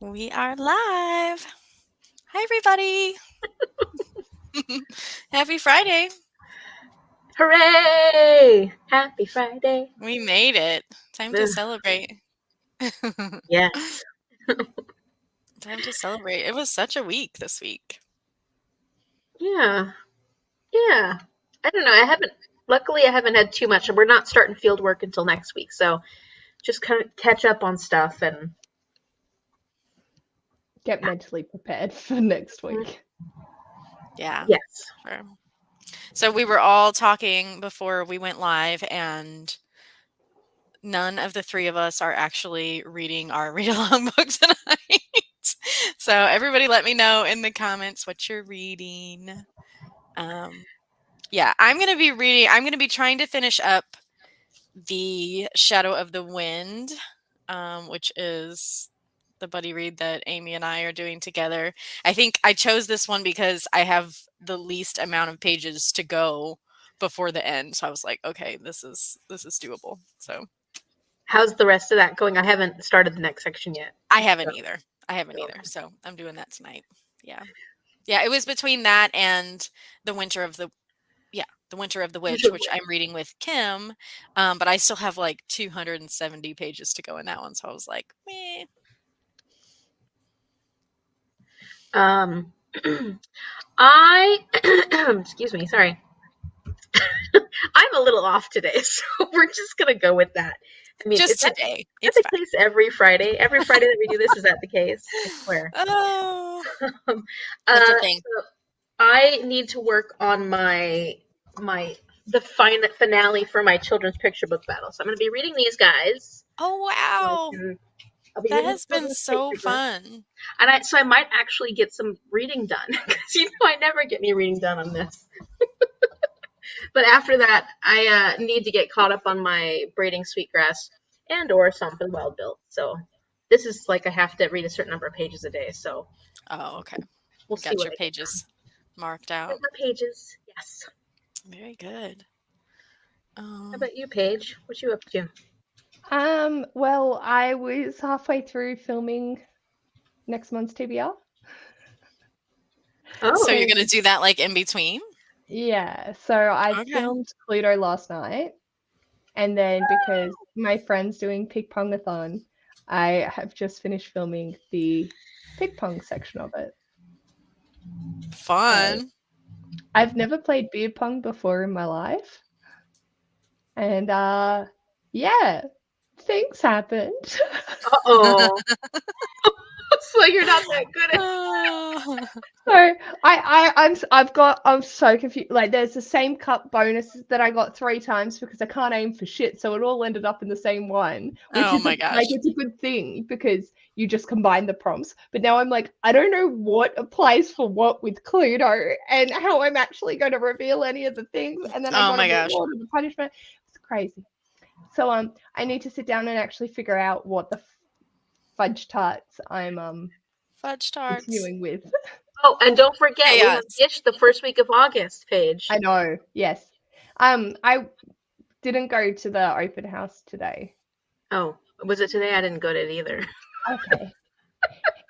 We are live. Hi, everybody. Happy Friday. Hooray! Happy Friday. We made it. Time to Ugh, celebrate. yes. Time to celebrate. It was such a week this week. Yeah. Yeah. I don't know. Luckily, I haven't had too much. We're not starting field work until next week. So just kind of catch up on stuff and. Get mentally prepared for next week. Yeah. Yes. Sure. So we were all talking before we went live, and none of the three of us are actually reading our read-along book tonight. So everybody let me know in the comments what you're reading. Yeah, I'm going to be trying to finish up The Shadow of the Wind, which is the buddy read that Amy and I are doing together. I think I chose this one because I have the least amount of pages to go before the end. So I was like, okay, this is doable. So How's the rest of that going? I haven't started the next section yet. I haven't either. So I'm doing that tonight. Yeah. Yeah, it was between that and The Winter of the Witch, which I'm reading with Kim, but I still have like 270 pages to go in that one. So I was like, meh. I excuse me, sorry. I'm a little off today, so we're just gonna go with that. I mean, Just is that today. is It's that the fine. case every Friday? Every Friday that we do this, is that the case? I swear. Oh, Um, that's a thing. so I need to work on the finale for my children's picture book battle. So I'm going to be reading these guys. Oh, So wow. I'll be That reading has been children's so picture books, fun. and so I might actually get some reading done because I never get any reading done on this. But after that, I need to get caught up on my braiding sweetgrass and or something wild built. So this is like I have to read a certain number of pages a day. So Oh, okay. we'll see Got what your I get. pages marked Get out. my pages. Yes. Very good. How about you, Paige? What you up to? Well, I was halfway through filming next month's TBR. So Oh, you're going to do that like in between? Yeah, so I Okay. filmed Cluedo last night, and then because my friend's doing ping pongathon, I have just finished filming the ping pong section of it. So Fun. I've never played beer pong before in my life, and yeah, things happened. uh-oh. So you're not that good at. Oh. So I'm so confused. Like there's the same cup bonuses that I got 3 times because I can't aim for shit. So it all ended up in the same one, which Oh is my gosh. like it's a good thing because you just combine the prompts. But now I'm like, I don't know what applies for what with Cluedo and how I'm actually going to reveal any of the things. And then I Oh got a my gosh. reward of the punishment. It's crazy. So I need to sit down and actually figure out what the fudge tarts I'm Fudge tarts. continuing with. Oh, and don't forget, we have Chaos. Gish the first week of August, Paige. I know, yes. I didn't go to the open house today. Oh, was it today? I didn't go to it either. Okay.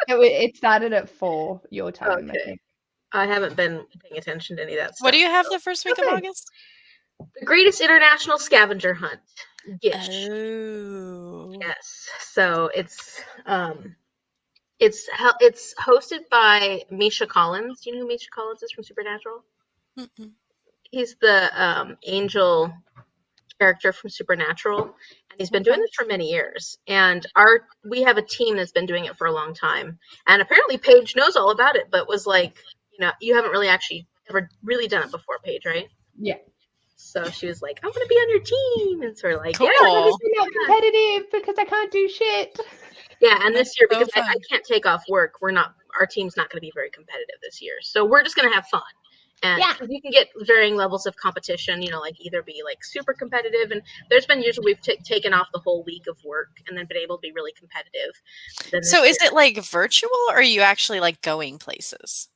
It started at 4 your time, I Okay. think. I haven't been paying attention to any of that What stuff. do you have So. the first week of Okay. August? The greatest international scavenger hunt, Gish. Oh. Yes. So it's hosted by Misha Collins. Do you know who Misha Collins is from Supernatural? Mm-mm. He's the angel character from Supernatural, and he's been doing Okay. this for many years. And we have a team that's been doing it for a long time. And apparently Paige knows all about it, but was like, you haven't really actually ever really done it before, Paige, right? Yeah. So she was like, I'm gonna be on your team, and sort of like, yeah, I'm Cool. not competitive because I can't do shit. yeah. And That's this year, so because I fun. can't take off work, our team's not gonna be very competitive this year. So we're just gonna have fun. And Yeah. you can get varying levels of competition, like either be like super competitive, and there's been years where we've taken off the whole week of work and then been able to be really competitive. But then So this is year, it like virtual, or are you actually like going places?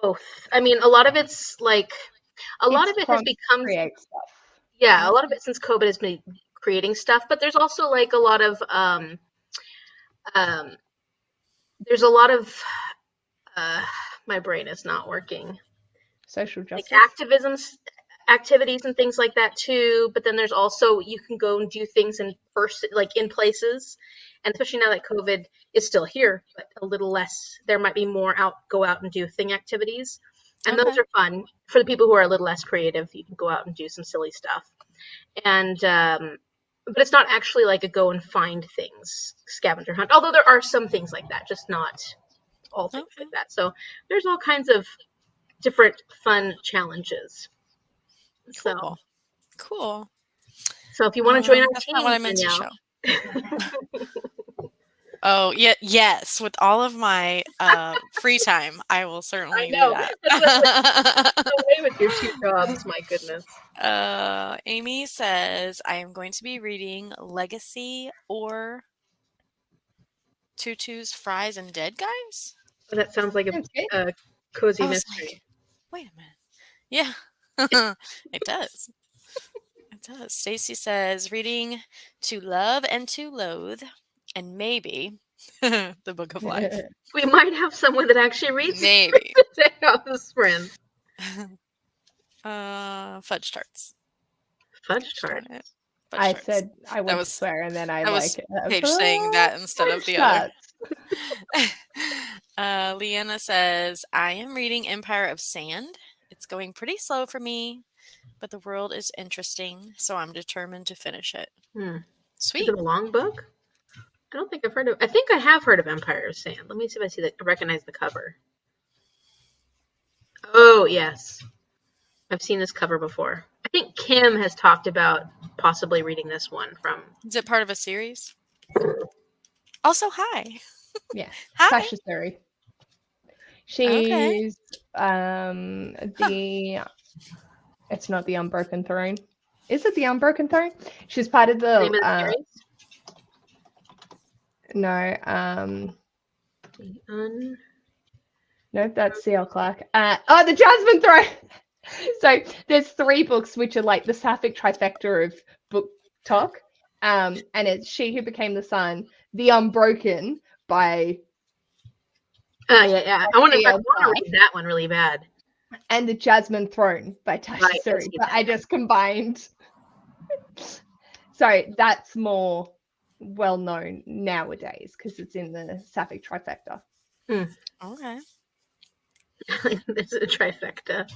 both. I mean, a lot of it It's has prompt become, create stuff. yeah, a lot of Okay. it since COVID has been creating stuff, but there's also like a lot of um, there's a lot of my brain is not working. Social Like justice. activisms, activities, and things like that too. But then there's also you can go and do things in person, like in places, and especially now that COVID is still here, but a little less. There might be more go out and do thing activities, and those Okay. are fun for the people who are a little less creative. You can go out and do some silly stuff, and but it's not actually like a go and find things scavenger hunt. Although there are some things like that, just not all things Okay. like that. So there's all kinds of different fun challenges. So, Cool. Cool. so if you want to join our That's not what team, I meant to show. Danielle, Oh, yeah, yes. With all of my free time, I will I certainly do know that's that. the way with your 2 jobs. My goodness. Amy says, I am going to be reading Legacy or Tutu's Fries and Dead Guys. Well, that sounds like Sounds good. a cozy I was mystery. like, wait a minute. Yeah, it does. It does. Stacy says, reading To Love and to Loathe, and maybe the Book of Life. We might have someone that actually reads Maybe. Danielle's friend. Fudge tarts. Fudge tart. Fudge I tarts. said I That would was swear, and then I that was like Paige saying that instead of the other. Leanna says, I am reading Empire of Sand. It's going pretty slow for me, but the world is interesting, so I'm determined to finish it. Is Sweet. it a long book? I don't think I've heard of. I think I have heard of Empire of Sand. Let me see if I recognize the cover. Oh yes, I've seen this cover before. I think Kim has talked about possibly reading this one from. Is it part of a series? Also, hi. Yeah, Hi. Sasha Surrey. Okay. She's the. It's not the Unbroken Throne. Is it the Unbroken Throne? She's part of Name of the the. series? No. The No, that's C.L. Clark. The Jasmine Throne. So there's 3 books which are like the sapphic trifecta of book talk. And it's She Who Became the Sun, The Unbroken by yeah. I want to C.L. Clark, read that one really bad. and The Jasmine Throne by Tasha Right, I Suri. see But that. I just combined. So that's more well known nowadays because it's in the sapphic trifecta. Okay. This is a trifecta.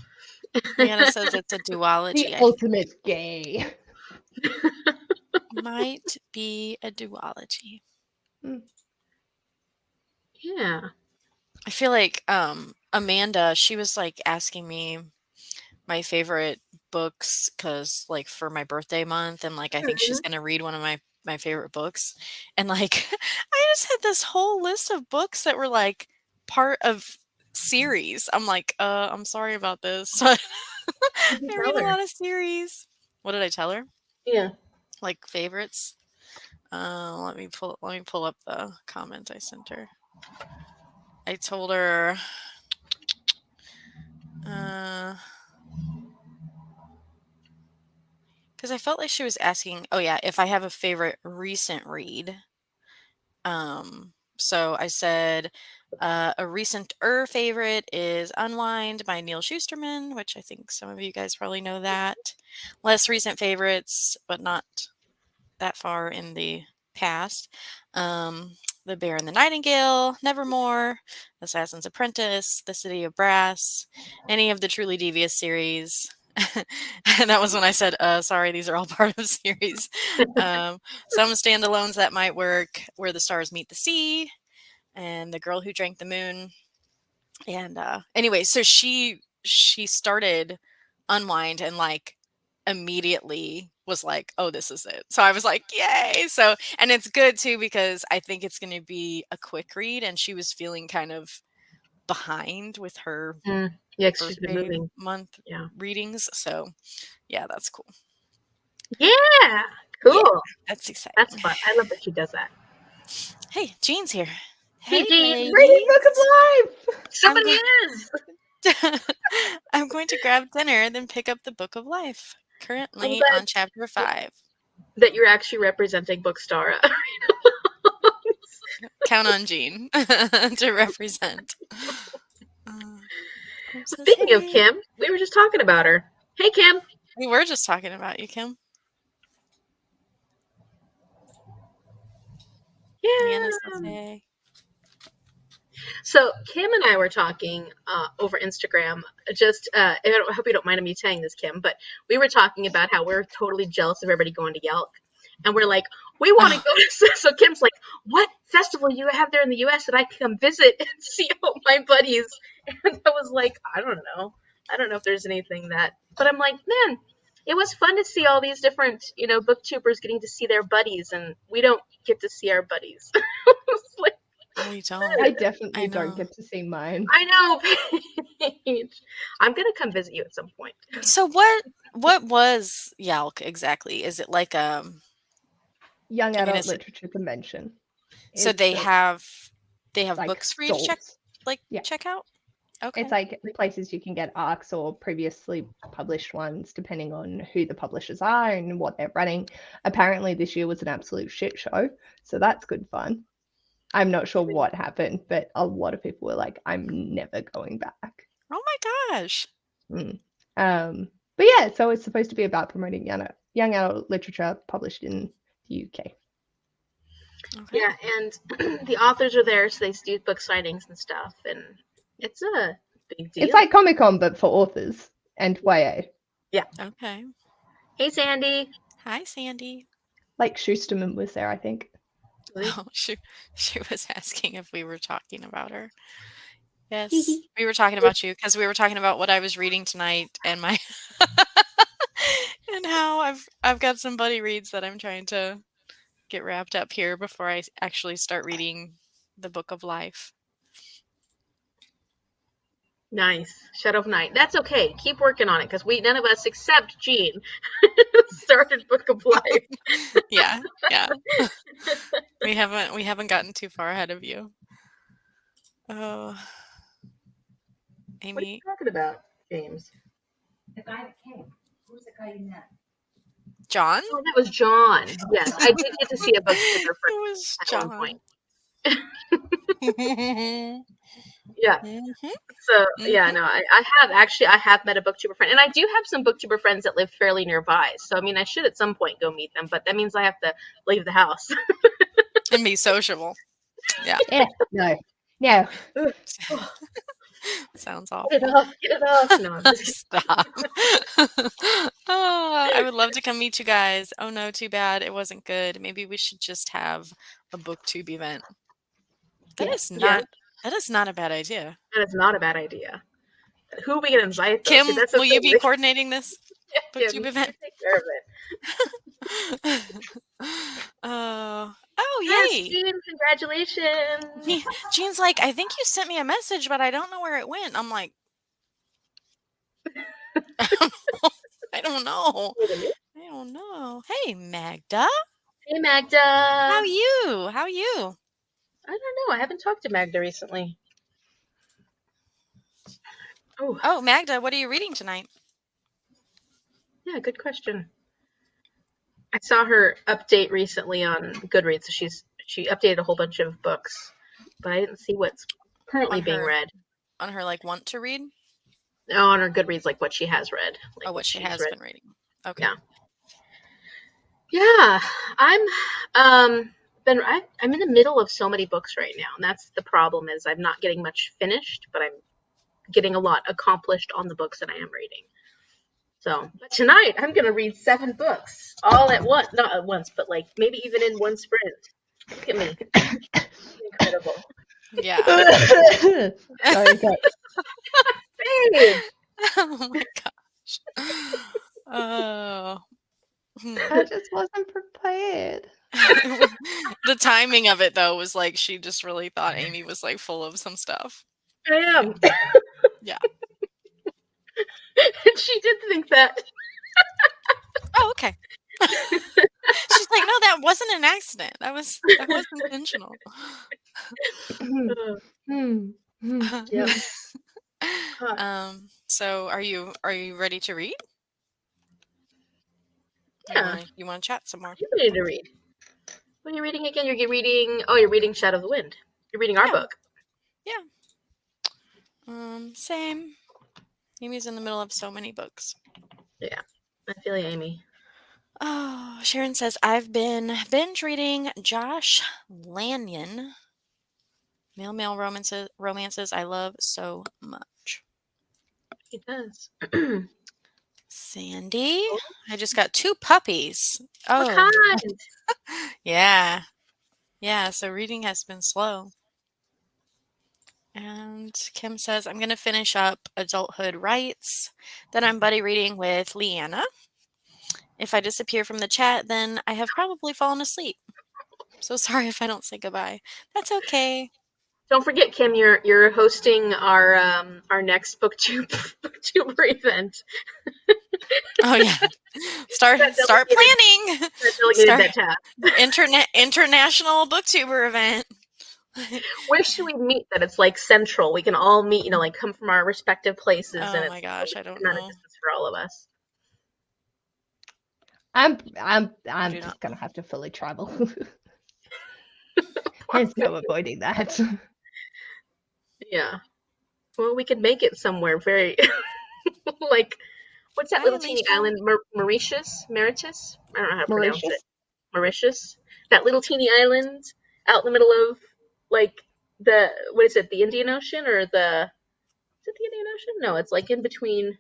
Leanna says it's a duology. The ultimate gay. Might be a duology. Yeah. I feel like Amanda, she was like asking me my favorite books because like for my birthday month, and like I think she's gonna read one of my favorite books, and like I just had this whole list of books that were like part of series. I'm like, I'm sorry about this. I read a lot of series. What did I tell her? Yeah. Like favorites? Let me pull up the comment I sent her. I told her because I felt like she was asking, oh yeah, if I have a favorite recent read. So I said a recent favorite is Unwind by Neil Schusterman, which I think some of you guys probably know that. Less recent favorites, but not that far in the past. The Bear and the Nightingale, Nevermore, Assassin's Apprentice, The City of Brass, any of the Truly Devious series. And that was when I said, sorry, these are all part of series. Some standalones that might work, Where the Stars Meet the Sea, and The Girl Who Drank the Moon. And anyway, so she started Unwind and like immediately was like, oh, this is it. So I was like, yay. So, and it's good too, because I think it's going to be a quick read, and she was feeling kind of behind with her Yeah, she's been birthday moving. month readings. So yeah, that's cool. Yeah. Cool. Yeah, that's exciting. That's fun. I love that she does that. Hey, Jean's here. Hey, Jean. Reading Book of Life. Somebody is. I'm going to grab dinner, then pick up the Book of Life. Currently on chapter 5. That you're actually representing bookStara. count on Jean to represent. Says, Speaking of hey. Kim, we were just talking about her. Hey, Kim. We were just talking about you, Kim. Leanna says, Yeah. hey. So Kim and I were talking over Instagram. Just, I hope you don't mind me saying this, Kim, but we were talking about how we're totally jealous of everybody going to Yelk, and we're like, we want to go to. So Kim's like, what festival you have there in the U.S. that I can come visit and see all my buddies? And I was like, I don't know. I don't know if there's anything that, but I'm like, man, it was fun to see all these different, booktubers getting to see their buddies, and we don't get to see our buddies. It's like, We don't. I definitely I don't know. get to see mine. I know, Paige. I'm gonna come visit you at some point. So what was Yalk exactly? Is it like Young I mean, adult is it literature convention. so It's they have like books for you to stalls. Yeah. check out? It's Okay. like places you can get arcs or previously published ones, depending on who the publishers are and what they're running. Apparently, this year was an absolute shit show, so that's good fun. I'm not sure what happened, but a lot of people were like, "I'm never going back." Oh my gosh. But yeah, so it's supposed to be about promoting young adult literature published in the UK. Okay. Yeah, and the authors are there, so they do book signings and stuff, and it's a big deal. It's like Comic-Con, but for authors and YA. Okay. Hey, Sandy. Hi, Sandy. Like Schusterman was there, I think. Oh, she was asking if we were talking about her. Yes, we were talking about you because we were talking about what I was reading tonight and my and how I've got some buddy reads that I'm trying to get wrapped up here before I actually start reading the Book of Life. Nice. Shadow of Night. That's okay. Keep working on it, because none of us except Jean started Book of Life. Yeah. we haven't gotten too far ahead of you. Oh, What are you Amy. talking about, James? The guy that came. Who was the guy you met? John? Oh, that was John. Yes, I did get to see a booktuber It friend was at John. one point. Mhm. Yeah. So yeah, no, I have met a booktuber friend, and I do have some booktuber friends that live fairly nearby. So I mean, I should at some point go meet them, but that means I have to leave the house. And be sociable. Yeah. Yeah, no. Sounds awful. Get it off. No, I'm just Stop. Oh, I would love to come meet you guys. Oh no, too bad. It wasn't good. Maybe we should just have a booktube event. That Yes. is not a bad idea. that is not a bad idea. Who are we gonna invite? Though? Kim, See, that's will the you thing. be coordinating this Yeah, booktube you event? take care of it. Oh, Yes, yay. Jean, congratulations. Jean's like, I think you sent me a message, but I don't know where it went. I'm like, I don't know. I don't know. Hey, Magda. Hey, Magda. How you? How you? I don't know. I haven't talked to Magda recently. Oh, Magda, what are you reading tonight? Yeah, good question. I saw her update recently on Goodreads. So she updated a whole bunch of books, but I didn't see what's currently On being her- read. On her want to read? No, on her Goodreads, like what she has read. Like What she she's has read. been reading. Okay. Yeah. Yeah, I'm I'm in the middle of so many books right now, and that's the problem. Is I'm not getting much finished, but I'm getting a lot accomplished on the books that I am reading. So, but tonight I'm gonna read 7 books all at once, not at once, but like maybe even in one sprint. Look at me, incredible. Yeah. Sorry, guys. Babe. Oh my gosh. Oh. I just wasn't prepared. The timing of it though was like she just really thought Amy was like full of some stuff. I am. Yeah. And she did think that. Oh, okay. She's like, no, that wasn't an accident. That was intentional. Yep. So are you ready to read? Yeah. You want to chat some more? You ready to read? What are you reading again? You're reading Shadow of the Wind. You're reading our Yeah. book. Same. Amy's in the middle of so many books. Yeah, I feel you, Amy. Oh, Sharon says, I've been binge reading Josh Lanyon. Male romances I love so much. He does. Sandy, I just got 2 puppies. What Oh, kind? yeah. Yeah, so reading has been slow. And Kim says, I'm going to finish up Adulthood Rights. Then I'm buddy reading with Leanna. If I disappear from the chat, then I have probably fallen asleep. So sorry if I don't say goodbye. That's okay. Don't forget, Kim, you're hosting our next booktuber event. Oh yeah. Start planning. That delegated that task. International booktuber event. Where should we meet that it's like central? We can all meet, like come from our respective places, and Oh it's my gosh, I don't amount of know. distance for all of us. I'm do just not gonna have to fully travel. There's no avoiding that. Yeah. Well, we could make it somewhere very like what's that Hi, little teeny Alicia. island? Mauritius? Mauritius? I don't know how to pronounce Mauritius? it. Mauritius? That little teeny island out in the middle of like what is it? The Indian Ocean or is it the Indian Ocean? No, it's like in between.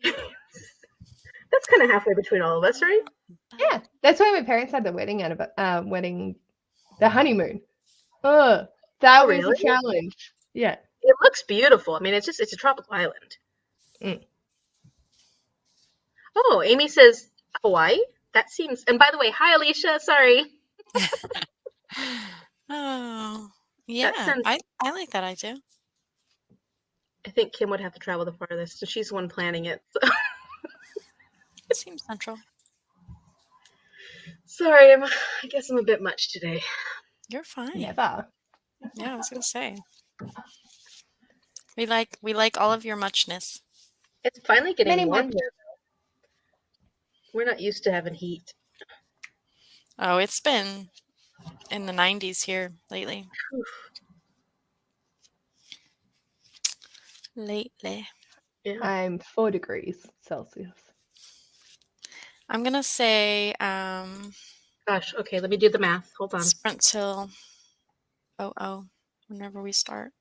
That's kind of halfway between all of us, right? Yeah, that's why my parents had the the honeymoon. Oh, that Oh, was a really? challenge. Yeah. It looks beautiful. I mean, it's a tropical island. Mm. Oh, Amy says Hawaii. That seems. And by the way, hi Alicia. Sorry. Oh, That yeah. sounds. I like that idea. I think Kim would have to travel the farthest, so she's the one planning it. So. It seems central. Sorry, I guess I'm a bit much today. You're fine. Never. Yeah, I was gonna say. We like all of your muchness. It's finally getting Many warm much. here. We're not used to having heat. Oh, it's been in the 90s here lately. Lately. Yeah. I'm 4 degrees Celsius. I'm gonna say Gosh. Okay, let me do the math. Hold on. sprint till whenever we start.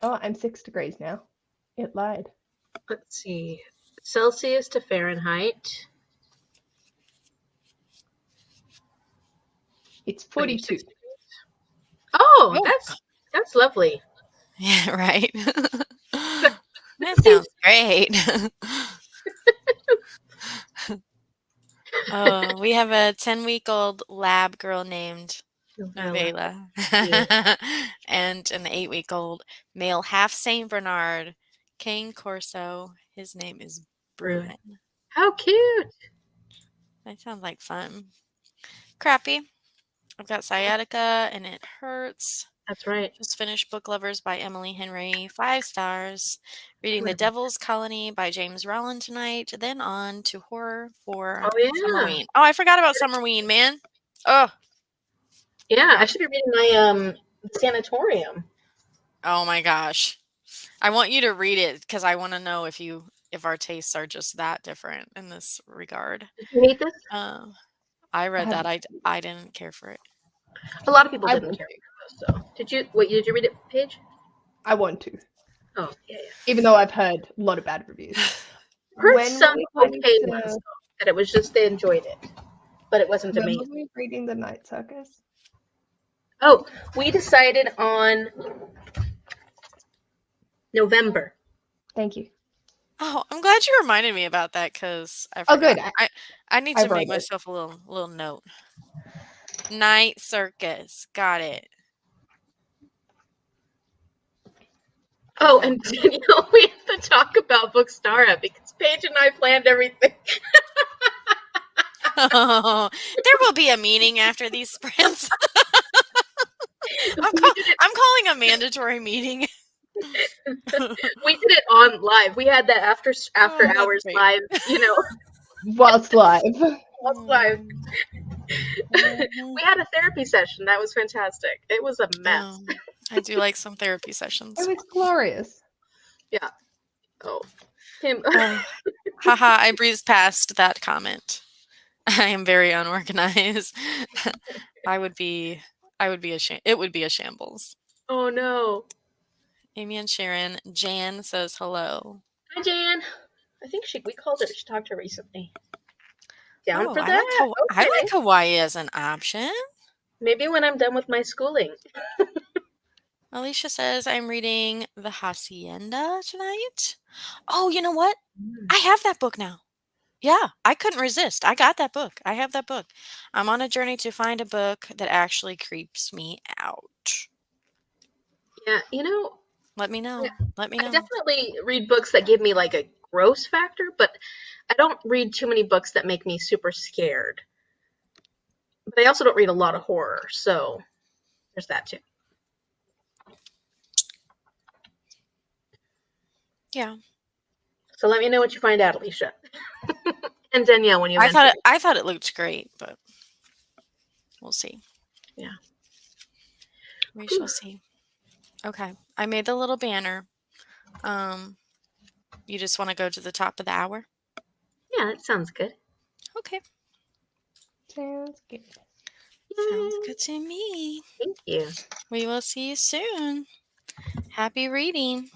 Oh, I'm 6 degrees now. It lied. Let's see. Celsius to Fahrenheit. It's 42. Oh, Oh. that's lovely. Yeah, right. That sounds great. Oh, we have a 10-week-old lab girl named Novella. And an 8-week-old male half Saint Bernard, Cane Corso. His name is Bruin. How cute. That sounds like fun. Crappy. I've got sciatica and it hurts. That's right. Just finished Book Lovers by Emily Henry, 5 stars. Reading The Devil's Colony by James Rowland tonight. Then on to horror for Summerween. Oh, I forgot about Summerween, man. Oh. Yeah, I should be reading my Sanatorium. Oh my gosh. I want you to read it because I want to know if our tastes are just that different in this regard. Did you hate this? I read that. I didn't care for it. A lot of people didn't care for it, so. Did you read it, Paige? I want to. Oh, yeah. Even though I've heard a lot of bad reviews. Heard some okay ones, that it was just they enjoyed it, but it wasn't amazing. When were we reading The Night Circus? Oh, we decided on November. Thank you. Oh, I'm glad you reminded me about that because I forgot. Oh, good. I need to make myself a little note. Night Circus. Got it. Oh, and Danielle, we have to talk about bookStara because Paige and I planned everything. Oh, there will be a meeting after these sprints. I'm calling a mandatory meeting. We did it on live. We had that after hours live, Whilst live. Whilst live. Mhm. We had a therapy session. That was fantastic. It was a mess. I do like some therapy It sessions. was glorious. Yeah. Oh, Kim. Oh, haha, I breezed past that comment. I am very unorganized. I would be it would be a shambles. Oh no. Amy and Sharon, Jan says hello. Hi, Jan. I think we called her. She talked to her recently. Down Oh, for that? I Okay. like Hawaii as an option. Maybe when I'm done with my schooling. Alicia says I'm reading The Hacienda tonight. Oh, you know what? I have that book now. Yeah, I couldn't resist. I got that book. I have that book. I'm on a journey to find a book that actually creeps me out. Yeah, Let me know. Let me I know. definitely read books that give me like a gross factor, but I don't read too many books that make me super scared. But I also don't read a lot of horror, so there's that too. Yeah. So let me know what you find out, Alicia. And Danielle when you venture. I thought it looked great, but we'll see. Yeah. We Whew. shall see. Okay. I made the little banner. Um you just want to go to the top of the hour? Yeah, that sounds good. Okay. Sounds good. Sounds Yay. good to me. Thank you. We will see you soon. Happy reading.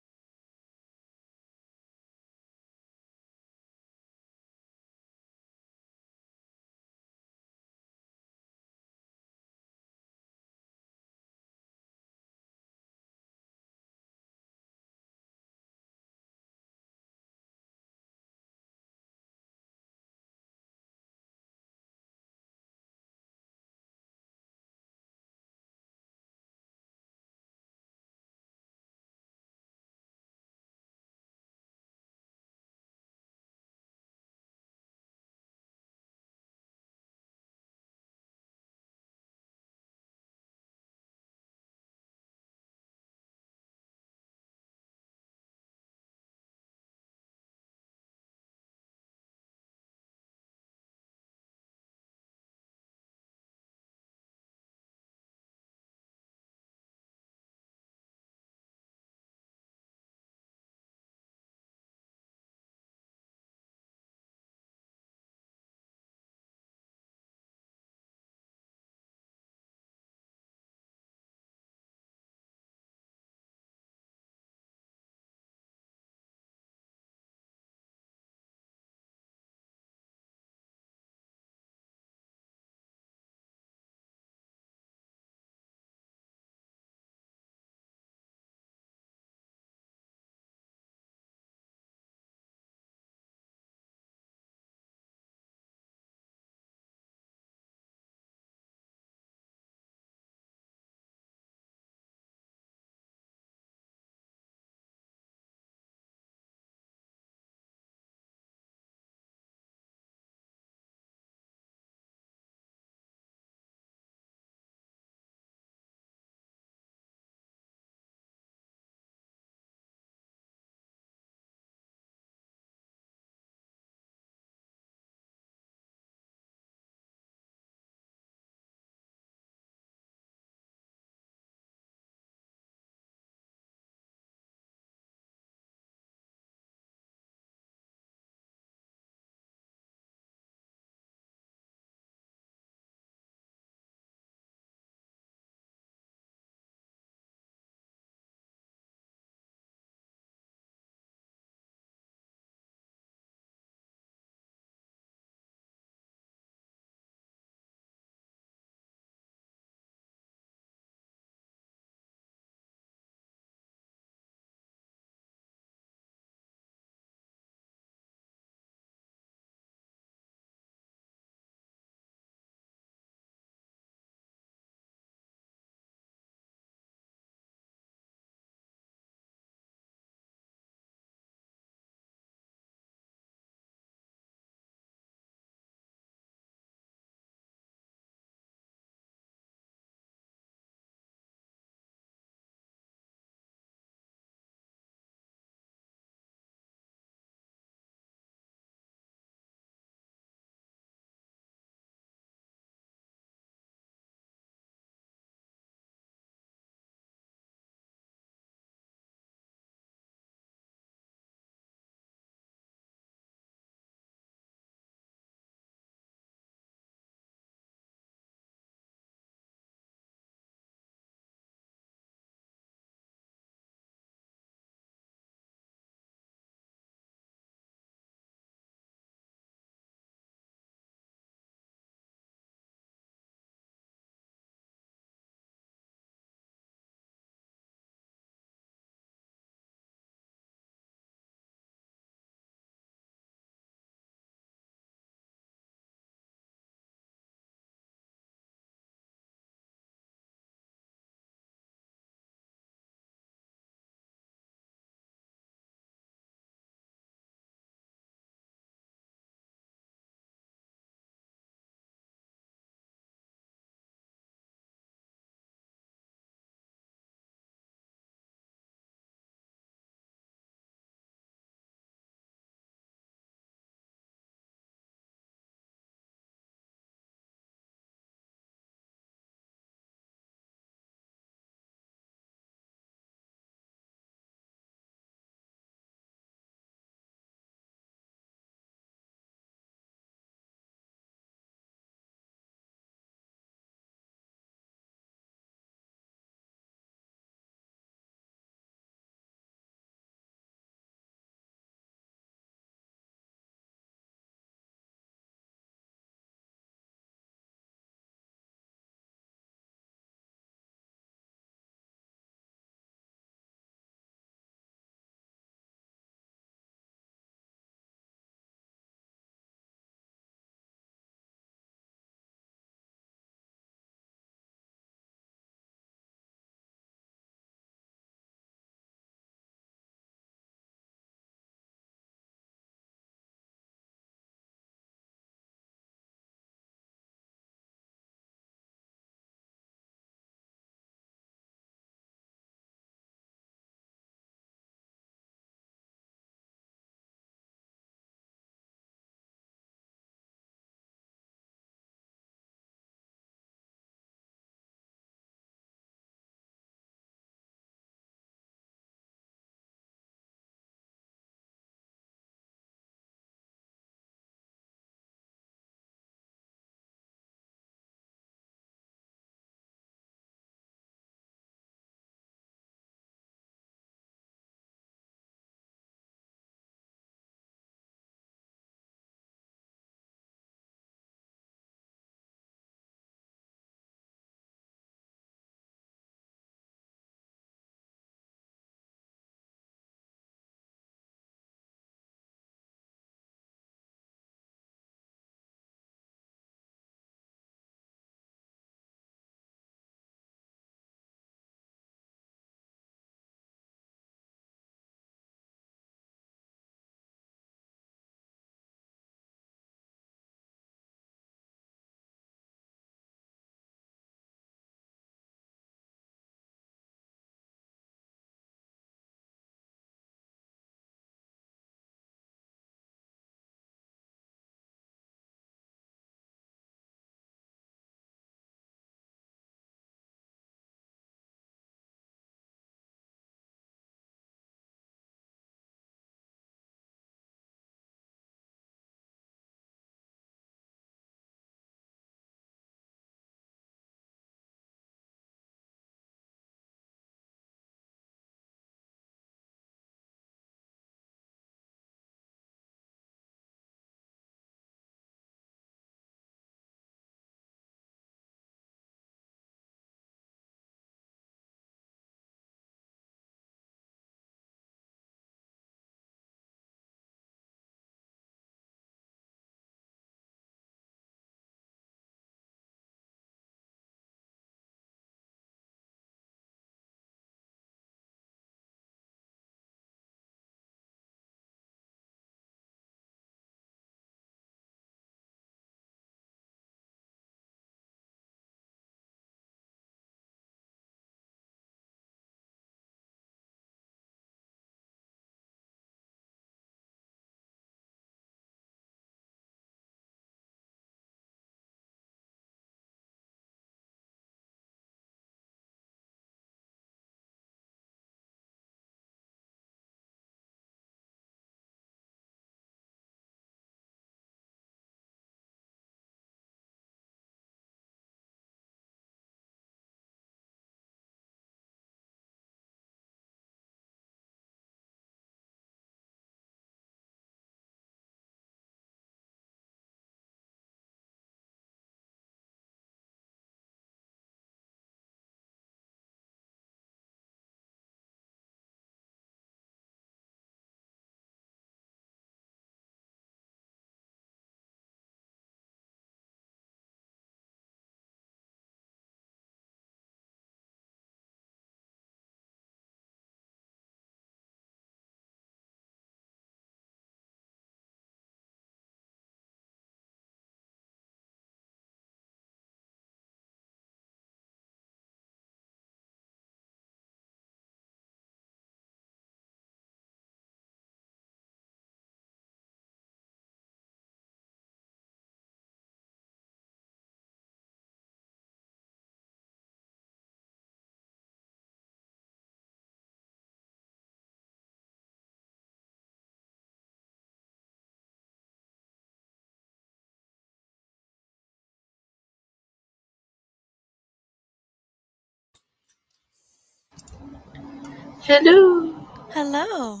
Hello. Hello.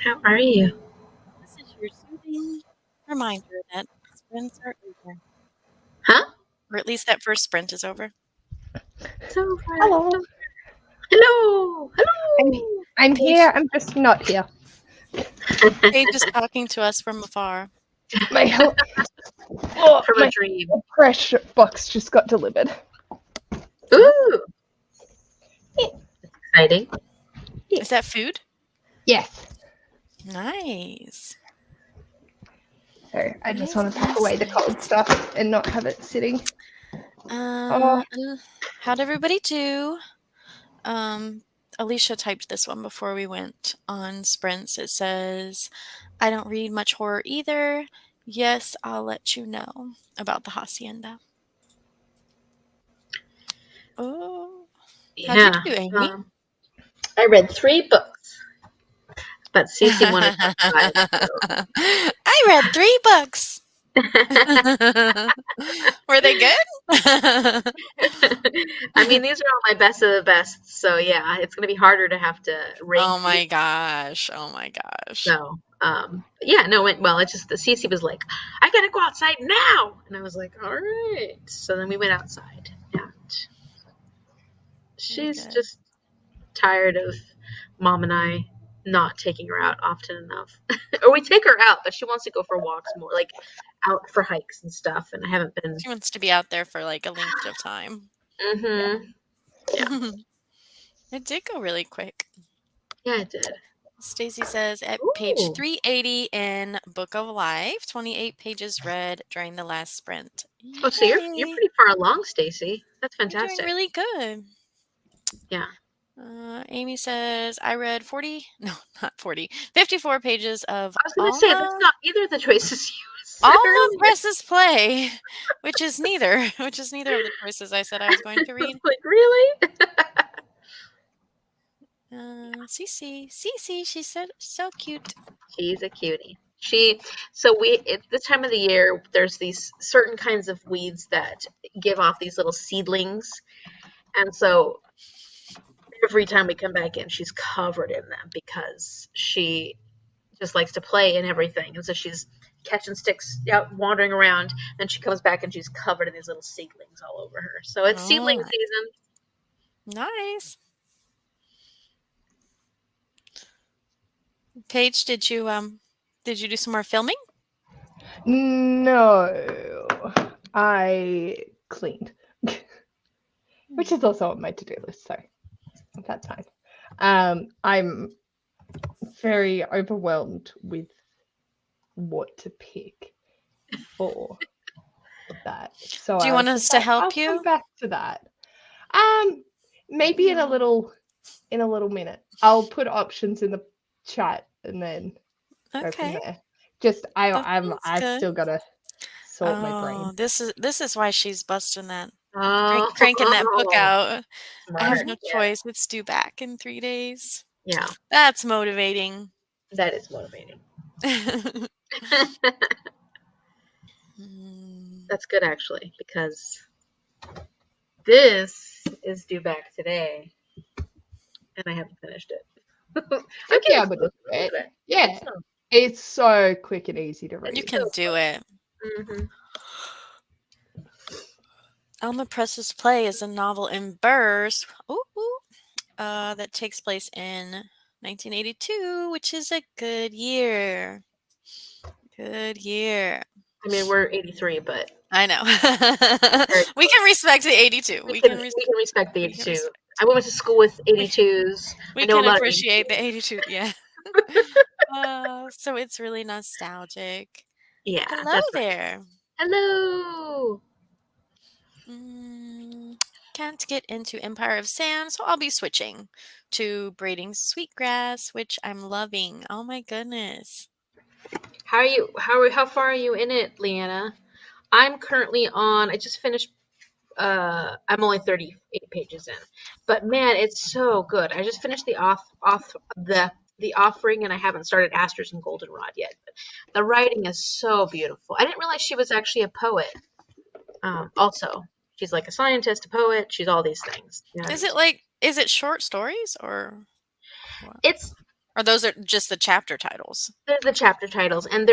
How are you? This is your soothing reminder that sprints are over. Huh? Or at least that first sprint is over. It's over. Hello. Hello. I'm, Hello. I'm here. I'm just not here. Paige is talking to us from afar. My From a my dream. fresh box just got delivered. Ooh. Exciting. Is that food? Yes. Nice. So I just want to Nice, pack away the nice. cold stuff and not have it sitting. How'd everybody do? Alicia typed this one before we went on sprints. It says, I don't read much horror either. Yes, I'll let you know about the hacienda. Oh, how'd you Yeah. do, Amy? I read 3 books, but Cece wanted to have 5. So. I read 3 books. Were they good? I mean, these are all my best of the best, so yeah, it's gonna be harder to have to rank Oh my these. gosh. Oh my gosh. So, yeah, no, it went well. It's just the Cece was like, "I gotta go outside now," and I was like, "All right." So then we went outside, and she's good. just tired of Mom and I not taking her out often enough, or we take her out, but she wants to go for walks more, like out for hikes and stuff. And I haven't been. She wants to be out there for like a length of time. Mm-hmm. Yeah. It did go really quick. Yeah, it did. Stacy says at page Ooh. 380 in Book of Life, 28 pages read during the last sprint. Oh, so you're Yay. pretty far along, Stacy. That's You're doing fantastic. really good. Yeah. Amy says, I read 40, no, not 40, 54 pages of I was gonna say that's not either of the choices you said Alma earlier. Presses Play, which is neither of the choices I said I was going to read. Like, really? Cece, she said, so cute. She's a cutie. At this time of the year, there's these certain kinds of weeds that give off these little seedlings, and so every time we come back in, she's covered in them because she just likes to play and everything, and so she's catching sticks out wandering around. Then she comes back and she's covered in these little seedlings all over her. So it's seedling season. Nice. Paige, did you do some more filming? No, I cleaned, which is also on my to-do list, so that's fine. I'm very overwhelmed with what to pick for that. So Do you want us to help I'll you? come back to that. Maybe in a little minute. I'll put options in the chat and then go from there. Just I've still gotta sort my brain. This is why she's busting that, Oh, cranking that book out. Smart. I have no choice. It's due back in 3 days. Yeah, That's motivating. that is motivating. That's good actually, because this is due back today, and I haven't finished it. I'd be able to do it. Yeah, it's so quick and easy to read. You can do it. Mm-hmm. Alma Press's Play is a novel in verse that takes place in 1982, which is a good year. Good year. I mean, we're 83, but I know. We can respect the 82. we can respect the 82. I went to school with 82s. We can appreciate the 82. Yeah. So it's really nostalgic. Yeah. Hello there. Hello. Can't get into Empire of Sand, so I'll be switching to Braiding Sweetgrass, which I'm loving. Oh my goodness. How far are you in it, Leanna? I'm currently on. I just finished. I'm only 38 pages in, but man, it's so good. I just finished the offering, and I haven't started Asters and Goldenrod yet. But the writing is so beautiful. I didn't realize she was actually a poet. Also, she's like a scientist, a poet. She's all these things. Is it like Is it short stories or what? It's Or those are just the chapter titles? They're the chapter titles, and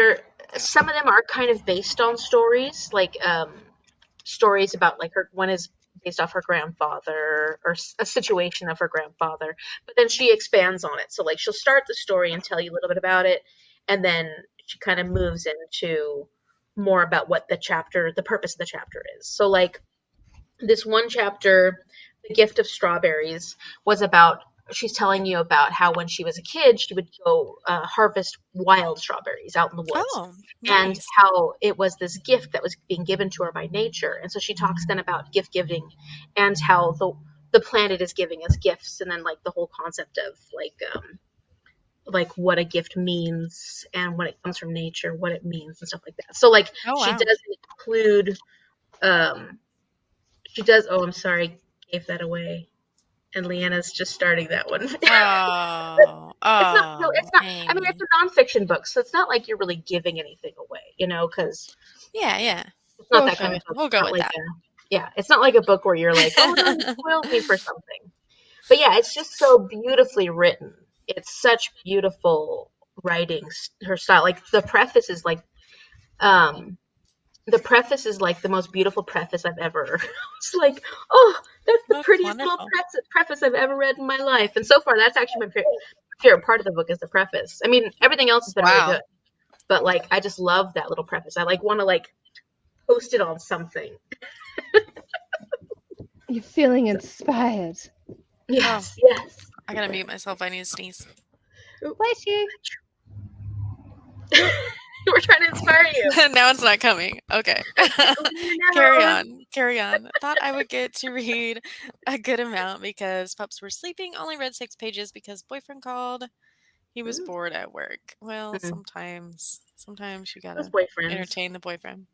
some of them are kind of based on stories, like stories about like her. One is based off her grandfather or a situation of her grandfather, but then she expands on it. So like she'll start the story and tell you a little bit about it, and then she kind of moves into more about what the purpose of the chapter is. So like this one chapter, The Gift of Strawberries, was about she's telling you about how when she was a kid, she would go harvest wild strawberries out in the woods, Oh, and nice. how it was this gift that was being given to her by nature. And so she talks then about gift giving and how the planet is giving us gifts, and then like the whole concept of like what a gift means and when it comes from nature, what it means and stuff like that. So like Oh, she wow. does include um, she does. Oh, I'm sorry, gave that away. And Leanna's just starting that one. It's Oh, not. No, it's oh, not. I mean, it's Amy. a nonfiction book, so it's not like you're really giving anything away, because Yeah, yeah. it's not Oh, that kind sure. of book. We'll It's go not with like that. yeah, it's not like a book where you're like, oh no, you spoiled me for something. But yeah, it's just so beautifully written. It's such beautiful writing. Her style, like um, the preface is like the most beautiful preface I've ever. It's like, oh, that's the That's prettiest little wonderful. preface I've ever read in my life. And so far, that's actually my favorite part of the book is the preface. I mean, everything else has been really good, Wow. but like, I just love that little preface. I like want to like post it on something. You're feeling inspired. Yes, yes. I gotta mute myself. I need to sneeze. Bless you. We're trying to inspire you. Now it's not coming. Okay. Carry on. Carry on. Thought I would get to read a good amount because pups were sleeping. Only read 6 pages because boyfriend called. He was bored at work. Well, sometimes you Those gotta boyfriends. entertain the boyfriend.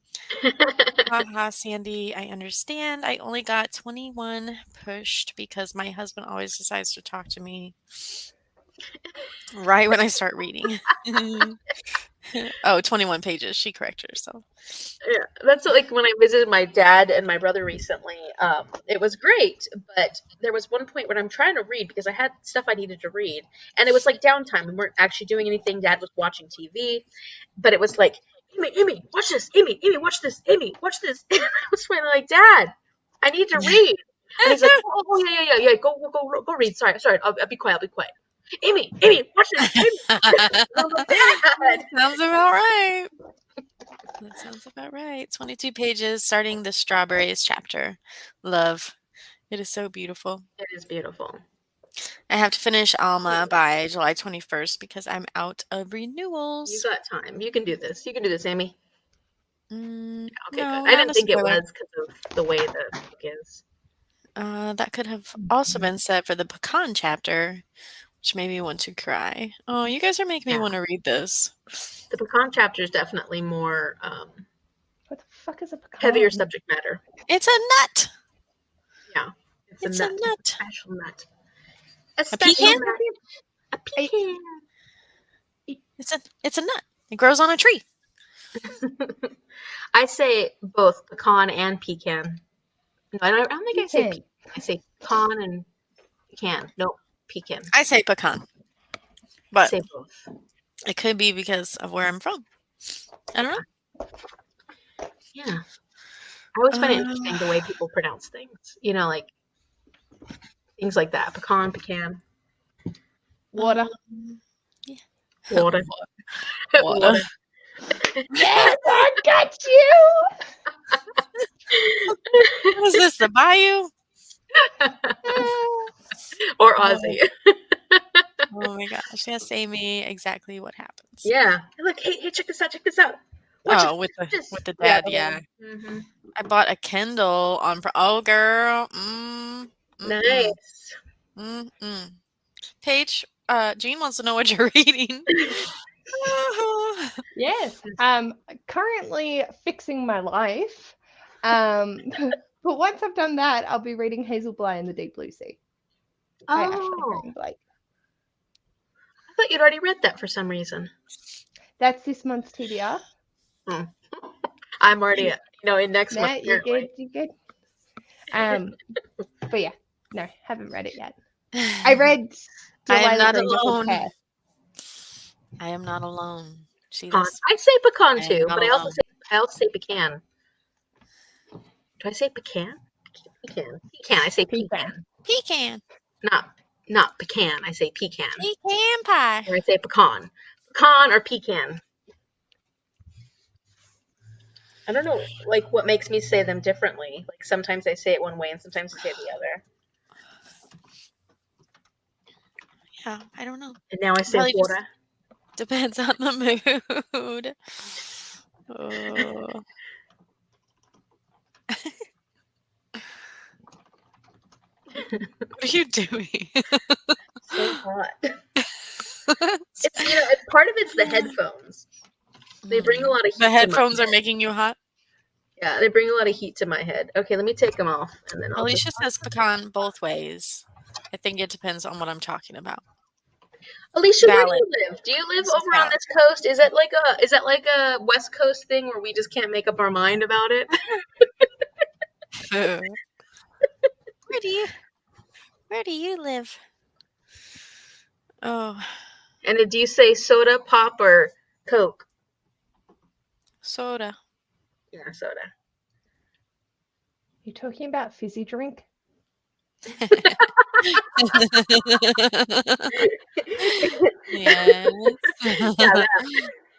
Haha, Sandy, I understand. I only got 21 pushed because my husband always decides to talk to me right when I start reading. Oh, 21 pages. She corrected herself. Yeah, that's like when I visited my dad and my brother recently. It was great, but there was one point when I'm trying to read because I had stuff I needed to read, and it was like downtime. We weren't actually doing anything. Dad was watching TV, but it was like, Amy, watch this. Amy, watch this. Amy, watch this. And I was finally like, Dad, I need to read. And he's like, oh yeah. Go read. Sorry. I'll be quiet. Amy, watch this. Amy, watch this. And I'm like, Dad. Sounds about right. That sounds about right. 22 pages starting the strawberries chapter. Love. It is so beautiful. It is beautiful. I have to finish Alma by July 21st because I'm out of You renewals. got time. You can do this. You can do this, Amy. Mm, Okay, no, good. I not a didn't think it spoiler. was because of the way the book is. That could have also been said for the pecan chapter, which made me want to cry. Oh, you guys are making me Yeah. want to read this. The pecan chapter is definitely more What the fuck is a pecan? heavier subject matter. It's a nut. Yeah, It's a nut. It's a special nut. A pecan? special nut. A pecan. It's a nut. It grows on a tree. I say both pecan and pecan. No, I don't think I say pecan. I say pecan and pecan. No, pecan. I say pecan, I but say both. it could be because of where I'm from. I don't know. Yeah. I always find it interesting the way people pronounce things. Like things like that. Pecan. Water. Yeah. Water. Water. Yes, I got you. What is this? The Bayou? Or Aussie. Oh my gosh! Yes, Amy. Exactly what happens. Yeah. Look, hey, check this out. With the dad, yeah. Mm-hmm. I bought a Kindle on. Oh, girl. Nice. Paige, Jean wants to know what you're reading. Yes. Currently fixing my life. But once I've done that, I'll be reading Hazel Bly and the Deep Blue Sea. By Ashley Green Blake. I thought you'd already read that for some reason. That's this month's TBR. I'm already, in next month. You're good. But yeah, no, haven't read it yet. I read I am Delilah not Green doesn't alone. care. I am not alone. See Pecan. this? I say pecan I am too, not but alone. I also say pecan. Do I say pecan? Pecan. Pecan. I say pecan. Pecan. Not pecan. I say pecan. Pecan pie. Or I say pecan. Pecan or pecan. I don't know, like, what makes me say them differently. Like, sometimes I say it one way and sometimes I say it the other. Yeah, I don't know. And now I say Probably just water. depends on the mood. Oh. What are you doing? So hot. It's, it's part of it's the headphones. They bring a lot of The heat to my headphones are head. making you hot. Yeah, they bring a lot of heat to my head. Okay, let me take them off and then I'll just. Alicia says pecan both ways. I think it depends on what I'm talking about. Alicia, where do Valid. you live? Do you live This is over on valid. this coast? Is that like a West Coast thing where we just can't make up our mind about it? Where do you live? Oh, And do you say soda, pop, or Coke? soda. Yeah, soda. You talking about fizzy drink? Yes. Yeah, that.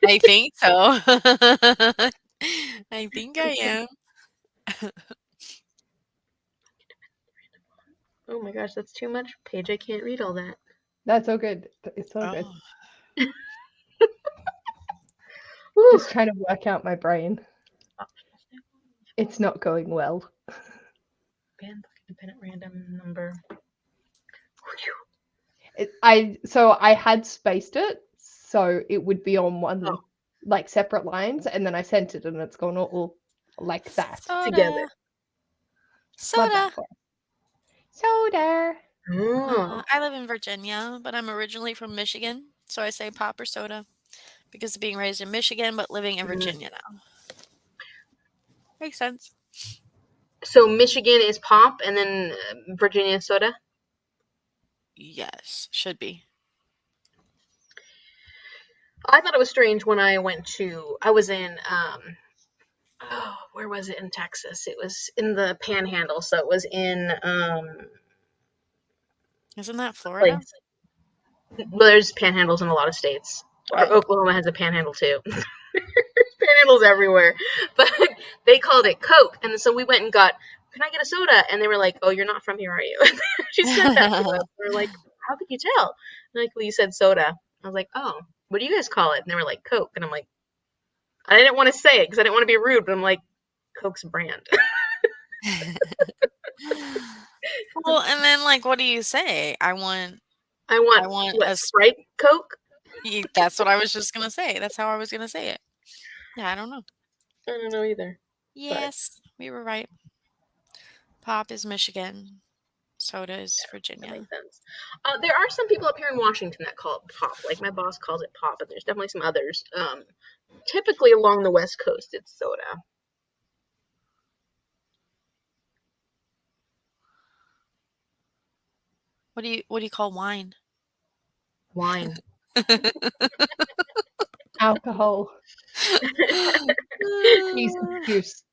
I think so. I think I am. Oh my gosh, that's too much page. I can't read all that. That's all good. It's all good. Oh. Whew. Just trying to work out my brain. It's not going well. Band book independent random number. I had spaced it so it would be on one Oh. like separate lines, and then I sent it and it's gone all like that. Soda. Together. Love Soda. that for us. Soda. Oh. I live in Virginia, but I'm originally from Michigan, so I say pop or soda because of being raised in Michigan but living in Virginia now. Makes sense. So Michigan is pop, and then Virginia is soda. Yes, should be. I thought it was strange when I was in where was it in Texas? It was in the Panhandle, so it was in Isn't that Florida? well, there's panhandles in a lot of states. Oh. Oklahoma has a panhandle too. Panhandles everywhere, but they called it Coke, and so we went and got. Can I get a soda? And they were like, "Oh, you're not from here, are you?" She said that to us. We were like, "How could you tell?" And like, "Well, you said soda." I was like, "Oh, what do you guys call it?" And they were like, "Coke," and I'm like, I didn't want to say it because I didn't want to be rude, but I'm like, Coke's brand. Well, and then like, what do you say? I want I want a what, Sprite Coke? That's what I was just gonna say. That's how I was gonna say it. Yeah, I don't know. I don't know either. Yes, we were right. Pop is Michigan. Soda is That Virginia. makes sense. There are some people up here in Washington that call it pop. Like my boss calls it pop, but there's definitely some others. Typically along the West Coast, it's soda. What do you call wine? Wine. Alcohol. Use juice.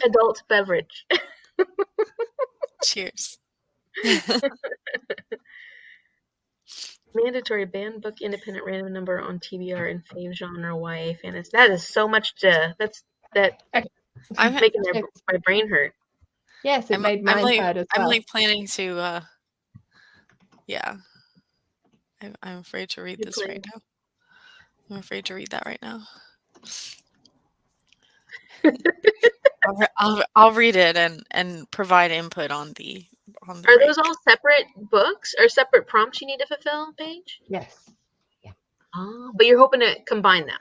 Adult beverage. Cheers. Mandatory banned book independent random number on TBR and fave genre YA fantasy. That is so much that's I'm making my brain hurt. Yes, it made mine hurt as well. I'm like planning to yeah. I'm afraid to read this right now. I'm afraid to read that right now. I'll read it and provide input on the Are break. those all separate books or separate prompts you need to fulfill, Paige? Yes. Oh, but you're hoping to combine them,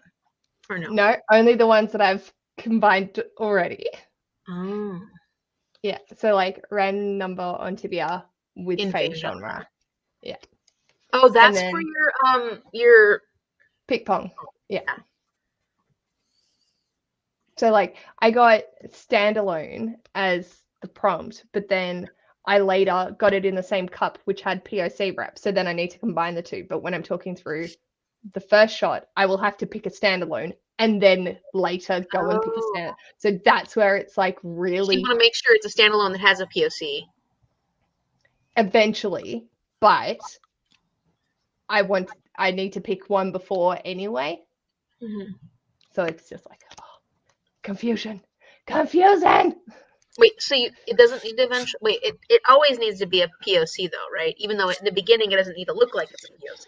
or no? No, only the ones that I've combined already. Oh. Yeah, so like random number on TBR with In fave fave genre. Yeah. Oh, that's then- for your Pick pong. Yeah. So like I got standalone as the prompt, but then I later got it in the same cup, which had POC wrap. So then I need to combine the two. But when I'm talking through the first shot, I will have to pick a standalone and then later go and pick a stand. So that's where it's like really. You want to make sure it's a standalone that has a POC. Eventually, but I need to pick one before anyway. Mm-hmm. So it's just like, oh, confusion. Wait, so it doesn't need to eventually. Wait, it always needs to be a POC though, right? Even though in the beginning it doesn't need to look like it's a POC.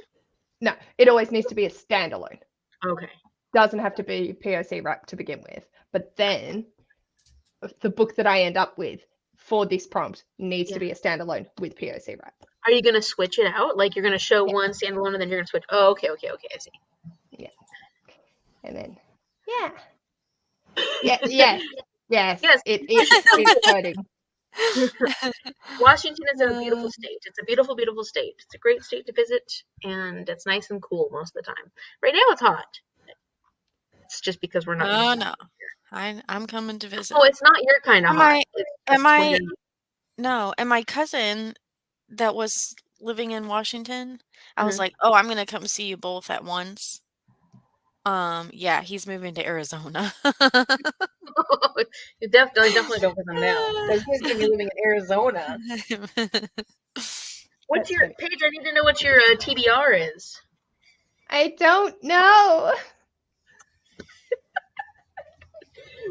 No, it always needs to be a standalone. Okay. Doesn't have to be POC wrap to begin with. But then the book that I end up with for this prompt needs to be a standalone with POC wrap. Are you gonna switch it out? Like you're gonna show one standalone and then you're gonna switch? Oh, okay, I see. Yeah. And then yes. It's exciting. Washington is a beautiful state. It's a beautiful, beautiful state. It's a great state to visit, and it's nice and cool most of the time. Right now it's hot. It's just because we're not. Oh no, I'm coming to visit. Oh, it's not your kind of hot. No, and my cousin that was living in Washington, I was like, oh, I'm gonna come see you both at once. Yeah, he's moving to Arizona. You definitely don't visit him now. Because he's gonna be living in Arizona. What's your Paige? I need to know what your TBR is. I don't know.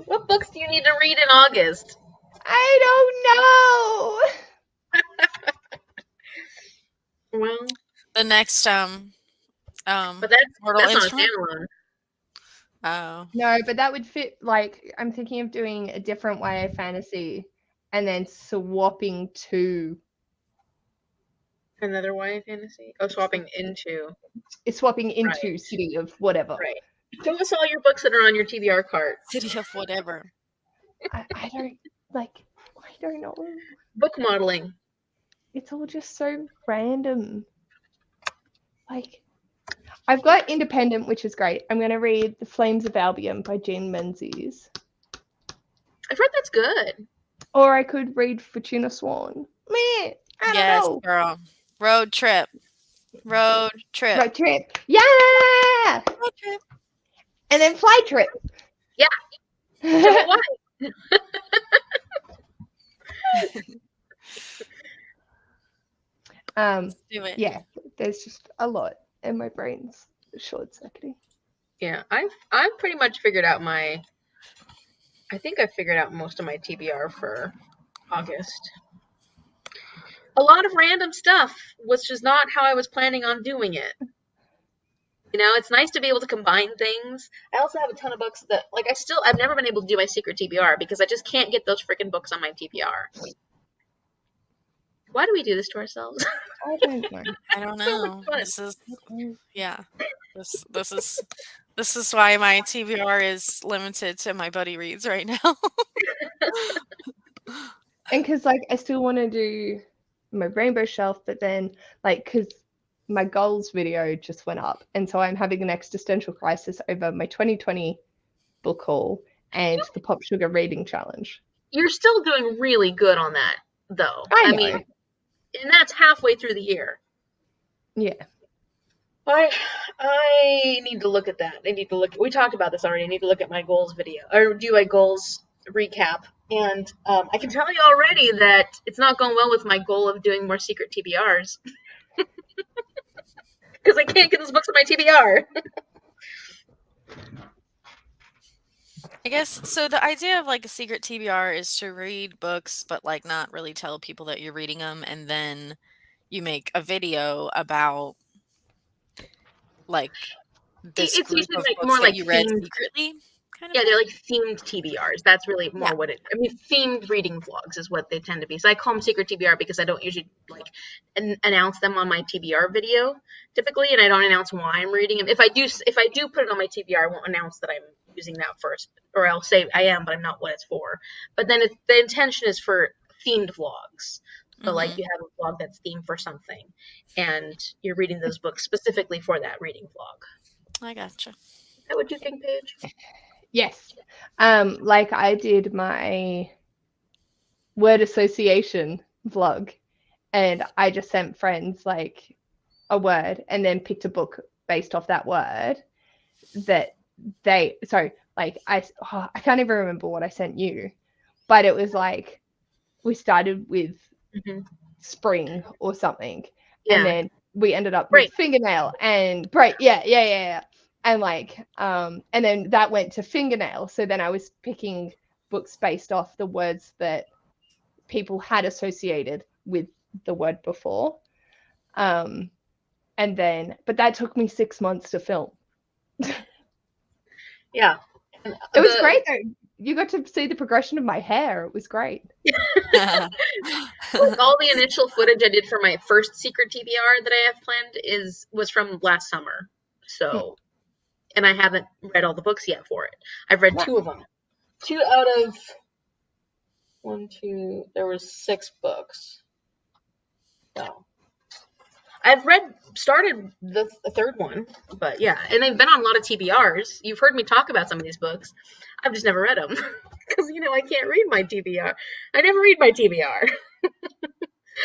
What books do you need to read in August? I don't know. Well, the next but that's not a standalone. Oh. No, but that would fit. Like, I'm thinking of doing a different YA fantasy and then swapping to another YA fantasy. Oh, swapping into City of whatever. Right. Show us all your books that are on your TBR cart. City of whatever. I don't know. Book modeling. It's all just so random. Like, I've got Independent, which is great. I'm going to read The Flames of Albion by Jean Menzies. I've heard that's good. Or I could read Fortuna Swan. I don't know. Girl. Road trip. Yeah! Road trip. And then Fly Trip. Yeah. What? Let's do it. Yeah, there's just a lot, and my brain's short-circuiting. Yeah, I've pretty much figured out I think I figured out most of my TBR for August. A lot of random stuff, which is not how I was planning on doing it. You know, it's nice to be able to combine things. I also have a ton of books that, like, I've never been able to do my secret TBR because I just can't get those freaking books on my TBR. Why do we do this to ourselves? I don't know. I don't know. This is why my TBR is limited to my buddy reads right now. And because, like, I still want to do my rainbow shelf, but then, like, because my goals video just went up, and so I'm having an existential crisis over my 2020 book haul and the Pop Sugar reading challenge. You're still doing really good on that, though. I mean, and that's halfway through the year. Yeah. I need to look at that. We talked about this already. I need to look at my goals video, or do my goals recap. And I can tell you already that it's not going well with my goal of doing more secret TBRs. Because I can't get those books on my TBR. I guess, so the idea of, like, a secret TBR is to read books, but, like, not really tell people that you're reading them, and then you make a video about, like, this it's group usually of like books more that like you read themed, secretly. Yeah, they're like themed TBRs. That's really more what it. I mean, themed reading vlogs is what they tend to be. So I call them secret TBR because I don't usually like announce them on my TBR video typically, and I don't announce why I'm reading them. If I do put it on my TBR, I won't announce that I'm using that first, or I'll say I am, but I'm not what it's for. But then the intention is for themed vlogs. So like you have a vlog that's themed for something, and you're reading those books specifically for that reading vlog. I gotcha. Is that what you think, Paige? Yes. Like I did my word association vlog, and I just sent friends like a word and then picked a book based off that word that I can't even remember what I sent you, but it was like we started with spring or something, and then we ended up with fingernail and break. Yeah. And like and then that went to fingernail. So then I was picking books based off the words that people had associated with the word before. And then, but that took me 6 months to film. Yeah. It was great though. You got to see the progression of my hair. It was great. Like all the initial footage I did for my first secret TBR that I have planned was from last summer. So, and I haven't read all the books yet for it. I've read 2 of them. 2 out of 1, 2. There was 6 books. So I've started the third one, but yeah, and they've been on a lot of TBRs. You've heard me talk about some of these books. I've just never read them because I can't read my TBR. I never read my TBR.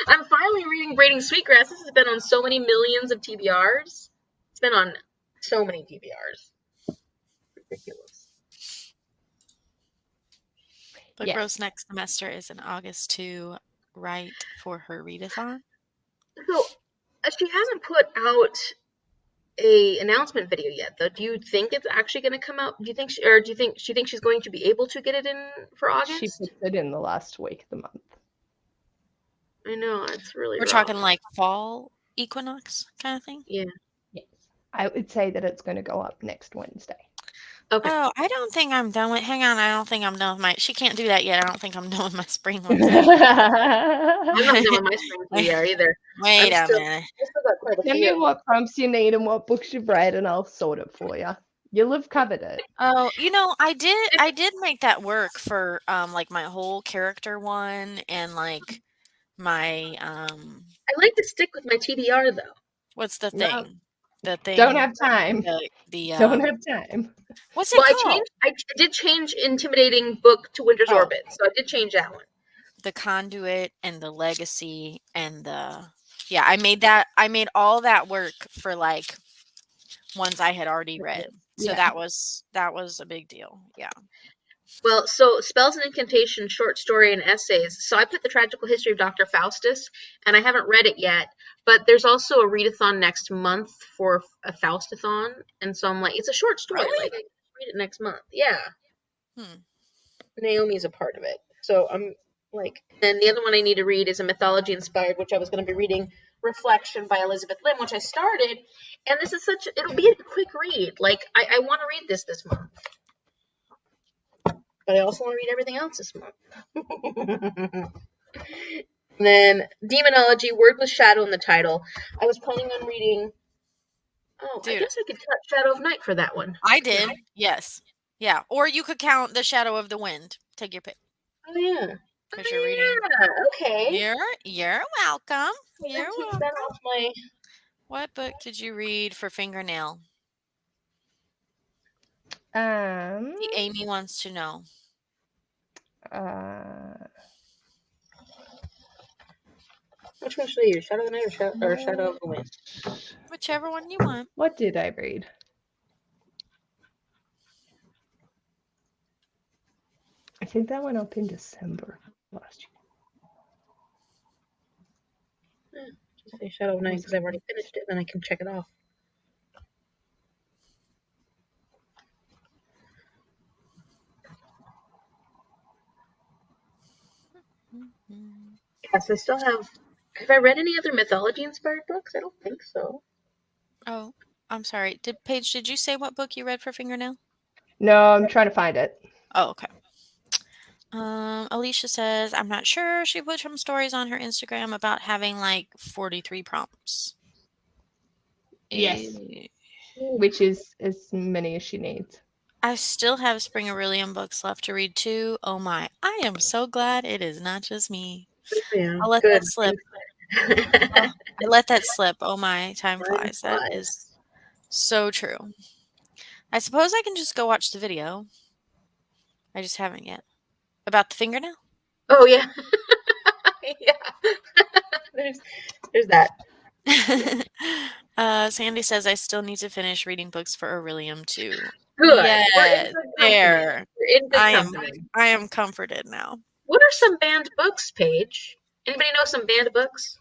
I'm finally reading Braiding Sweetgrass. This has been on so many millions of TBRs. It's been on so many TBRs. Ridiculous. Book Rose next semester is in August to write for her readathon. So she hasn't put out a announcement video yet, though. Do you think it's actually going to come out? Do you think she thinks she's going to be able to get it in for August? She puts it in the last week of the month. I know, it's really We're talking like fall equinox kind of thing? Yeah. Yes. I would say that it's going to go up next Wednesday. Okay. Oh, I don't think I'm done with. Hang on, I don't think I'm done with my. She can't do that yet. I don't think I'm done with my spring one. I'm not done with my spring TBR either. Wait a minute. Send me what prompts you need and what books you've read, and I'll sort it for you. You'll have covered it. Oh, I did make that work for like my whole character one and like my I like to stick with my TBR though. What's the No. thing? The thing. Don't have time. The Don't have time. What's it called? I did change Intimidating Book to Winter's Orbit, so I did change that one. The Conduit and the Legacy and the I made all that work for like ones I had already read. So that was a big deal. Yeah. Well, so Spells and Incantation, short story, and essays. So I put The Tragical History of Dr. Faustus, and I haven't read it yet. But there's also a readathon next month for a Faustathon, and so I'm like, it's a short story. Really? Like, I can read it next month. Yeah. Hmm. Naomi's a part of it. So I'm like, and the other one I need to read is a mythology inspired, which I was going to be reading, Reflection by Elizabeth Lim, which I started. And this is it'll be a quick read. Like, I want to read this month. But I also want to read everything else this month. Then Demonology, Word with Shadow in the title. I was planning on reading. Oh, I guess I could cut Shadow of Night for that one. I did. Yes. Yeah. Or you could count The Shadow of the Wind. Take your pick. Oh yeah. Because you're reading. Okay. You're welcome. You're Take welcome. that off my... What book did you read for Fingernail? Amy wants to know. Which one should I use? Shadow of the Night or Shadow of the Wind? Whichever one you want. What did I read? I think that went up in December last year. Just say Shadow of Night because I've already finished it, then I can check it off. Yes, I still have I read any other mythology-inspired books? I don't think so. Oh, I'm sorry. Paige, did you say what book you read for Fingernail? No, I'm trying to find it. Oh, okay. Alicia says, I'm not sure. She put some stories on her Instagram about having like 43 prompts. Yes. Which is as many as she needs. I still have Spring Aurelium books left to read too. Oh my. I am so glad it is not just me. Yeah, I'll let that slip. I let that slip. Oh my, time flies. That is so true. I suppose I can just go watch the video. I just haven't yet. About the fingernail? Oh, yeah. Yeah. there's that. Sandy says I still need to finish reading books for Aurelium too. Good. We're in Yes, good company. there. We're in good I company. am comforted now. What are some banned books, Paige? Anybody know some banned books?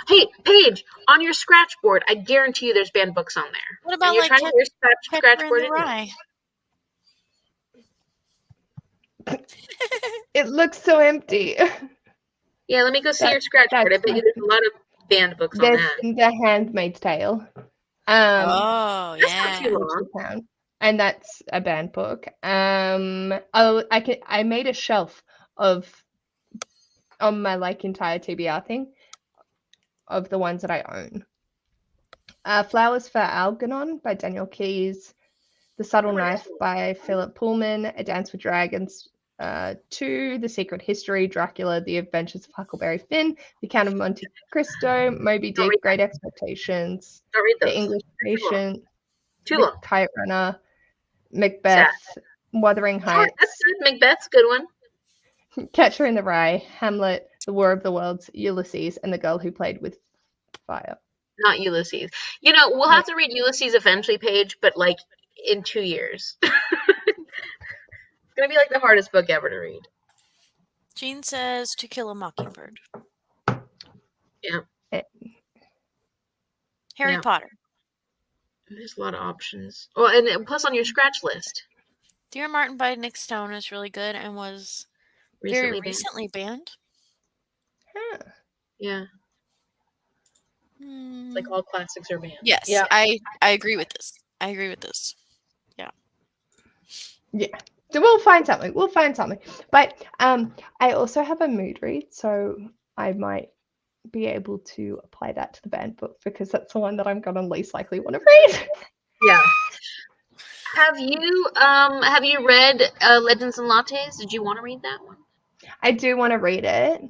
Hey, Paige, on your scratch board, I guarantee you there's banned books on there. What And about you're like trying to get your scratch Catcher in board the anyway. Rye? It looks so empty. Yeah, let me go see your scratch board. I bet you there's a lot of banned books on There's that. The Handmaid's Tale. Oh, That's not yeah. too Which long. is found, and that's a banned book. I made a shelf on my like entire TBR thing of the ones that I own. Flowers for Algernon by Daniel Keyes, The Subtle Knife by Philip Pullman, A Dance with Dragons 2, The Secret History, Dracula, The Adventures of Huckleberry Finn, The Count of Monte Cristo, Moby Don't read Dick, Great Expectations, Don't read The those. English They're too long. Patient, Too The long. Kite Runner, Macbeth, Wuthering Short. That's Heights, good. Macbeth's a good one. Catcher in the Rye, Hamlet, The War of the Worlds, Ulysses, and The Girl Who Played with Fire. Not Ulysses. You know, we'll have to read Ulysses eventually, Paige, but like in 2 years. It's gonna be like the hardest book ever to read. Jean says To Kill a Mockingbird. Yeah. Harry Yeah. Potter. There's a lot of options. Oh, and plus on your scratch list. Dear Martin by Nick Stone is really good and was very recently banned. Huh. Yeah. It's like all classics are banned. Yes, Yeah. I agree with this. Yeah. Yeah. So we'll find something. But I also have a mood read, so I might be able to apply that to the banned book because that's the one that I'm gonna least likely want to read. Yeah. Have you read Legends and Lattes? Did you want to read that one? I do want to read it,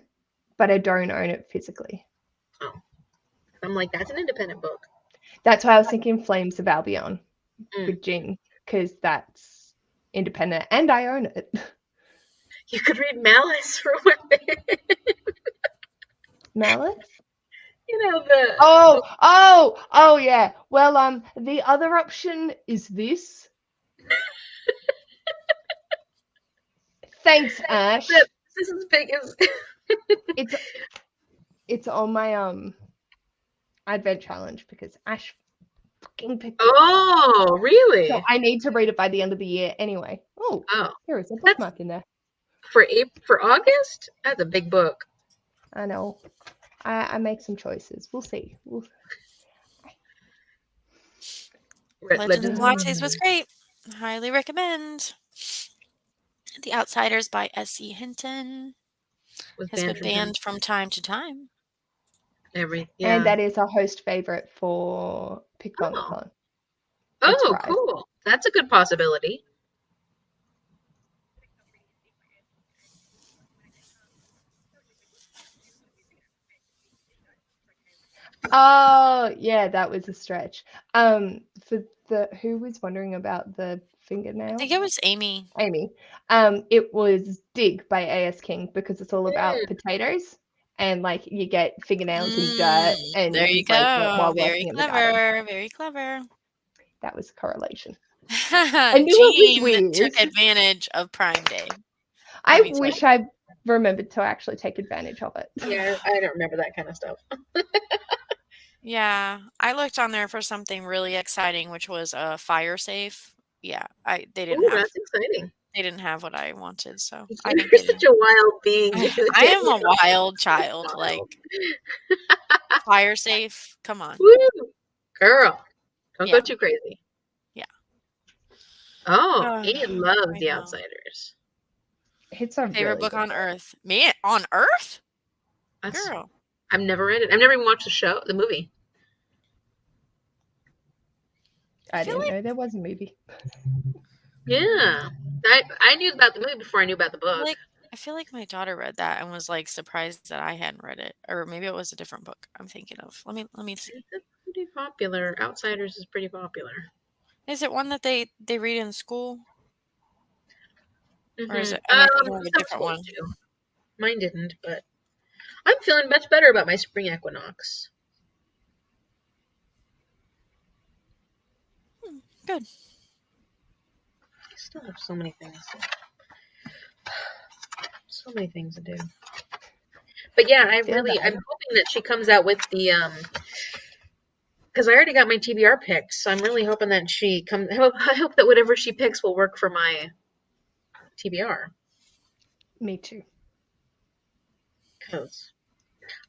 but I don't own it physically. Oh. I'm like, that's an independent book. That's why I was thinking Flames of Albion Mm. with Jean, because that's independent and I own it. You could read Malice for one thing. Malice? You know the Oh yeah. Well, the other option is this. Thanks, Ash. this is big as It's on my Advent challenge because Ash fucking picked it. Oh, really? So I need to read it by the end of the year anyway. Oh, here is a bookmark in there. For August? That's a big book. I know. I make some choices. We'll see. Legends and Lattes was great. Highly recommend. The Outsiders by S.E. Hinton has been banned from time to time. And that is our host favorite for Pickbongathon. Oh, cool. That's a good possibility. Oh, yeah, that was a stretch. For who was wondering about the fingernail? I think it was Amy. It was Dig by A.S. King because it's all about potatoes and like you get fingernails in dirt and there you go. Like, while Very working in the garden. Very clever. That was a correlation. I knew it was weird. Took advantage of Prime Day. I wish I remembered to actually take advantage of it. Yeah, I don't remember that kind of stuff. Yeah, I looked on there for something really exciting, which was a fire safe. Yeah, they didn't have. That's exciting. They didn't have what I wanted, so You're such a wild being. I am a wild child. Like fire safe. Come on, woo, girl, don't go too crazy. Yeah. Oh, Amy loves The Outsiders. It's a favorite book on Earth. Me on Earth? Girl. I've never read it. I've never even watched the movie. I didn't know there was a movie. Yeah. I knew about the movie before I knew about the book. I feel like my daughter read that and was like surprised that I hadn't read it. Or maybe it was a different book I'm thinking of. Let me see. It's pretty popular. Outsiders is pretty popular. Is it one that they read in school? Mm-hmm. Or is it a different one? Too. Mine didn't, but I'm feeling much better about my spring equinox. Good. I still have so many things. So many things to do. But yeah, I'm hoping that she comes out with the because I already got my TBR picks, so I'm really hoping that she comes. I hope that whatever she picks will work for my TBR. Me too. Because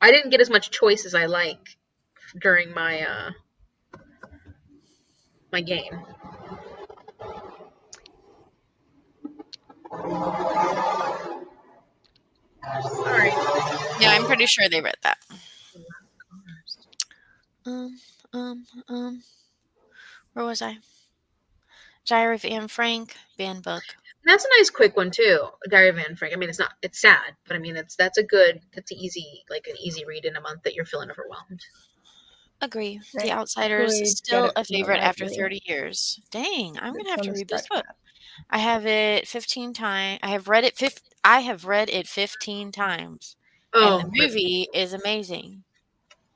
I didn't get as much choice as I like during my my game. Sorry. Yeah, I'm pretty sure they read that. Um, um, where was I? Diary of Anne Frank, banned book. That's a nice quick one too, Diary of Anne Frank. I mean, it's sad, but I mean, that's an easy read in a month that you're feeling overwhelmed. Agree. The Right. Outsiders Totally get still it a from the favorite after library. 30 years. Dang, I'm gonna It's have on to the read this scratch book. pad. I have it 15 times. I have read it 15 times, and the Oh, but movie is amazing.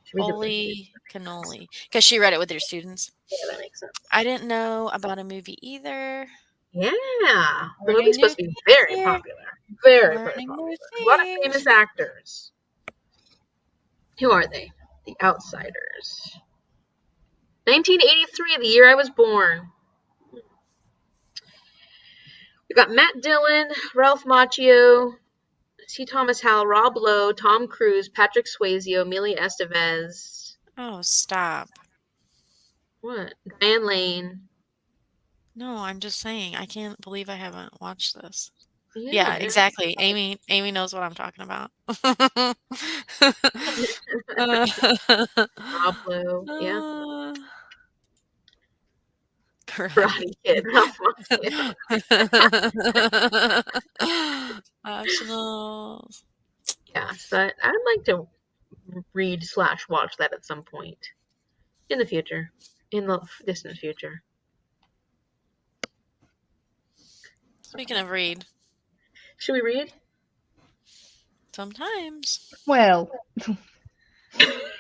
should we do it? Holy cannoli! Because she read it with her students. Yeah, that makes sense. I didn't know about a movie either. Yeah, the movie's Learning new supposed to be things very here. popular. Very, very Learning new popular. A lot of things. famous actors. Who are they? The Outsiders. 1983, the year I was born. We got Matt Dillon, Ralph Macchio, C. Thomas Howell, Rob Lowe, Tom Cruise, Patrick Swayze, Amelia Estevez. Oh, stop. What? Diane Lane. No, I'm just saying. I can't believe I haven't watched this. Yeah, Yeah, exactly. Amy knows what I'm talking about. Uh, Rob Lowe. Yeah. uh, Karate Karate Kid. Kid. Ralph Macchio. Optionals. Yeah, so I'd like to read/watch that at some point in the future, in the distant future. Speaking of read, Should we read? sometimes Well,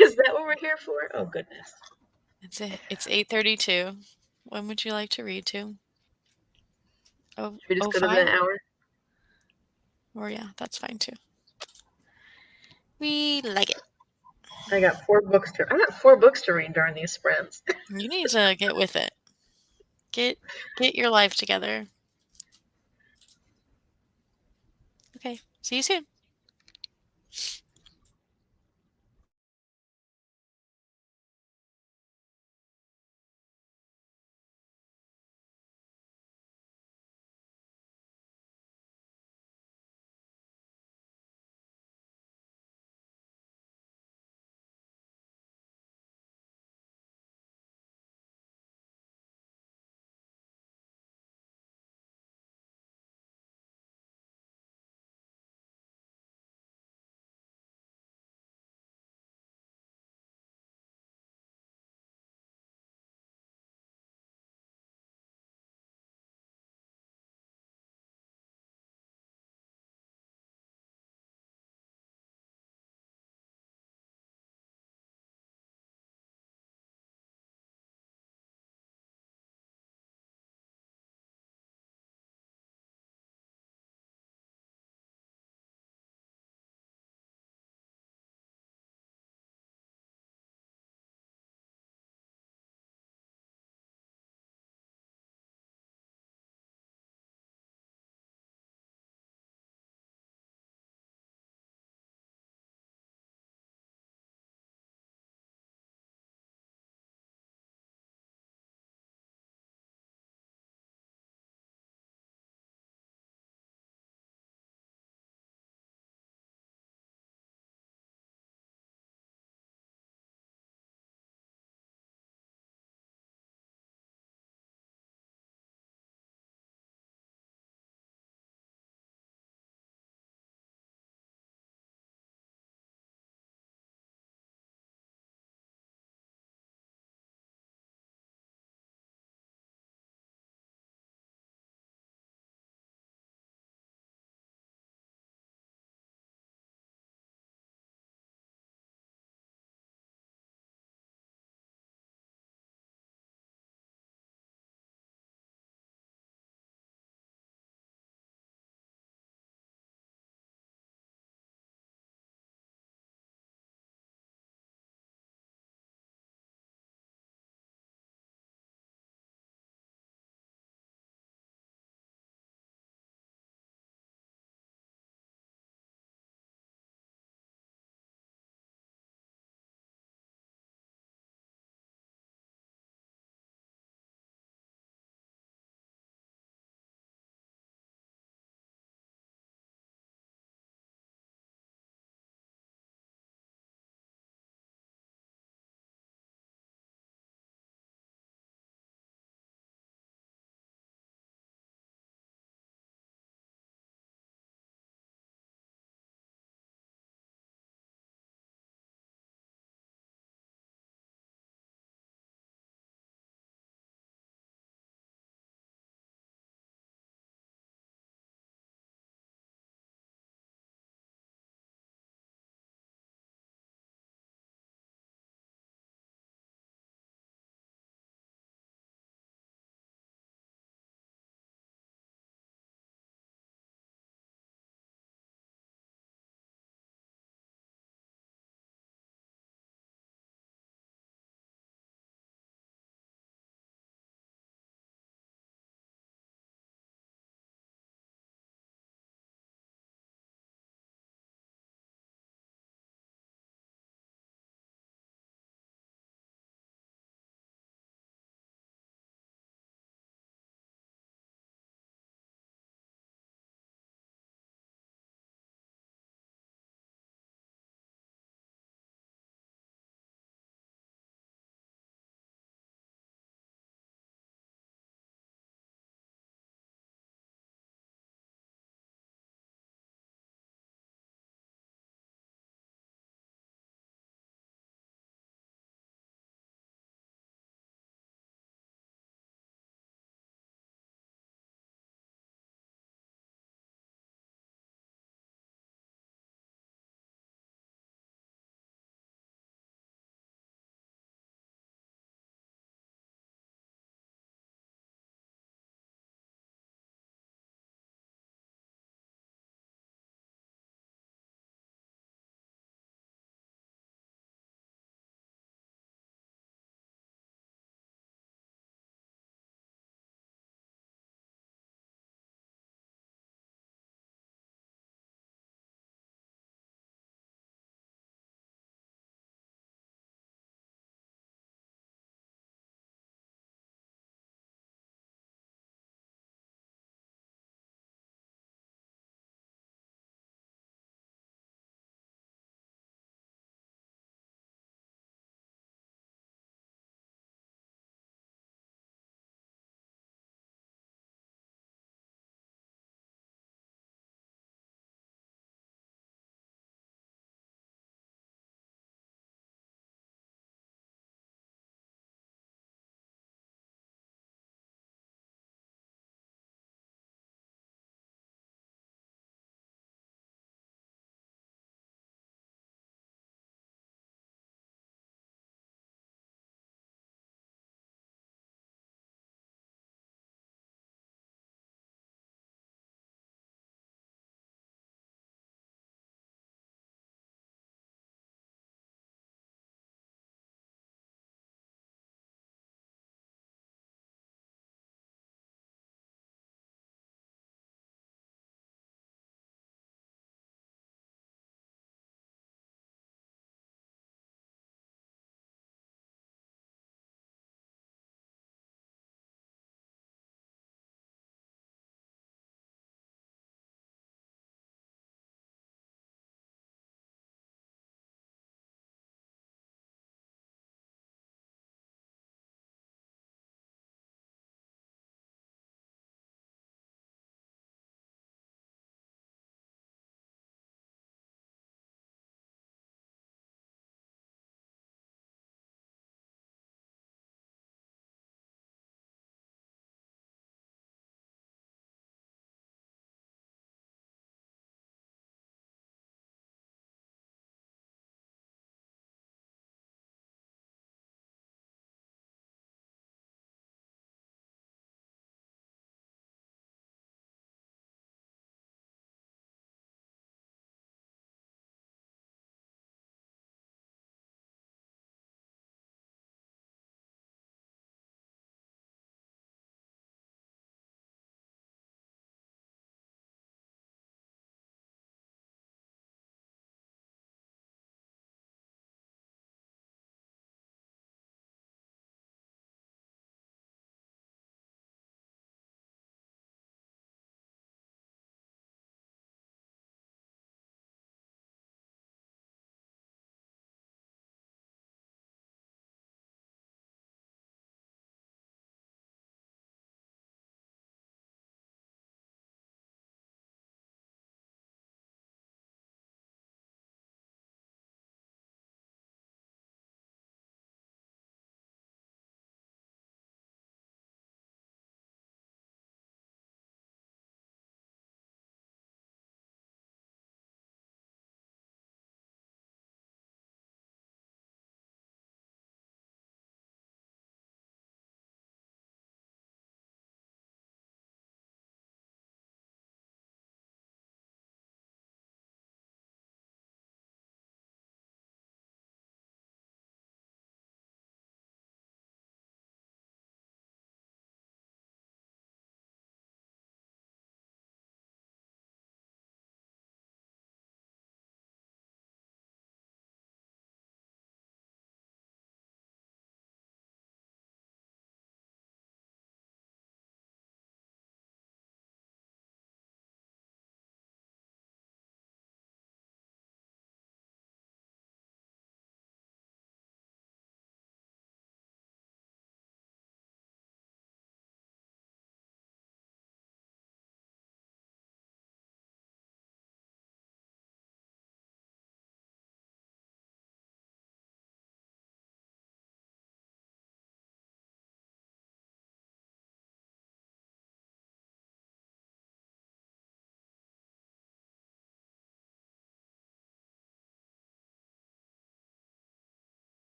Is that what we're here for? Oh goodness. it's 8:32. When would you like to read to? Oh, Should we just oh go to the five? hour? Or yeah, that's fine too. We like it. I got 4 books to read during these sprints. You need to get with it. Get your life together. Okay. See you soon.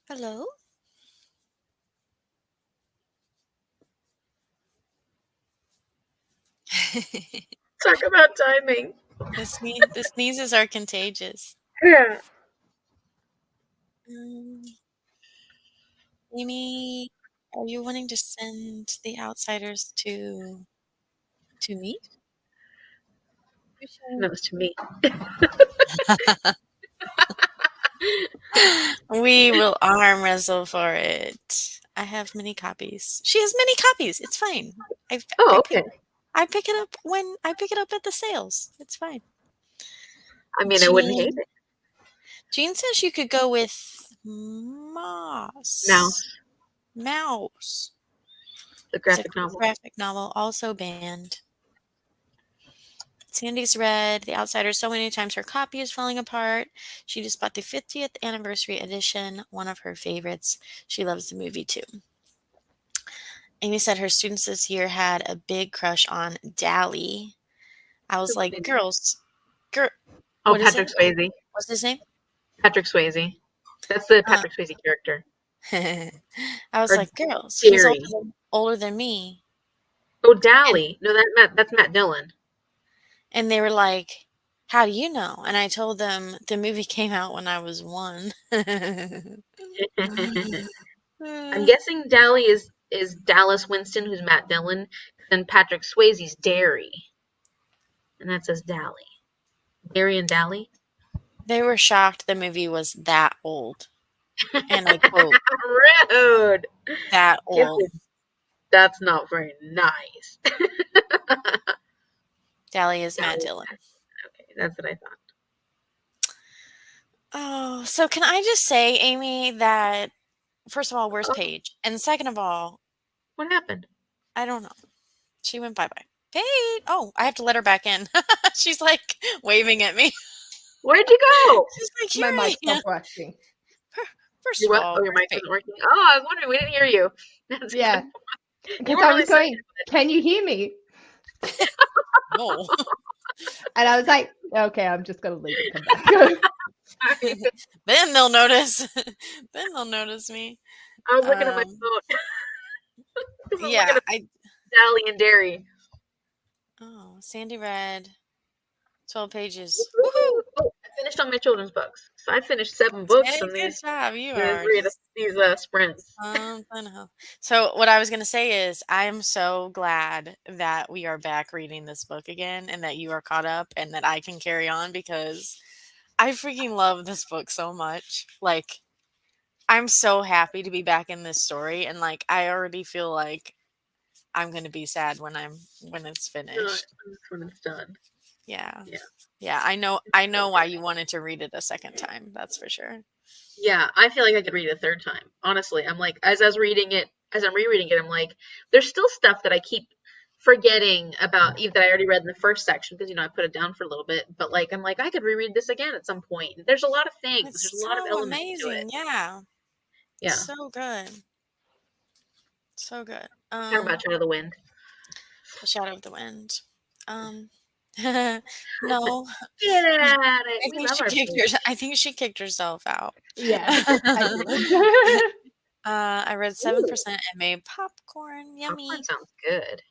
Hello? Talk about timing. The sneezes are contagious. Yeah. Um, Amy, are you wanting to send The Outsiders to me? You No, it's to me. should. We will arm wrestle for it. I have many copies. She has many copies. It's fine. I Oh, I okay. pick I pick it up when I pick it up at the sales. It's fine. I mean, I wouldn't hate Jean it. Jean says you could go with Now, Mouse. the It's a graphic great novel. graphic novel, also banned. Sandy's read The Outsiders so many times her copy is falling apart. She just bought the 50th anniversary edition, one of her favorites. She loves the movie too. Amy said her students this year had a big crush on Dally. I was like, girls, girl, Oh, what is it? Patrick Swayze. What's his name? Patrick Swayze. That's the Uh, Patrick Swayze character. I was Or like, girls, he's Gary. older than me. Oh, And Dally. No, that's Matt Dillon. and they were like, how do you know? And I told them the movie came out when I was 1. I'm guessing Dally is Dallas Winston, who's Matt Dillon, and Patrick Swayze's Derry, and that says Dally. Derry and Dally. They were shocked the movie was that old. And I quote, Rude. that old. That's not very nice. Dally is Matt Dally. Dillon. Okay, that's what I thought. Oh, so can I just say, Amy, that first of all, where's Oh, Paige? And second of all, what happened? I don't know. She went bye bye. Paige. Oh, I have to let her back in. She's like waving at me. Where'd you go? She's like, My here I mic am. stopped working. First You of what? all, Oh, your where's mic Paige? wasn't working. Oh, I was wondering. We didn't hear you. That's Yeah. good. You Because weren't I really was going, can you hear me? No. And I was like, okay, I'm just going to leave and come back. sorry. Then they'll notice. Then they'll notice me. I was looking at my Um, phone. I'm looking yeah, at Dally and Derry. Sandy read 12 pages. Woo-hoo. Woohoo! Oh, I finished all my children's books. So I finished 7 books Hey, from good these job. You these, are read- just these sprints. something else. So what I was going to say is I'm so glad that we are back reading this book again and that you are caught up and that I can carry on because I freaking love this book so much. Like I'm so happy to be back in this story and like I already feel like I'm going to be sad when it's finished. When it's done. Yeah. Yeah. Yeah, I know why you wanted to read it a second time. That's for sure. Yeah, I feel like I could read it a third time. Honestly, I'm like, as I was reading it, as I'm rereading it, I'm like, there's still stuff that I keep forgetting about, even that I already read in the first section because I put it down for a little bit. But like, I'm like, I could reread this again at some point. There's a lot of things. There's It's a lot of so elements to it. amazing. Yeah. Yeah. So good. So good. Talk about Shadow of the Wind. The Shadow of the Wind. Um no. Get at it. I We think love she our kicked Paige. I think she kicked herself out. Yeah, I did. I read Ooh, 7% and made popcorn. popcorn Yummy. sounds good.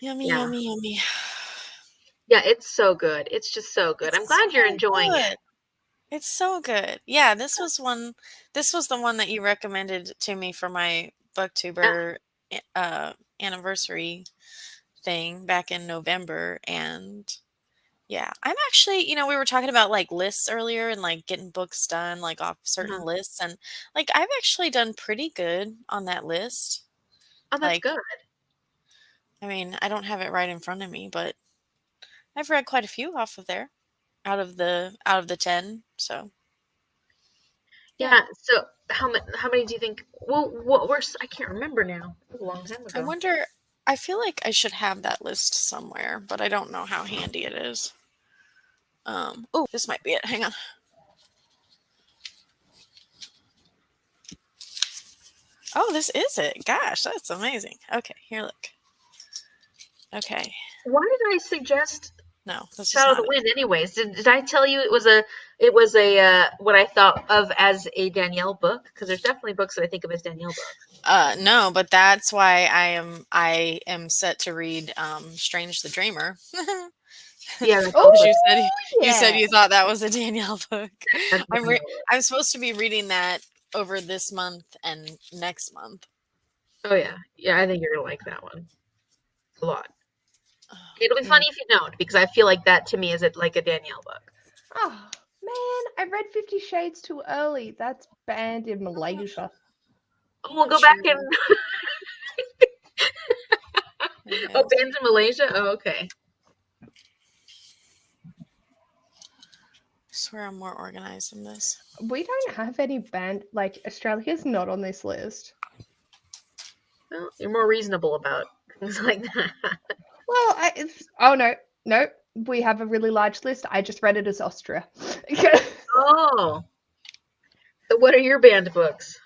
Yummy, Yeah. yummy, yummy. Yeah, it's so good. It's just so good. I'm It's glad you're so enjoying good. it. It's so good. Yeah, this was the one that you recommended to me for my Yeah. booktuber anniversary thing back in November and yeah, I'm actually, we were talking about like lists earlier and like getting books done like off certain Uh-huh. lists and like I've actually done pretty good on that list. Oh, that's Like, good. I mean, I don't have it right in front of me, but I've read quite a few off of there out of the 10. So, yeah. Yeah. So how many do you think? Well, what were I can't remember now. It was a long time I ago. wonder I feel like I should have that list somewhere, but I don't know how handy it is. Oh, this might be it. Hang on. Oh, this is it. Gosh, that's amazing. Okay, here, look. Okay. Why did I suggest No, this is Shadow of not the it. Wind? Anyways, did I tell you it was a It was a what I thought of as a Danielle book, because there's definitely books that I think of as Danielle books. No, but that's why I am set to read Strange the Dreamer. Yeah, that's Oh, You said you said yeah. you thought that was a Danielle book. that's I'm Danielle. I'm supposed to be reading that over this month and next month. Oh yeah, I think you're gonna like that one a lot. Oh, It'll be funny if you don't, because I feel like that to me is like a Danielle book. Oh, man, I read 50 Shades too early. That's banned in Malaysia. Oh, we'll go sure. back and oh, bans in Malaysia. Oh, okay. I swear I'm more organized than this. We don't have any banned, like, Australia's not on this list. Well, you're more reasonable about things like that. Well, oh no, we have a really large list. I just read it as Austria. Oh, so what are your banned books?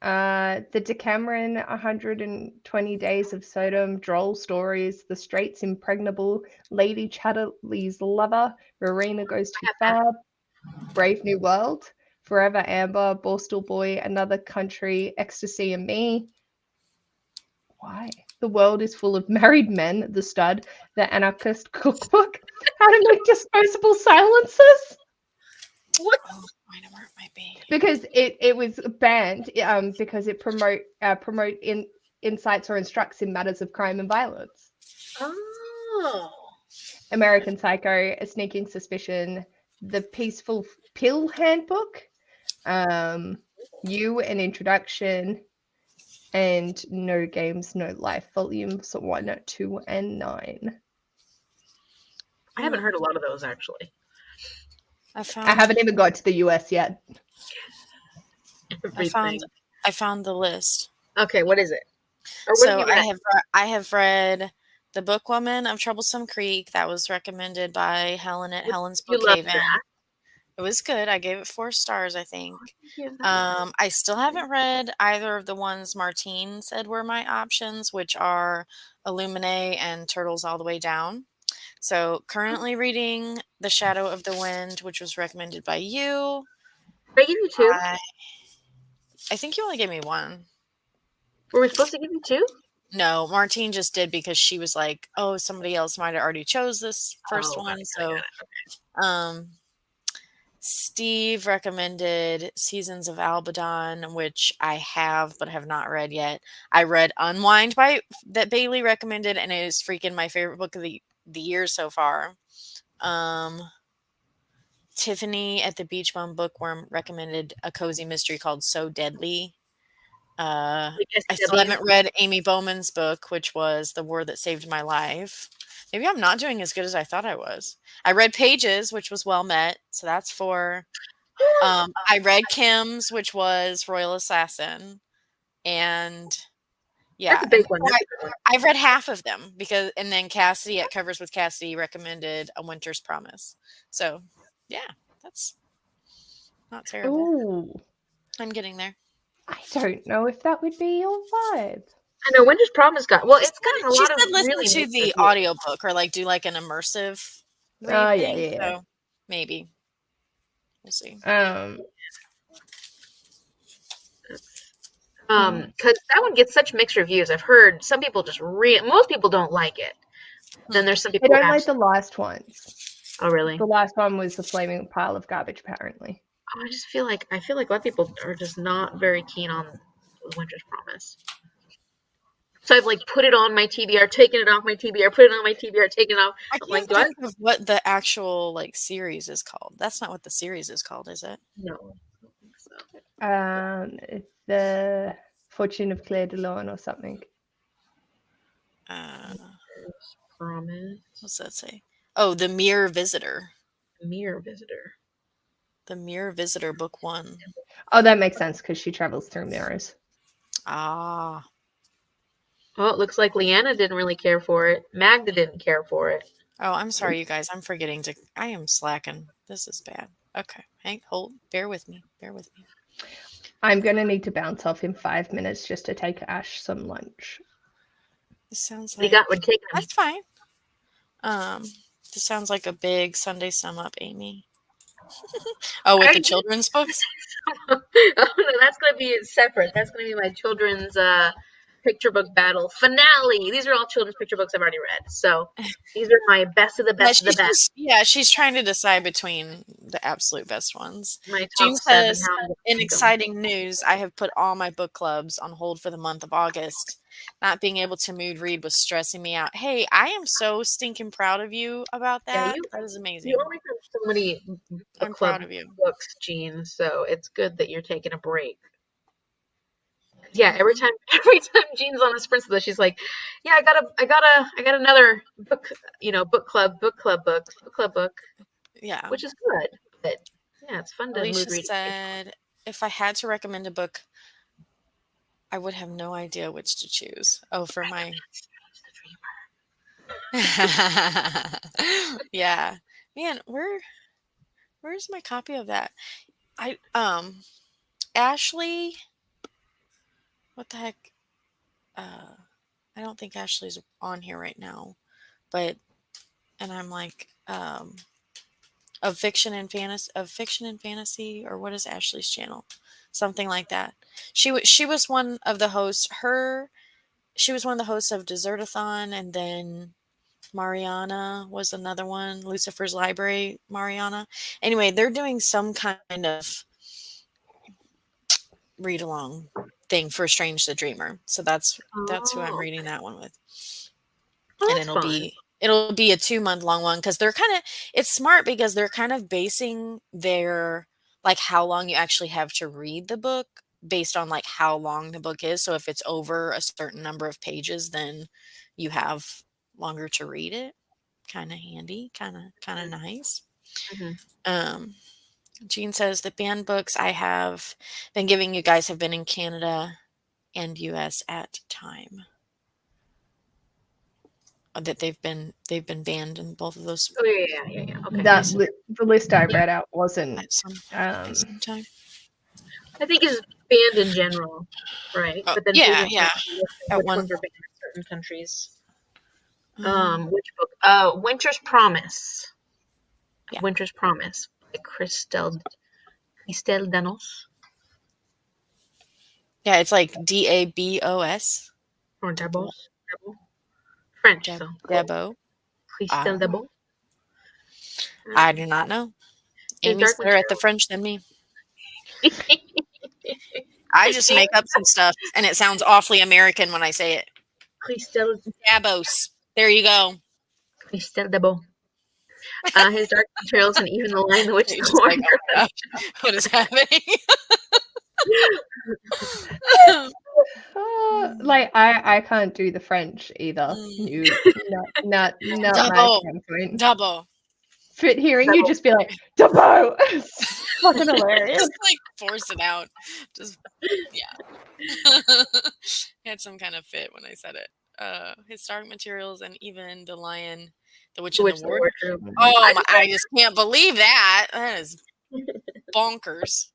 The Decameron 120 Days of Sodom, Droll Stories, The Straits Impregnable, Lady Chatterley's Lover, Rowena Goes Too Far, Brave New World, Forever Amber, Borstal Boy, Another Country, Ecstasy and Me. Why? The World is Full of Married Men, The Stud, The Anarchist Cookbook, How to Make Disposable Silencers. What? Oh, where might be. Because it was banned because it promote insights or instructs in matters of crime and violence. Oh. American Psycho, A Sneaking Suspicion, The Peaceful Pill Handbook, You, An Introduction, and No Games, No Life, volumes 1, 2, and 9. I haven't heard a lot of those actually. I I haven't even got to the US yet. I found the list. Okay, what is it? Or what So have you read? I have read The Bookwoman of Troublesome Creek. That was recommended by Helen at Helen's You loved Bookhaven. that. It was good. I gave it 4 stars, I think. Give that I still haven't read either of the ones Martine said were my options, which are Illumine and Turtles All the Way Down. So currently reading The Shadow of the Wind, which was recommended by you. Did I give you 2? I think you only gave me 1. Were we supposed to give you 2? No, Martine just did because she was like, "Oh, somebody else might have already chose this first one." So, Steve recommended Seasons of Albaddon, which I have but have not read yet. I read Unwind that Bailey recommended, and it is freaking my favorite book of the year so far. Tiffany at the Beach Bum Bookworm recommended a cozy mystery called So Deadly. I still haven't read Amy Bowman's book, which was The War That Saved My Life. Maybe I'm not doing as good as I thought I was. I read Pages, which was well met, so that's 4. I read Kim's, which was Royal Assassin, and yeah, That's a big one. I've read half of them and then Cassidy at Covers with Cassidy recommended A Winter's Promise. So, yeah, that's not terrible. Ooh. I'm getting there. I don't know if that would be your vibe. I know Winter's Promise got it's gotten a lot of listen really to the audiobook or do like an immersive read thing. Yeah. So maybe. We'll see. Because that one gets such mixed reviews. I've heard some people most people don't like it. Then there's some people who don't like the last ones. Oh, really? The last one was a flaming pile of garbage, apparently. I just feel like a lot of people are just not very keen on Winter's Promise. So I've put it on my TBR, taken it off my TBR, put it on my TBR, taken it off. I can't think of what the actual series is called. That's not what the series is called, is it? No, I don't think so. The Fortune of Claire de Lune or something. Promise. What's that say? Oh, The Mirror Visitor. Mirror Visitor. The Mirror Visitor, book 1. Oh, that makes sense because she travels through mirrors. Ah. Well, it looks like Leanna didn't really care for it. Magda didn't care for it. Oh, I'm sorry, you guys. I'm forgetting to. I am slacking. This is bad. Okay, bear with me. I'm gonna need to bounce off in 5 minutes just to take Ash some lunch. This sounds like that's fine. This sounds like a big Sunday sum up, Amy. Oh, with the I- children's books? oh no, that's gonna be separate. That's gonna be my children's picture book battle finale. These are all children's picture books I've already read. So these are my best of the Yeah, best of the best. she's trying to decide between the absolute best ones. My Jean top 7, says, how I'm in gonna rank 'em. exciting news, I have put all my book clubs on hold for the month of August. Not being able to mood read was stressing me out. Hey, I am so stinking proud of you about Yeah, that. That is you amazing. always have so many book I'm club proud of you. books, Jean. So it's good that you're taking a break. Yeah, every Mhm. time Jean's on the sprint list, she's like, "Yeah, I got another book, book club book, Yeah. which is good." But yeah, it's fun to Alicia mood read. said, if I had to recommend a book, I would have no idea which to choose. Oh, for my yeah. Man, where's my copy of that? I Ashley, what the heck? Uh I don't think Ashley's on here right now. But and I'm like of fiction and fantasy, or what is Ashley's channel? Something like that. She was one of the hosts. She was one of the hosts of Desertathon, and then Mariana was another one. Lucifer's Library, Mariana. Anyway, they're doing some kind of read along thing for Strange the Dreamer. So that's who I'm Oh, reading that one with. well, And that's fun. it'll be a 2-month long one, because it's smart because they're kind of basing their, like, how long you actually have to read the book based on like how long the book is. So if it's over a certain number of pages, then you have longer to read it. Kind of handy, kind of nice. Mhm. um Jean says the banned books I have been giving you guys have been in Canada and US at time. That they've been banned in both of those Oh yeah. Okay. That the list I read out wasn't. at some time. I think it's banned in general, right? Oh, But then yeah, pages yeah. At which one. ones are banned in certain countries. Um, Which book? Winter's Promise. Yeah. Winter's Promise by Christelle Danos yeah, it's like Dabos. or Dabo. Dabos. French, so Dabo. I Christelle don't know. Dabos. I do not know. His Amy's dark better at the materials. French than me. I just make up some stuff, and it sounds awfully American when I say it. Christelle Dabos. There you go. Dabos. His dark materials and even the Lion, the Witch, You're the just like, oh my Wardrobe. gosh, what is happening? Like I can't do the French either. Mm. Not my Double. strong point. Double. But hearing you just be like, Dabo! It's fucking hilarious. Just like force it out. Just yeah. Had some kind of fit when I said it. Historic materials and even the Lion, the Witch, The and Witch, the the Ward. Wardrobe. Oh my! I just can't believe that. That is bonkers.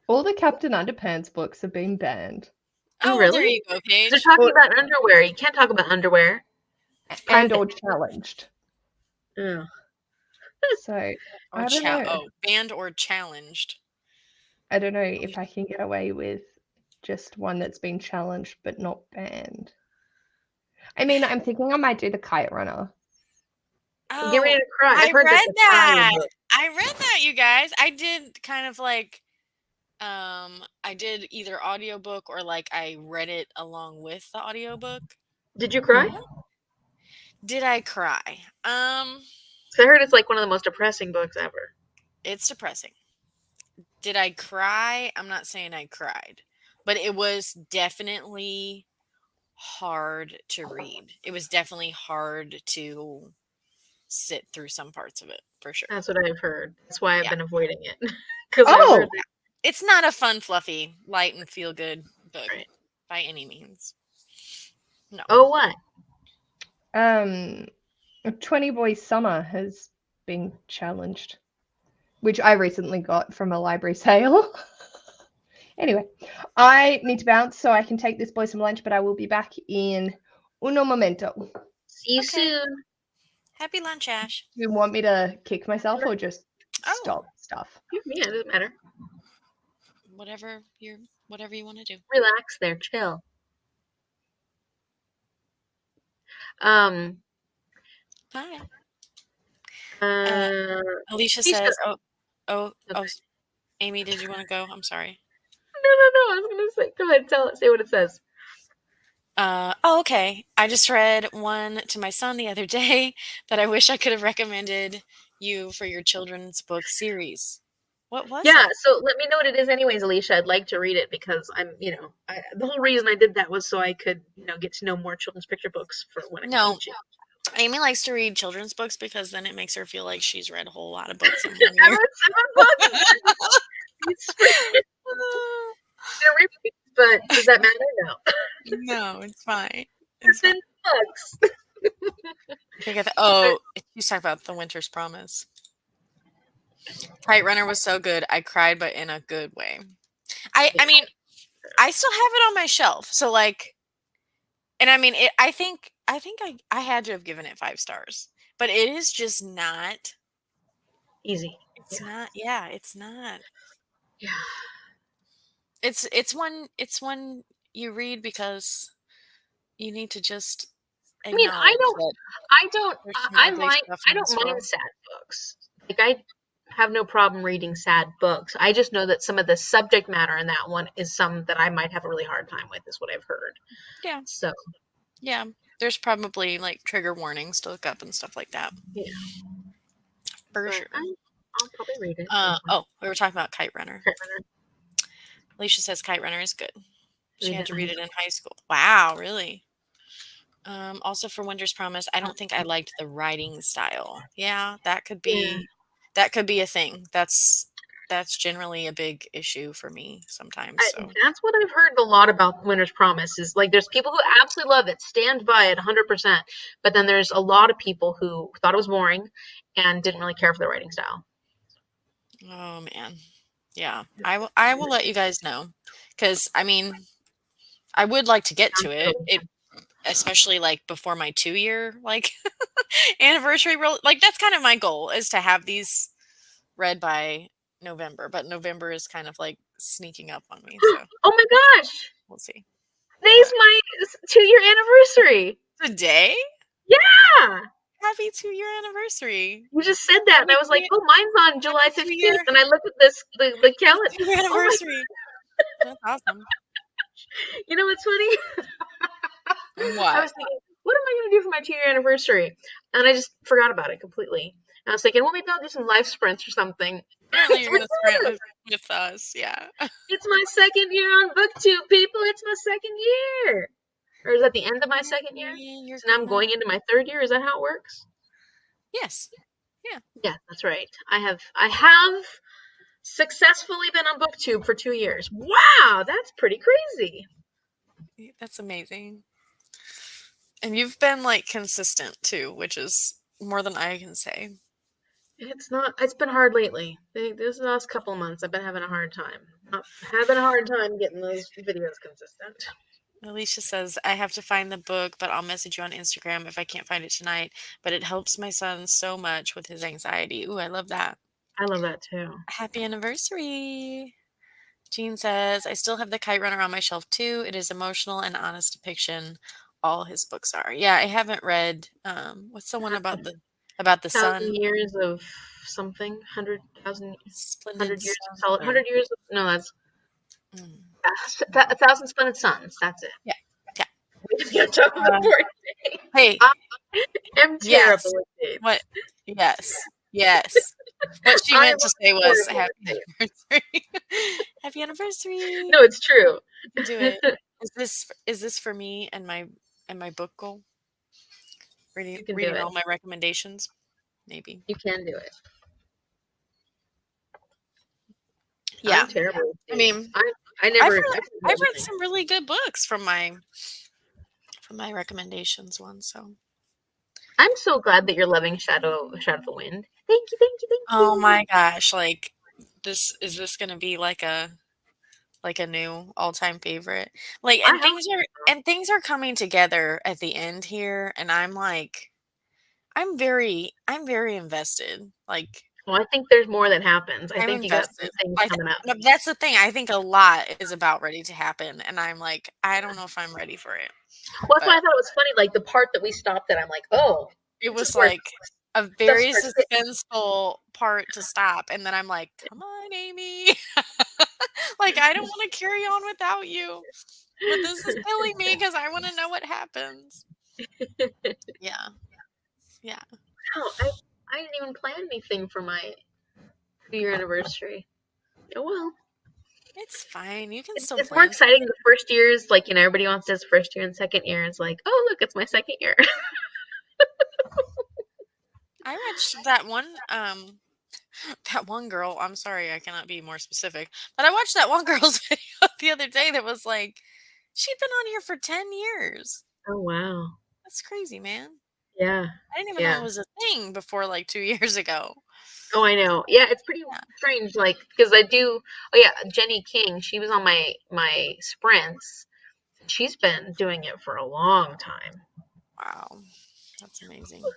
All the Captain Underpants books have been banned. Oh, Oh, well, there really? you go, They're Paige. talking about underwear. You can't talk about underwear. And Private. or challenged. Ugh. So Or I don't know. banned or challenged. I don't know if I can get away with just one that's been challenged but not banned. I mean, I'm thinking I might do the Kite Runner. Get ready Oh, to cry. I've I heard read that's a fire that. book. I read that, you guys. I did kind of like I did either audiobook or like I read it along with the audiobook. Did you cry? Did I cry? So I heard it's like one of the most depressing books ever. It's depressing. Did I cry? I'm not saying I cried, but it was definitely hard to read. It was definitely hard to sit through some parts of it, for sure. That's what I've heard. That's why I've Yeah. been avoiding it. Because I've Oh, heard that. It's not a fun, fluffy, light and feel good book Right. by any means. No. Oh, what? 20 Boys Summer has been challenged, which I recently got from a library sale. Anyway, I need to bounce so I can take this boy some lunch, but I will be back in uno momento. See you Okay. soon. Happy lunch, Ash. Do you want me to kick myself or just Oh. stop? stuff. Yeah, it doesn't matter. Whatever you want to do. Relax there, chill. Um, Hi. uh, Alicia Keisha. says, oh, Okay. Amy, did you want to go? I'm sorry. No. I was gonna say, go ahead, say what it says. Okay. I just read one to my son the other day that I wish I could have recommended you for your children's book series. What was Yeah, it? so let me know what it is, anyways, Alicia. I'd like to read it because the whole reason I did that was so I could, get to know more children's picture books for when I'm No, teaching. Amy likes to read children's books because then it makes her feel like she's read a whole lot of books in 1 I've year. read 7 books. It's they're repeats, but does that matter? No. No, it's fine. It's fine. 7 books. I think she's talking about The Winter's Promise. Kite Runner was so good. I cried, but in a good way. I mean, I still have it on my shelf. So and I mean, I had to have given it 5 stars, but it is just not. Easy. It's not. Yeah, it's not. Yeah. It's one you read because you need to just I mean, acknowledge that there's some ugly stuff I in don't this mind world. sad books. Like I have no problem reading sad books. I just know that some of the subject matter in that one is some that I might have a really hard time with, is what I've heard. Yeah, So, yeah. There's probably like trigger warnings to look up and stuff like that. yeah. For But sure. I'll probably read it. at some point. We were talking about Kite Runner. Kite Runner. Alicia says Kite Runner is good. She Read had it to in read high it in high school. Wow, really? Also for Winter's Promise, I don't think I liked the writing style. Yeah, that could Yeah. be a thing. That's generally a big issue for me sometimes. So That's what I've heard a lot about Winter's Promise is like there's people who absolutely love it, stand by it 100%, but then there's a lot of people who thought it was boring and didn't really care for the writing style. oh man. Yeah. I will let you guys know. Because I mean, I would like to get to it. Especially like before my 2-year like anniversary. Like that's kind of my goal is to have these read by November, but November is kind of like sneaking up on me. So Oh my gosh! we'll see. Today's What? my 2-year anniversary. Today? Yeah. Happy 2-year anniversary. You just said that, and I was like, "Oh, mine's on July Happy 15th." 2-year And I looked at the calendar. 2-year Oh my! anniversary. That's awesome. You know what's funny? I What? was thinking, what am I going to do for my 2-year anniversary? And I just forgot about it completely. And I was thinking, well, maybe I'll do some life sprints or something. Apparently you're gonna sprint with us. Yeah. It's my 2nd year on BookTube, people. It's my 2nd year. Or is that the end of my 2nd year? You're So now I'm going into my 3rd year. Is that how it works? Yes. Yeah, that's right. I have successfully been on BookTube for 2 years. Wow, that's pretty crazy. That's amazing. And you've been like consistent too, which is more than I can say. It's been hard lately. This last couple of months, I've been having a hard time. Having a hard time getting those videos consistent. Alicia says, I have to find the book, but I'll message you on Instagram if I can't find it tonight. But it helps my son so much with his anxiety. Ooh, I love that. I love that too. Happy anniversary. Jean says, I still have the Kite Runner on my shelf too. It is emotional and honest depiction. All his books are. Yeah, I haven't read what's the one about the sun? 1,000 years of something. 100,000 Splendid 100 years of sun. solid. 100 years of, no, that's Mm, 1,000 splendid suns. That's it. yeah. Yeah. We just can't talk about birthday. Hey, I'm yes. terrible with dates. What? Yes. What she meant to say was happy anniversary. Happy anniversary. No, it's true. You can do it. Is this for me and my book goal? You can do Reading it. all my recommendations? Maybe. You can do it. Yeah. I'm terrible with I dates. mean, I never. I've read some really good books from my recommendations once. So I'm so glad that you're loving Shadow of the Wind. Thank you. oh my gosh, like is this gonna be like a new all-time favorite? Like I and things are coming together at the end here, and I'm like I'm very invested. Like Well, I think there's more that happens. I I'm think you got invested. some things I coming up. no, that's the thing. I think a lot is about ready to happen, and I'm like, I don't know if I'm ready for it. Well, that's why I But thought it was funny. Like the part that we stopped at, I'm like, oh, it this is was where like a stuff very starts hitting. suspenseful part to stop, and then I'm like, "Come on, Amy." Like, I don't wanna carry on without you, but this is killing me because I wanna know what happens. Yeah, yeah. Oh, I didn't even plan anything for my 2-year anniversary. Oh well. It's fine. You can It's, still it's more plan exciting something. the first years, like, everybody wants this first year and second year. It's like, oh, look, it's my second year. I watched that one girl, I'm sorry, I cannot be more specific, but I watched that one girl's video the other day that was like, she'd been on here for 10 years. Oh, wow. That's crazy, man. Yeah. I didn't even know Yeah. it was a thing before like 2 years ago. Oh, I know. Yeah, it's pretty Yeah. strange, like, because I do. Oh, yeah, Jenny King. She was on my sprints. She's been doing it for a long time. Wow. That's amazing. Oh,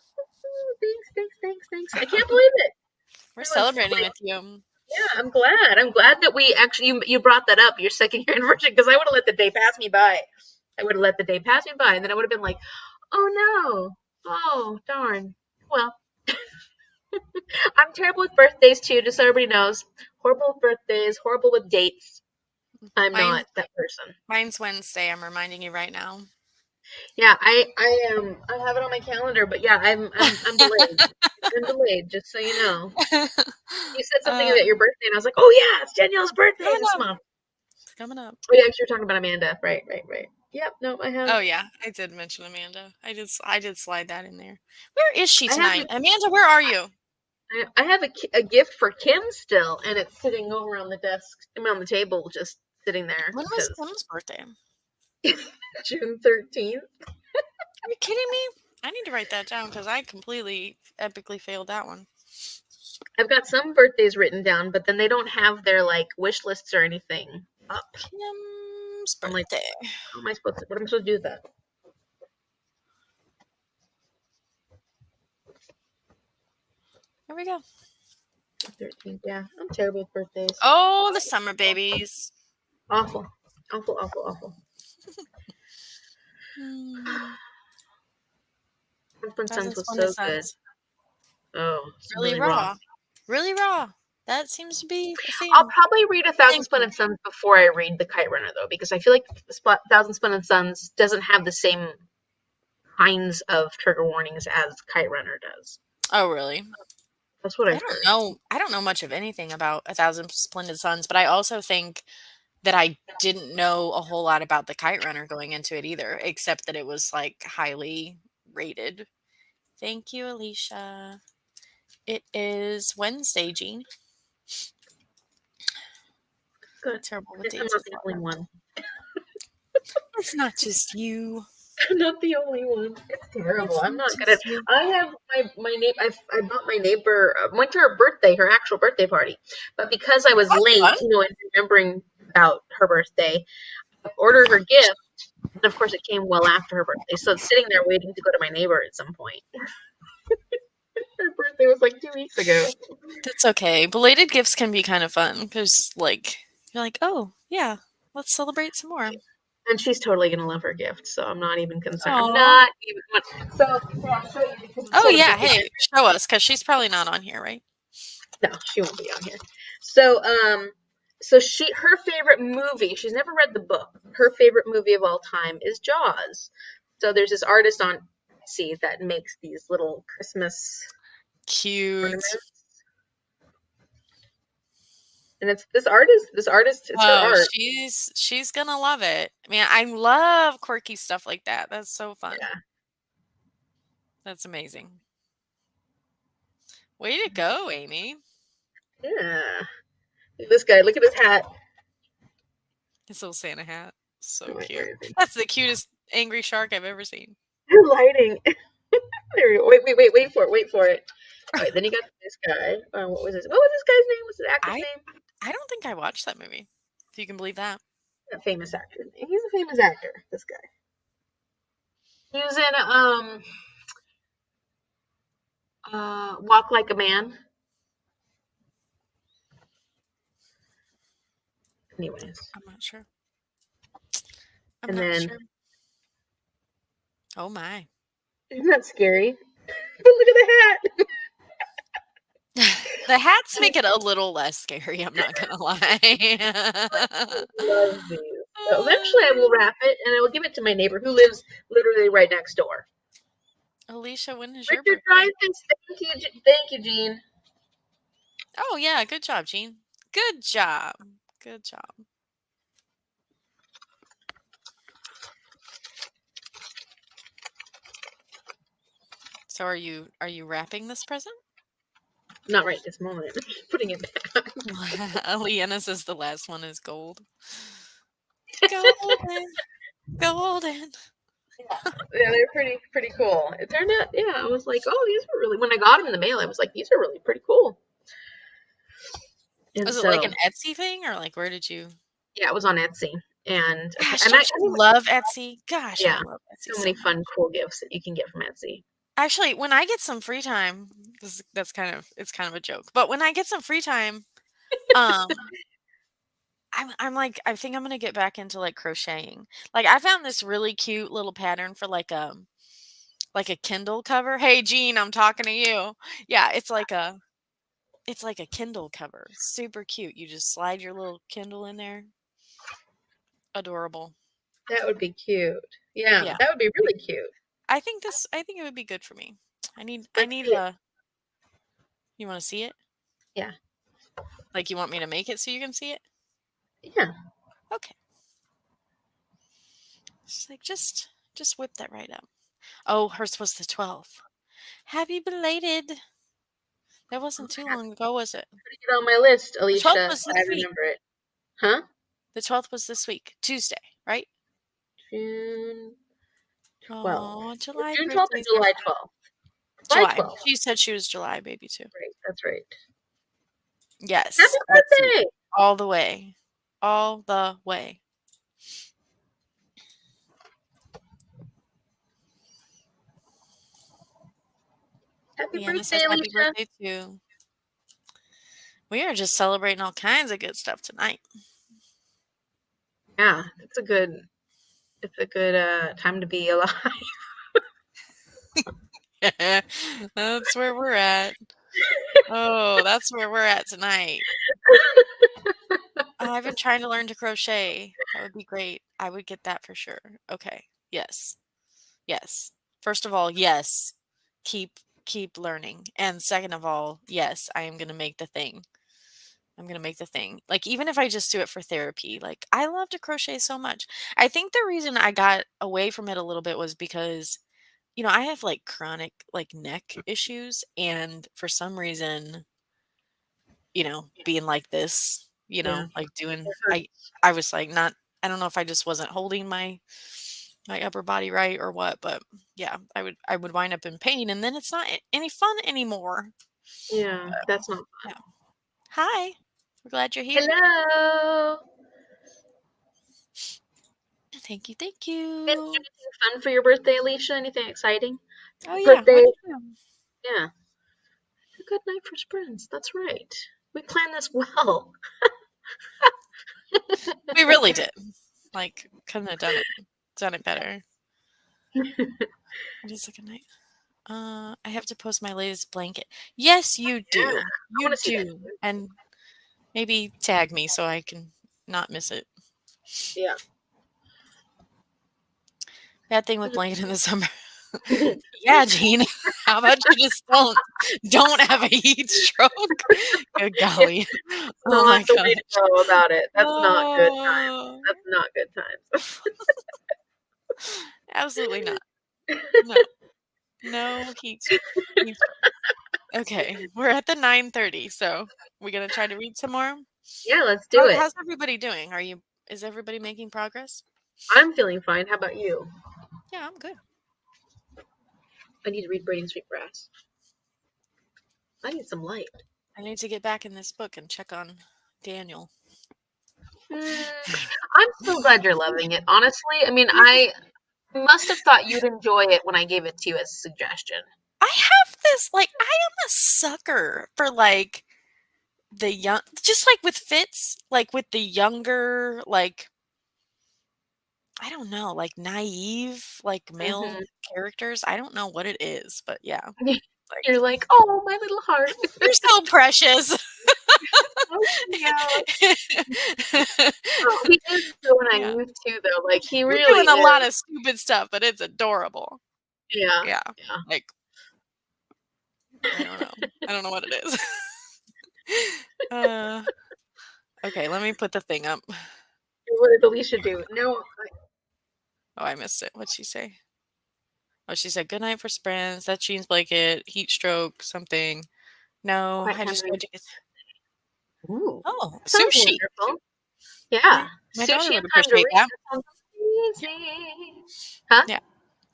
thanks. I can't believe it. We're That was celebrating like, with you. yeah, I'm glad. I'm glad that we actually you brought that up, your second year anniversary, because I would have let the day pass me by. I would have let the day pass me by, and then I would have been like, oh no, oh darn. Well, I'm terrible with birthdays too, just so everybody knows. Horrible with birthdays, horrible with dates. I'm Mine not that person. mine's Wednesday, I'm reminding you right now. Yeah, I am. I have it on my calendar, but yeah, I'm delayed. I'm delayed, just so you know. You said something uh, about your birthday, and I was like, oh yeah, it's Danielle's birthday coming this up. month. It's coming up. Oh yeah, 'cause you're talking about Amanda. Right. Yep, no, Oh yeah, I did mention Amanda. I did slide that in there. Where is she I have tonight? Amanda, where are you? I have a gift for Kim still, and it's sitting over on the desk, I mean, on the table, just sitting there When was because Kim's birthday? June 13th. Are you kidding me? I need to write that down because I completely epically failed that one. I've got some birthdays written down, but then they don't have their like wish lists or anything up. Kim's I'm like, birthday. how am I supposed to? What am I supposed to do with that? Here we go. 13th. Yeah, I'm terrible with birthdays. Oh, the summer babies. Awful, awful. Hmm. Husband Sons Thousand was Splendid so good. Suns. Oh, it's Really really raw. raw. Really raw. That seems to be a I'll theme. probably read A Thousand Thank you. Splendid Suns before I read The Kite Runner, though, because I feel like Thousand Splendid Suns doesn't have the same kinds of trigger warnings as Kite Runner does. Oh, really? That's what I've heard. I don't know much of anything about A Thousand Splendid Suns, but I also think that I didn't know a whole lot about the Kite Runner going into it either, except that it was like highly rated. Thank you, Alicia. It is Wednesday, Jean. Good. Terrible I with guess I'm dates not as the well. only one. It's not just you. I'm not the only one. It's terrible. It's I'm not not good at. just you. I have my neighbor. I bought my neighbor. Went to her birthday, her actual birthday party, but because I was That's late, fun. and remembering about her birthday, I ordered her gift, and of course, it came well after her birthday. So it's sitting there waiting to go to my neighbor at some point. Her birthday was like 2 weeks ago. That's okay. Belated gifts can be kind of fun because, like, you're like, oh, yeah, let's celebrate some more. And she's totally gonna love her gift, so I'm not even concerned. I'm Aw. not even. So yeah, I'll show you because it's Oh, sort of yeah. depicted. Hey, show us because she's probably not on here, right? No, she won't be on here. So so her favorite movie. She's never read the book. Her favorite movie of all time is Jaws. So there's this artist on Etsy that makes these little Christmas Cute. ornaments, and it's this artist. This artist, it's her Oh, art. she's gonna love it. Man, I love quirky stuff like that. That's so fun. Yeah. That's amazing. Way to go, Amy. Yeah. Look at this guy. Look at his hat. His little Santa hat. So Wait, cute. where is he? That's the cutest angry shark I've ever seen. Lighting. There you go. Wait for it. Wait for it. All right, then you got this guy. What was this? What was this guy's name? What's the actor's I name? I don't think I watched that movie. If you can believe that. A famous actor. He's a famous actor. This guy. He was in Walk Like a Man. Anyways. I'm not sure. I'm And not then, sure. Oh my. isn't that scary? But look at the hat. The hats make it a little less scary, I'm not gonna lie. Love these. So eventually I will wrap it and I will give it to my neighbor who lives literally right next door. Alicia, when is your Richard birthday? Dreyfuss, thank you, Jean. Oh yeah, good job, Jean. Good job. Good job. So are you wrapping this present? Not right this moment. Putting it back. Leanna says the last one is gold. Golden. Golden. Yeah, they're pretty cool. It turned out, yeah, I was like, oh, these were really, when I got them in the mail, I was like, these are really pretty cool. And Was it like so, an Etsy thing or like where did you? yeah, it was on Etsy. And Gosh, I don't you love Etsy? Gosh, I yeah, love Etsy so so many much. fun, cool gifts that you can get from Etsy. Actually, when I get some free time, that's kind of it's kind of a joke. But when I get some free time, um, I'm like I think I'm gonna get back into like crocheting. Like I found this really cute little pattern for like a Kindle cover. Hey Jean, I'm talking to you. Yeah, it's like a Kindle cover. Super cute. You just slide your little Kindle in there. Adorable. That would be cute. Yeah, Yeah. that would be really cute. I think it would be good for me. I Let's need see it. a you want to see it? Yeah. Like you want me to make it so you can see it? Yeah. Okay. Just whip that right up. Oh, hers was the 12th. Happy belated. That wasn't too long ago, was it? Putting it on my list, The 12th Alicia, was so I this week. remember it. Huh? The 12th was this week. Tuesday, right? June 12th. Oh, July June 12th or birthdays are July fun. 12th? July July. 12th. She said she was July baby too. Right, that's right. Yes. Happy Etsy. birthday! All the way. All the way. Happy Leanna birthday, says happy Alicia. birthday too. We are just celebrating all kinds of good stuff tonight. Yeah, it's a good time to be alive. That's where we're at. Oh, that's where we're at tonight. I've been trying to learn to crochet. That would be great. I would get that for sure. Okay. Yes. Yes. First of all, yes. Keep learning. And second of all, yes, I am going to make the thing. I'm going to make the thing. Like even if I just do it for therapy, like I love to crochet so much. I think the reason I got away from it a little bit was because I have like chronic like neck issues and for some reason, being like this, Yeah, like doing it hurts. I was like not I don't know if I just wasn't holding my upper body right or what, but yeah, I would wind up in pain and then it's not any fun anymore. Yeah, that's not Yeah. fun. Hi. We're glad you're here. Hello. Thank you. Thank Did you do you. anything fun for your birthday, Alicia? Anything exciting? Oh yeah. Birthday. What did you do? Yeah. A good night for sprints. That's right. We planned this well. We really did. Like couldn't have done it better. What is a good night? I have to post my latest blanket. Yes, you Yeah, do. I You want to see that. do. And maybe tag me so I can not miss it. Yeah. Bad thing with blanket in the summer. Yeah, Gene. How about you just don't have a heat stroke? Good golly. Oh Not my the way gosh. to go about it. That's not good times. Oh, That's not good times. absolutely not. No. No heat stroke. Okay. We're at the 9:30, so we gonna try to read some more? Yeah, let's do it. How's everybody doing? Is everybody making progress? I'm feeling fine. How about you? Yeah, I'm good. I need to read Braiding Sweetgrass. I need some light. I need to get back in this book and check on Daniel. I'm so glad you're loving it. Honestly, I mean, I must have thought you'd enjoy it when I gave it to you as a suggestion. I have this I am a sucker for the young, just like with Fitz, like with the younger, like I don't know, like naive, like Hmm. male characters. I don't know what it is, but yeah, like You're like, oh, my little heart. they're so precious. Oh, yeah. Oh, he is so Yeah. naive too, though. Like he They're really doing a lot is. of stupid stuff, but it's adorable. Yeah, Yeah. yeah. Like, I don't know. I don't know what it is. Uh, okay, let me put the thing up. What did Alicia do? No, Oh, I missed it. What'd she say? Oh, she said, "Good night for sprints. That jeans blanket, heat stroke, something." No, quiet I time just to got to get Ooh, Oh, that sounds sushi. wonderful. Yeah, My daughter sushi would and time to appreciate read. that. That sounds Yeah. amazing. Huh? Yeah.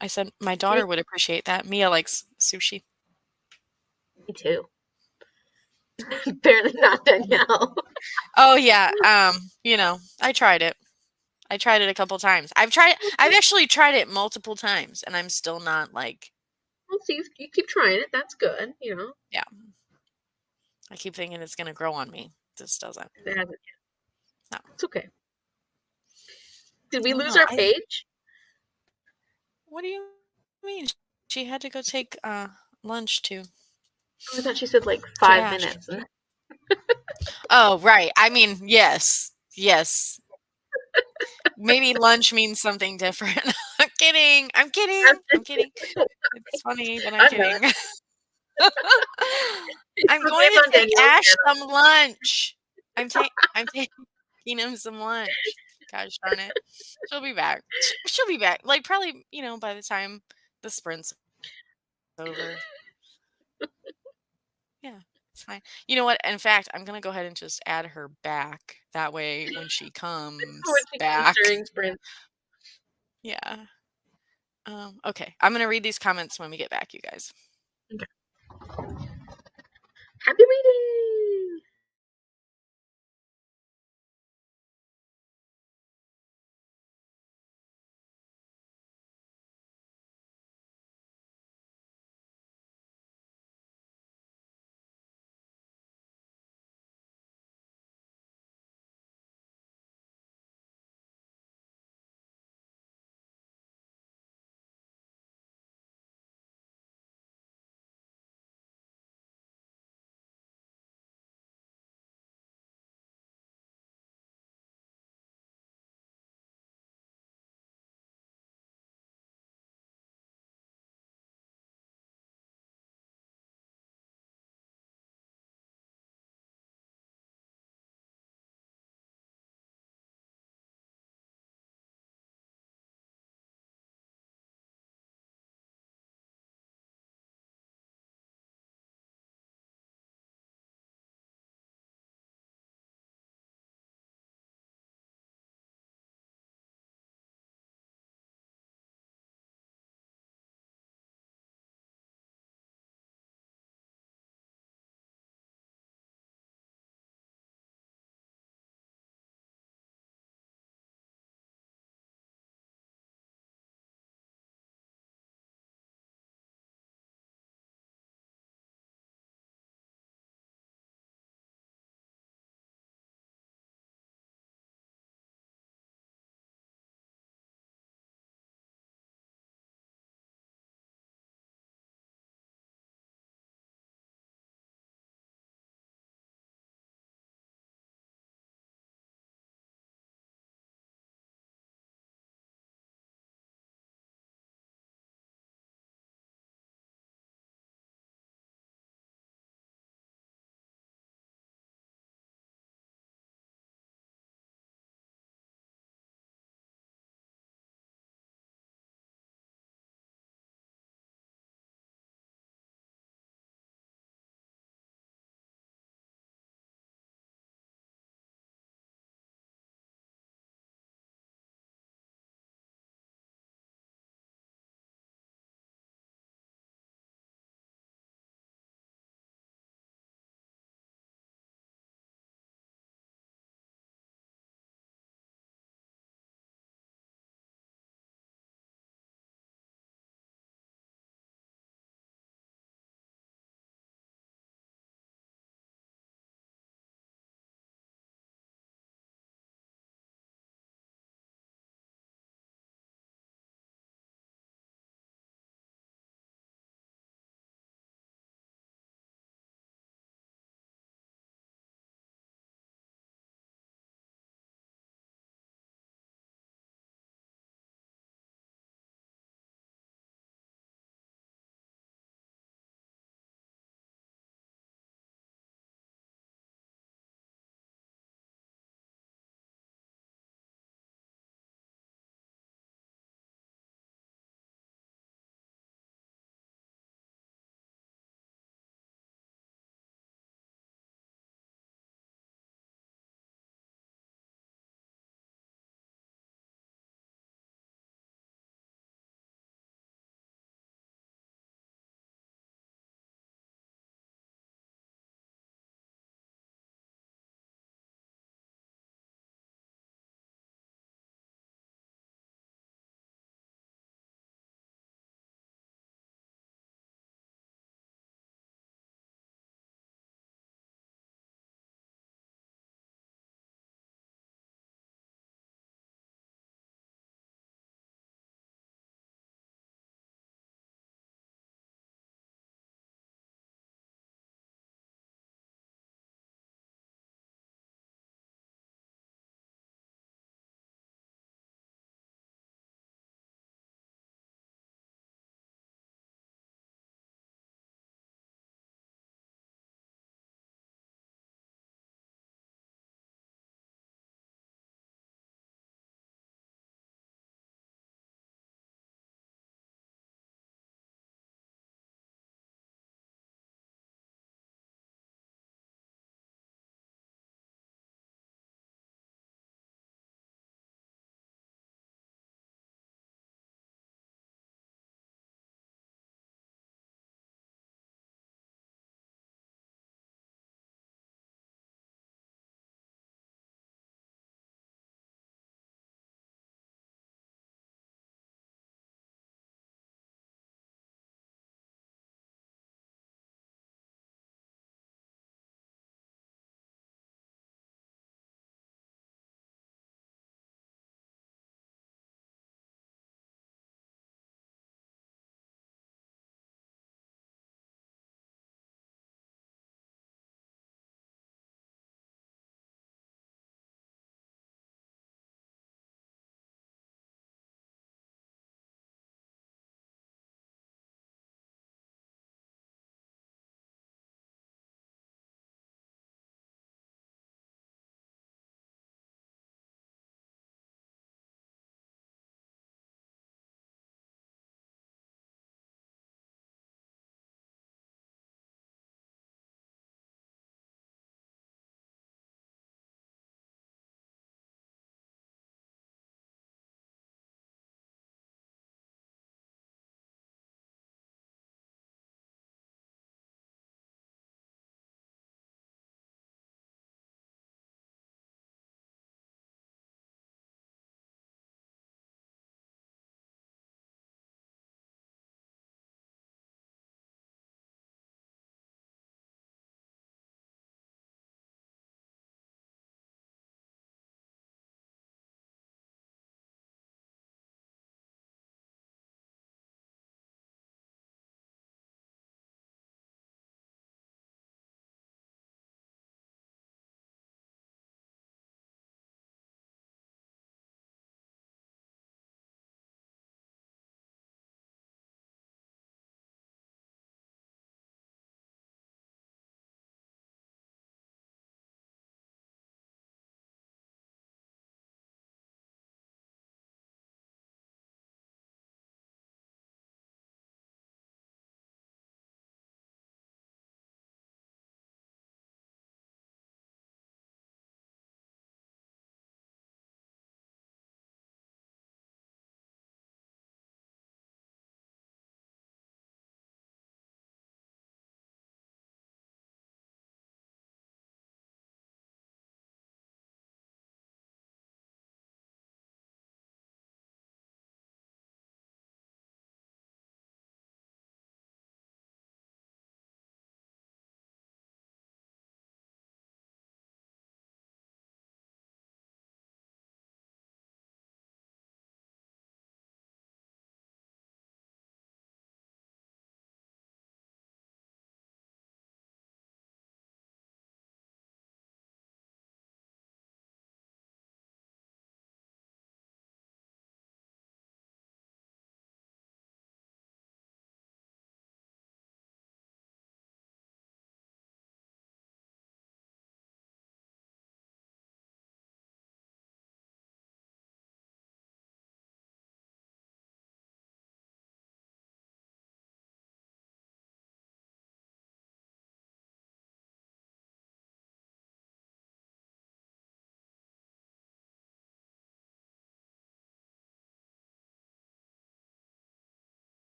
I said my Me, daughter would appreciate that. Mia likes sushi. me too. Barely not Danielle. Oh yeah. I tried it. I tried it a couple times. I've actually tried it multiple times and I'm still not like, Well, see, you keep trying it. That's good. yeah. I keep thinking it's gonna grow on me. This doesn't. It hasn't. No. It's okay. Did I we don't lose know. our page? What do you mean? She had to go take lunch Oh, I thought she said like to 5 minutes. Ash. Oh, right. I mean, yes. Yes. Maybe lunch means something different. I'm kidding. I'm kidding. I'm kidding. It's funny, but I'm I'm not. kidding. I'm So going blame to on take Danielle's Ash channel. some lunch. I'm taking him some lunch. Gosh darn it. She'll be back. She'll be back. Like probably, by the time the sprint's over. Yeah, it's fine. You know what? In fact, I'm gonna go ahead and just add her back. That way when she When comes she comes back. during sprint. Yeah. Okay. I'm gonna read these comments when we get back, you guys. Okay. Happy reading!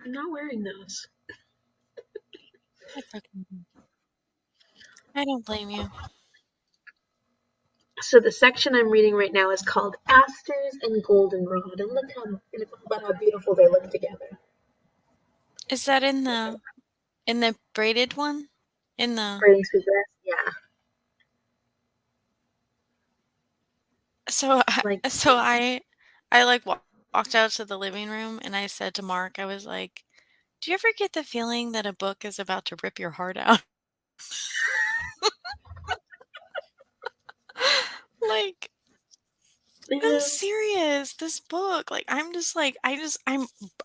I'm not wearing those. It's okay. I don't blame you. So the section I'm reading right now is called Asters and Goldenrod, and look how it's all about how beautiful they look together. Is that in the braided one? In the Braiding sweetgrass, yeah. so Like, so I like walked out to the living room and I said to Mark, I was like, "Do you ever get the feeling that a book is about to rip your heart out?" Like, I'm yeah. serious. This book, like, I'm just like,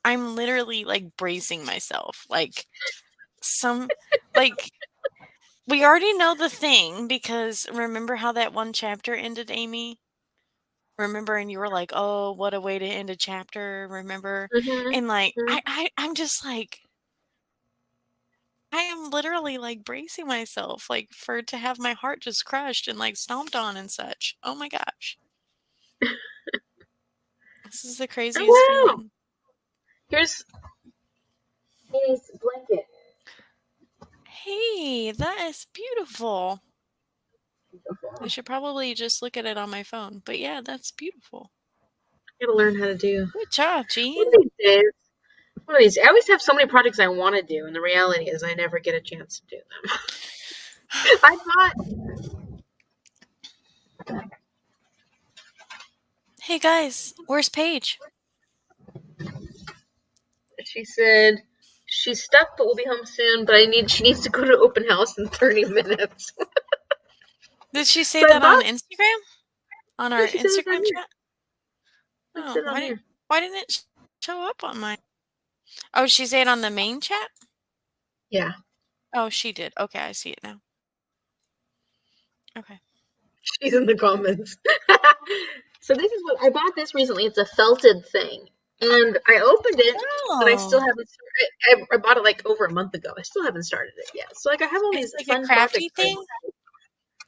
I'm literally like bracing myself. Like, some, like, we already know the thing because remember how that one chapter ended, Amy? Remember, and you were like, "Oh, what a way to end a chapter." Remember? Mhm. And like, Mhm. I'm just like, I am literally like bracing myself, like, for to have my heart just crushed and like stomped on and such. Oh my gosh, this is the craziest Oh wow! feeling. Here's Amy's blanket. Hey, that is beautiful. I Beautiful. should probably just look at it on my phone. But yeah, that's beautiful. I gotta learn how to do. Good job, One Jean. of these days. One of these. I always have so many projects I want to do, and the reality is I never get a chance to do them. I thought Hey guys, where's Paige? she said she's stuck, but we'll be home soon. But she needs to go to open house in 30 minutes. Did she say So I that on bought. Instagram? On Yeah, our she said it's on Instagram here. chat? She Oh, said it on here. why didn't it show up on mine? Oh, she said on the main chat? Yeah, Oh, she did. Okay, I see it now. Okay. she's in the comments. So this is what I bought. This recently. It's a felted thing, and I opened it, but I still Oh, haven't. I bought it like over a month ago. I still haven't started it yet. So like I have all it's these like a fun crafty projects. thing?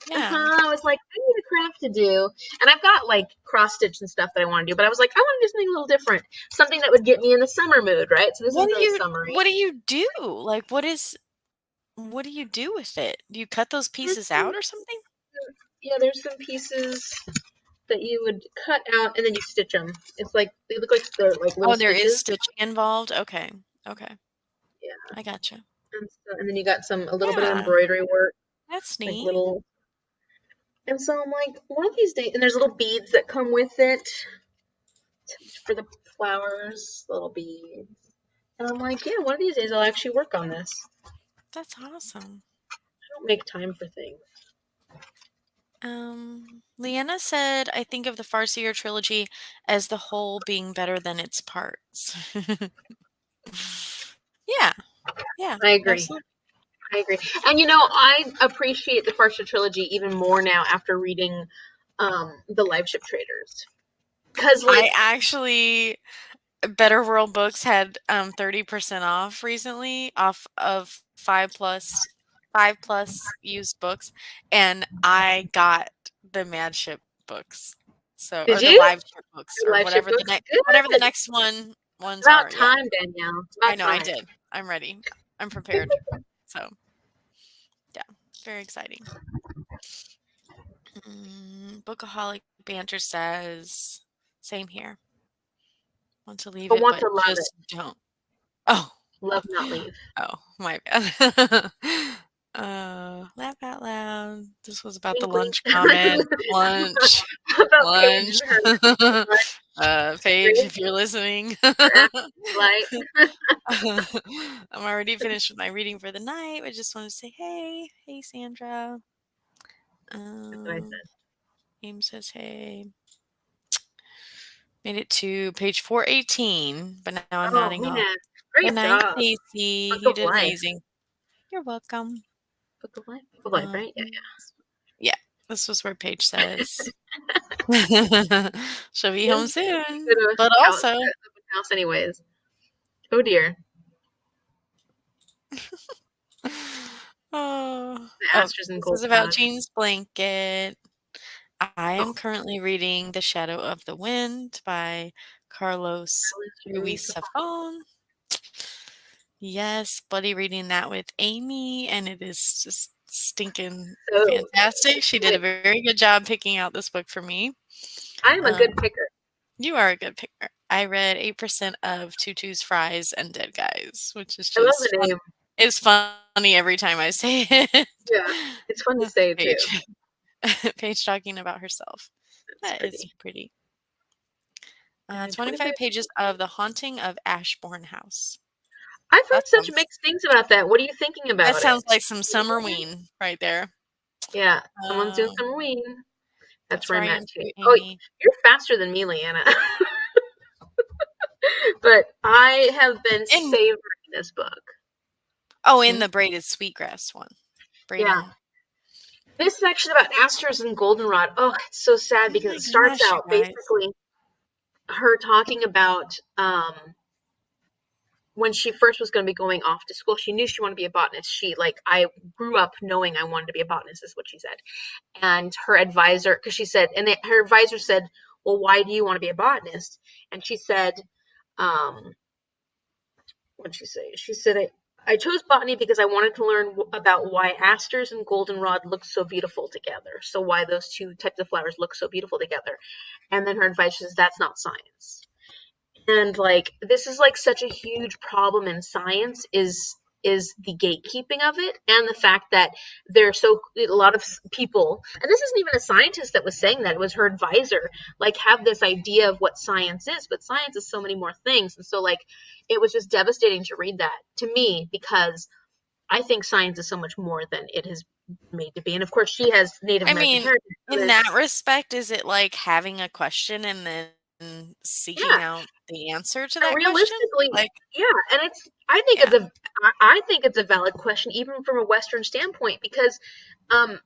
Yeah. I was like, I need a craft to do, and I've got like cross stitch and stuff that I want to do. But I was like, I want to do something a little different, something that would get me in the summer mood, right? So this is very summery. What do you do? Like what do you do with it? Do you cut those There's pieces some, out or something? yeah, there's some pieces that you would cut out and then you stitch them. It's like they look like they're like little Oh, there is stitches. stitching involved? Okay. Okay. Yeah, I gotcha. and then you got a little bit of Yeah, embroidery work, that's like neat. little. And so I'm like, one of these days, and there's little beads that come with it for the flowers, little beads. And I'm like, yeah, one of these days I'll actually work on this. That's awesome. I don't make time for things. Leanna said, I think of the Farseer trilogy as the whole being better than its parts. Yeah, yeah, I agree. absolutely. I agree. And I appreciate the Farsha trilogy even more now after reading the Live Ship Traders. Cause like I actually Better World Books had 30% off recently off of 5 plus used books, and I got the Mad Ship books. So did or the you? Live Ship books The or Live Ship whatever books? whatever the Good. next ones About are. Yeah. time, Danielle. It's I about know I time. did. I'm ready. I'm prepared. So, yeah, very exciting. Bookaholic Banter says, "Same here. Want to leave I it, want but to love it. just don't." Oh. Love not leave. Oh, my bad. Laugh out loud. This was about the Wink wink. lunch comment. Lunch. About Paige Lunch. and her lunch Paige, break if you're listening. or after flight. I'm already finished with my reading for the night. I just want to say, hey. Hey, Sandra. That's what I Um, said. Aim says, hey. Made it to page 418, but now I'm Oh nodding off. man. Good Great night, job. Stacy. Book You of did life. amazing. You're welcome. Book of life. Book of life, Um, right? Yeah, yeah, this was where Paige says she'll be yeah. home Go soon, to but house also open house anyways. Oh dear. The oh, Asters and this is about Goldenrod. Jean's blanket. I am Oh, currently reading The Shadow of the Wind by Carlos Alice Ruiz Ruiz. Zafón. Yes, buddy reading that with Amy, and it is just stinking So fantastic. She did a good. very good job picking out this book for me. I am a Um, good picker. you are a good picker. I read 8% of Tutu's Fries and Dead Guys, which is I love just the fun. name. It's funny every time I say it. Yeah, it's fun to say too. Paige. Paige talking about herself. It's That is pretty. pretty. And 25. 25 pages of The Haunting of Ashbourne House. I've heard That such sounds mixed things about that. What are you thinking that about sounds it? like some summerween right there. Yeah, someone's doing Um, some reading. That's that's where where I'm I at am too. too, Oh, Amy. you're faster than me, Leanna. But I have been In savoring this book. in Hmm? the braided sweetgrass one. Yeah. Braiding. This is actually about asters and goldenrod. Oh, it's so sad Oh because my it starts gosh, you out guys. basically her talking about when she first was going to be going off to school. She knew she wanted to be a botanist. I grew up knowing I wanted to be a botanist, is what she said. And her advisor, because she said, her advisor said, well, why do you want to be a botanist? And she said, um, what did she say? She said, I chose botany because I wanted to learn about why asters and goldenrod look so beautiful together. So why those two types of flowers look so beautiful together. And then her advice says, that's not science. And this is such a huge problem in science is the gatekeeping of it, and the fact that a lot of people, and this isn't even a scientist that was saying that, it was her advisor, have this idea of what science is, but science is so many more things. And so it was just devastating to read that to me, because I think science is so much more than it has made to be. And of course she has Native I American mean, heritage, so in there's that respect, is it like having a question and then seeking yeah. out the answer to And that question? realistically, Like, yeah, and I think yeah. I think it's a valid question even from a Western standpoint, because um,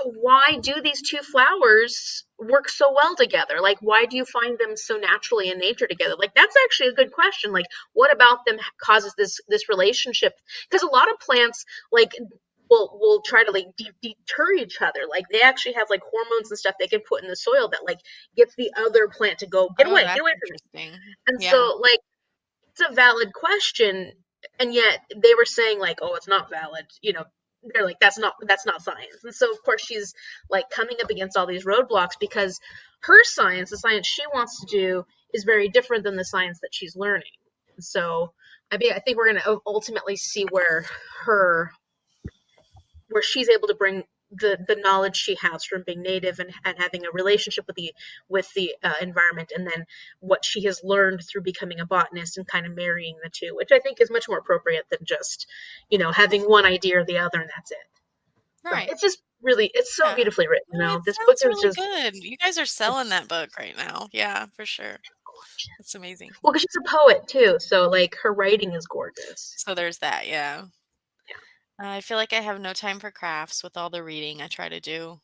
why do these two flowers work so well together? Why do you find them so naturally in nature together? That's actually a good question. What about them causes this relationship? Because a lot of plants will try to deter each other. They actually have hormones and stuff they can put in the soil that gets the other plant to go Oh, get that's away from me. interesting. And Yeah. so it's a valid question, and yet they were saying oh, it's not valid. They're like, that's not science. And so of course she's coming up against all these roadblocks, because her science, the science she wants to do, is very different than the science that she's learning. And so I think we're going to ultimately see her where she's able to bring the knowledge she has from being native, and having a relationship with the environment, and then what she has learned through becoming a botanist, and kind of marrying the two, which I think is much more appropriate than just having one idea or the other, and that's it. So Right. it's just really, it's so Yeah. beautifully written. No, it This book sounds is really just good. You guys are selling it's that book right now. Yeah, for sure. That's amazing. well, because she's a poet too, so her writing is gorgeous. So there's that, yeah. Yeah. I feel like I have no time for crafts with all the reading I try to do.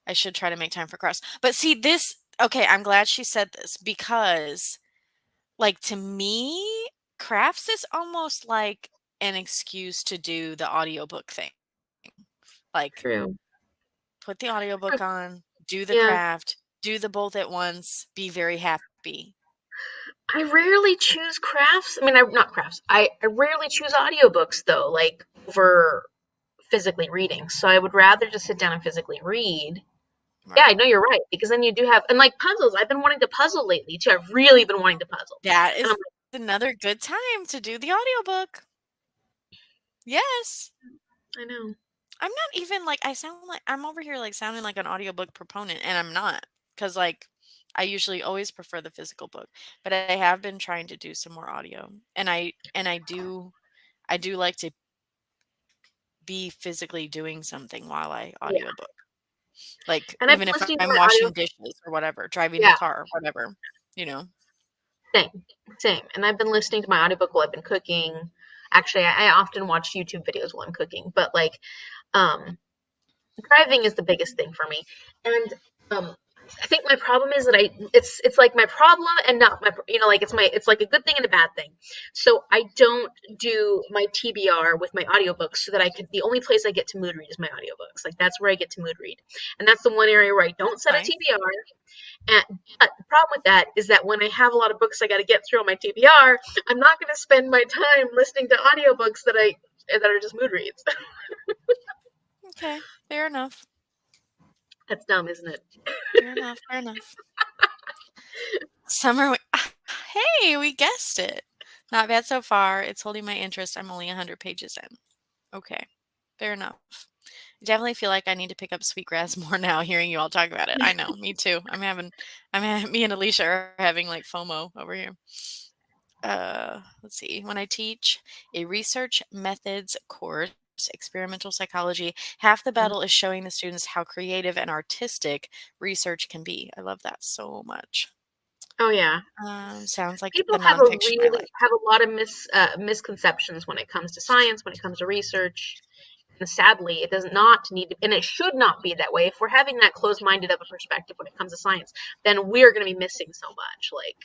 I should try to make time for crafts. But see, this, okay, I'm glad she said this, because, like, to me, crafts is almost like an excuse to do the audiobook thing. Like, True. put the audiobook on, do the Yeah. craft, do the both at once, be very happy. I rarely choose crafts. I mean, not crafts. I rarely choose audiobooks though, over physically reading. So I would rather just sit down and physically read. Yeah, I Right. know you're right, because then you do have, and puzzles. I've been wanting to puzzle lately too. I've really been wanting to puzzle. That And I'm is another good time to do the audiobook. Yes. I know. I'm not even like, I sound like I'm over here like sounding like an audiobook proponent, and I'm not, cuz like I usually always prefer the physical book, but I have been trying to do some more audio. And I do like to be physically doing something while I Yeah. audiobook. Like And I've even been if listening to I'm my washing audio. dishes or whatever, driving the Yeah, car, whatever, you know. same, same. And I've been listening to my audiobook while I've been cooking. Actually, I often watch YouTube videos while I'm cooking, but um driving is the biggest thing for me. And I think my problem is that it's like my problem and not my, like it's like a good thing and a bad thing. So I don't do my TBR with my audiobooks so that the only place I get to mood read is my audiobooks. Like that's where I get to mood read. And that's the one area where I don't That's set a nice. TBR. And but the problem with that is that when I have a lot of books I got to get through on my TBR, I'm not going to spend my time listening to audiobooks that are just mood reads. Okay, fair enough. That's dumb, isn't it? Fair enough. Fair enough. Summer. Hey, we guessed it. Not bad so far. It's holding my interest. I'm only 100 pages in. Okay, fair enough. I definitely feel like I need to pick up Sweetgrass more now. Hearing you all talk about it, I know. Me too. Me and Alicia are having like FOMO over here. Let's see. When I teach a research methods course, experimental psychology, half the battle is showing the students how creative and artistic research can be. I love that so much. Oh yeah. Sounds like People the nonfiction I like. have a lot of misconceptions when it comes to science, when it comes to research. And sadly, it does not need to, and it should not be that way. If we're having that closed-minded of a perspective when it comes to science, then we're going to be missing so much. Like,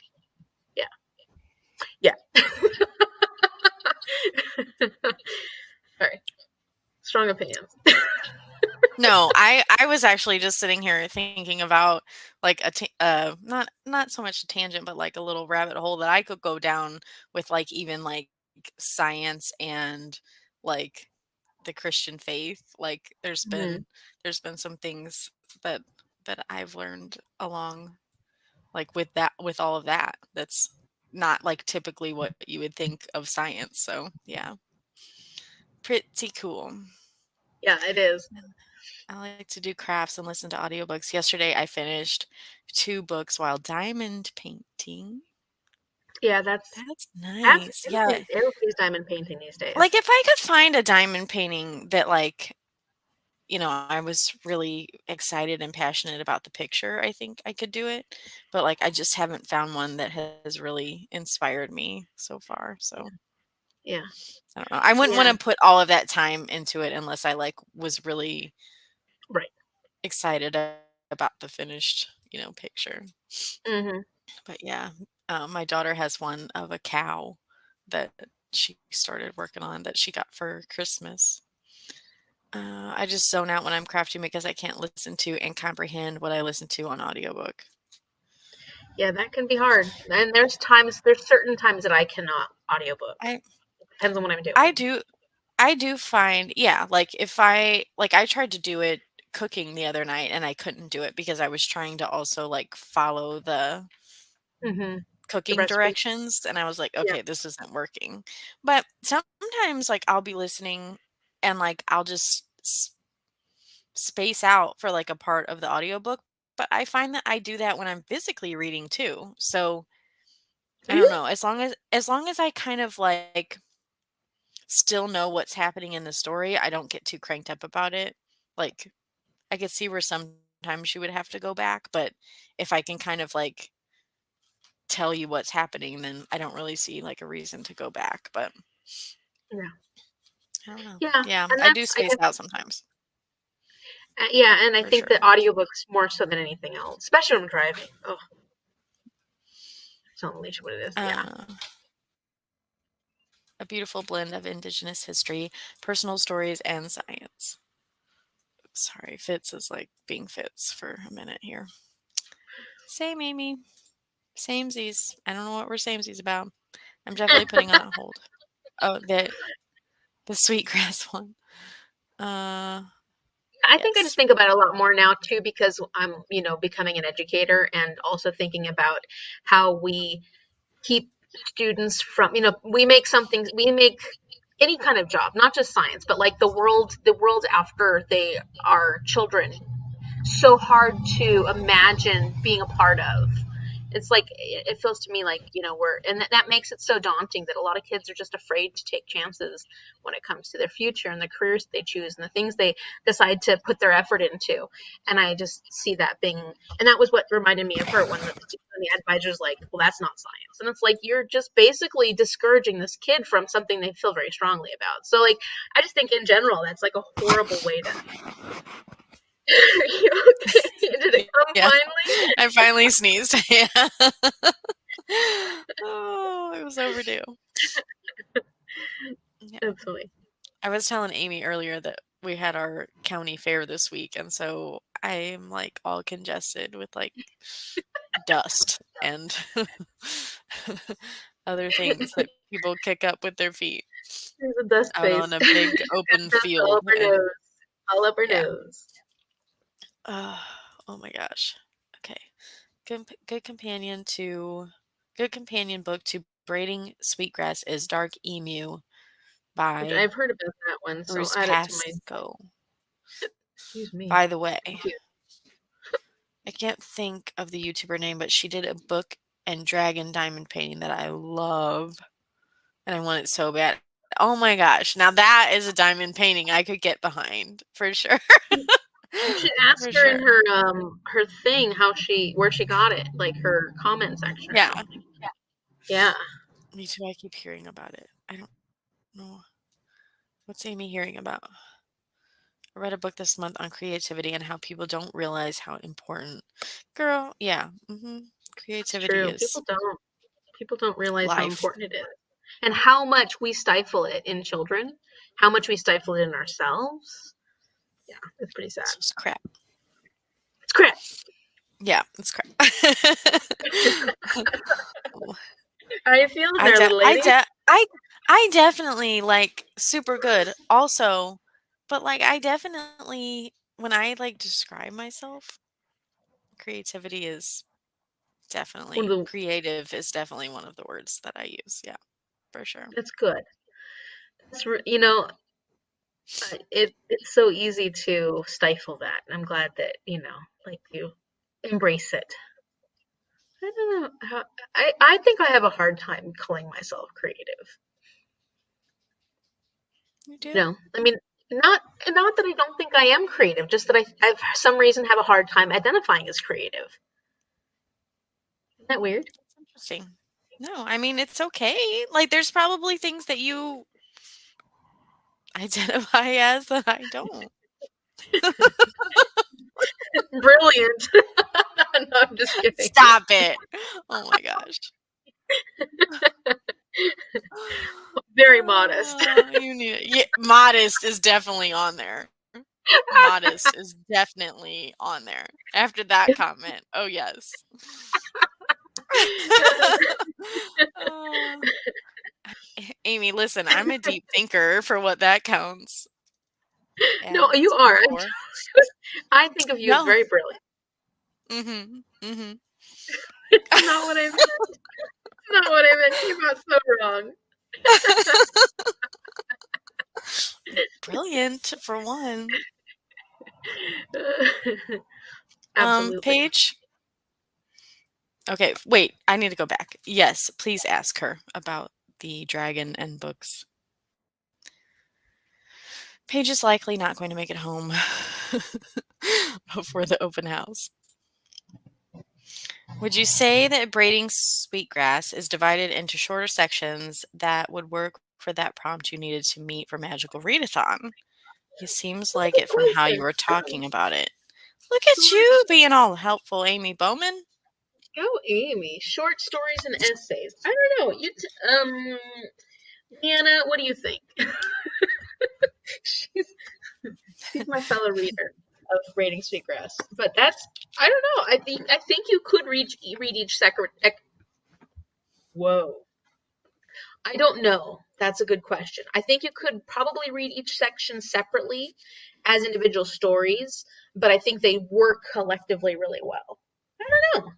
yeah. Sorry. Strong opinions. No, I was actually just sitting here thinking about like not so much a tangent, but like a little rabbit hole that I could go down with like even like science and like the Christian faith. Like there's been some things that I've learned along like with all of that that's not like typically what you would think of science. So yeah, pretty cool. Yeah, it is. I like to do crafts and listen to audiobooks. Yesterday, I finished 2 books while diamond painting. Yeah, That's that's nice. Yeah. everybody's diamond painting these days. Like, if I could find a diamond painting that, like, I was really excited and passionate about the picture, I think I could do it. But, like, I just haven't found one that has really inspired me so far. So, Yeah. I don't know. I wouldn't Yeah. wanna put all of that time into it unless I, like, was really Right. excited about the finished, picture. Mhm. But yeah, my daughter has one of a cow that she started working on that she got for Christmas. I just zone out when I'm crafting because I can't listen to and comprehend what I listen to on audiobook. Yeah, that can be hard. And there's certain times that I cannot audiobook. I Depends on what I'm doing. I do find, yeah, like if I tried to do it cooking the other night and I couldn't do it because I was trying to also like follow the Mhm. The cooking recipe. directions and I was like, Yeah. okay, this isn't working. But sometimes like I'll be listening and like I'll just space out for like a part of the audiobook, but I find that I do that when I'm physically reading too. So I don't Really? know, as long as I kind of like still know what's happening in the story, I don't get too cranked up about it. Like I could see where sometimes you would have to go back, but if I can kind of like tell you what's happening, then I don't really see like a reason to go back. But Yeah. I don't know. Yeah. Yeah, And I do that's I space guess out sometimes yeah, and I for think sure. that audiobooks more so than anything else, especially when I'm driving. Oh, it's not Alicia what it is. Yeah. Uh, a beautiful blend of Indigenous history, personal stories, and science. Sorry, Fitz is like being Fitz for a minute here. Same, Amy. Samesies. I don't know what we're samesies about. I'm definitely putting on hold. Oh, the sweetgrass one. Uh, I think I just yes. think about it a lot more now too because I'm, becoming an educator and also thinking about how we keep students from, we make any kind of job, not just science, but like the world after they are children so hard to imagine being a part of. It's like it feels to me like that makes it so daunting that a lot of kids are just afraid to take chances when it comes to their future and the careers they choose and the things they decide to put their effort into. And I just see that being, and that was what reminded me of her when the advisor's like, well, that's not science, and it's like you're just basically discouraging this kid from something they feel very strongly about. So like I just think in general that's like a horrible way to Are you okay? Did it come Yeah. finally? I finally sneezed. Yeah. Oh, it was overdue. Yeah. That's funny. I was telling Amy earlier that we had our county fair this week, and so I'm like all congested with like dust and other things that people kick up with their feet There's a dust out face. on a big open Dust all up field. her And nose. All up her yeah. nose. Oh my gosh. Okay. Good companion book to Braiding Sweetgrass is Dark Emu Which by I've heard about that one, so Bruce I'll add it to my. Pascoe. Excuse me. By the way, Thank you. I can't think of the YouTuber name, but she did a book and dragon diamond painting that I love, and I want it so bad. Oh my gosh. Now that is a diamond painting I could get behind for sure. You should ask For her in sure. her thing where she got it, like her comment section or Yeah. something. Yeah. Me too. I keep hearing about it. I don't know. What's Amy hearing about? I read a book this month on creativity and how people don't realize how important. Girl, yeah. That's Creativity true. is People don't realize how life. important it is. And how much we stifle it in children, how much we stifle it in ourselves. Yeah, it's pretty sad. It's just crap. It's crap. Yeah, it's crap. How you feeling there, little lady? I definitely like super good also, but like I definitely when I like describe myself, creativity is One of definitely the, creative is definitely one of the words that I use. Yeah, for sure. that's good. You know, it's so easy to stifle that. I'm glad that like you embrace it. I don't know how. I think I have a hard time calling myself creative. You do? I mean, not that I don't think I am creative, just that I for some reason have a hard time identifying as creative. Isn't that weird? That's interesting. No, I mean it's okay. Like there's probably things that you identify as that I don't. Brilliant. No, I'm just kidding. Stop it. Oh my gosh. Very modest. You need it. Yeah, modest is definitely on there. Modest is definitely on there. After that comment, oh yes. Uh, Amy, listen, I'm a deep thinker for what that counts No, you as are. for. I think of you as No. very brilliant. Mm-hmm. It's not what I meant. It's not what I meant. Came out so wrong. Brilliant for one. Absolutely. Paige. Okay, wait, I need to go back. Yes, please ask her about the dragon and books. Paige is likely not going to make it home before the open house. Would you say that braiding sweetgrass is divided into shorter sections that would work for that prompt you needed to meet for Magical Readathon? It seems like it from how you were talking about it. Look at you being all helpful, Amy Bowman. Go, Amy. Short stories and essays. I don't know. Leanna, what do you think? she's my fellow reader of Braiding Sweetgrass, but I don't know. I think you could read each separate. Whoa. I don't know. That's a good question. I think you could probably read each section separately as individual stories, but I think they work collectively really well. I don't know.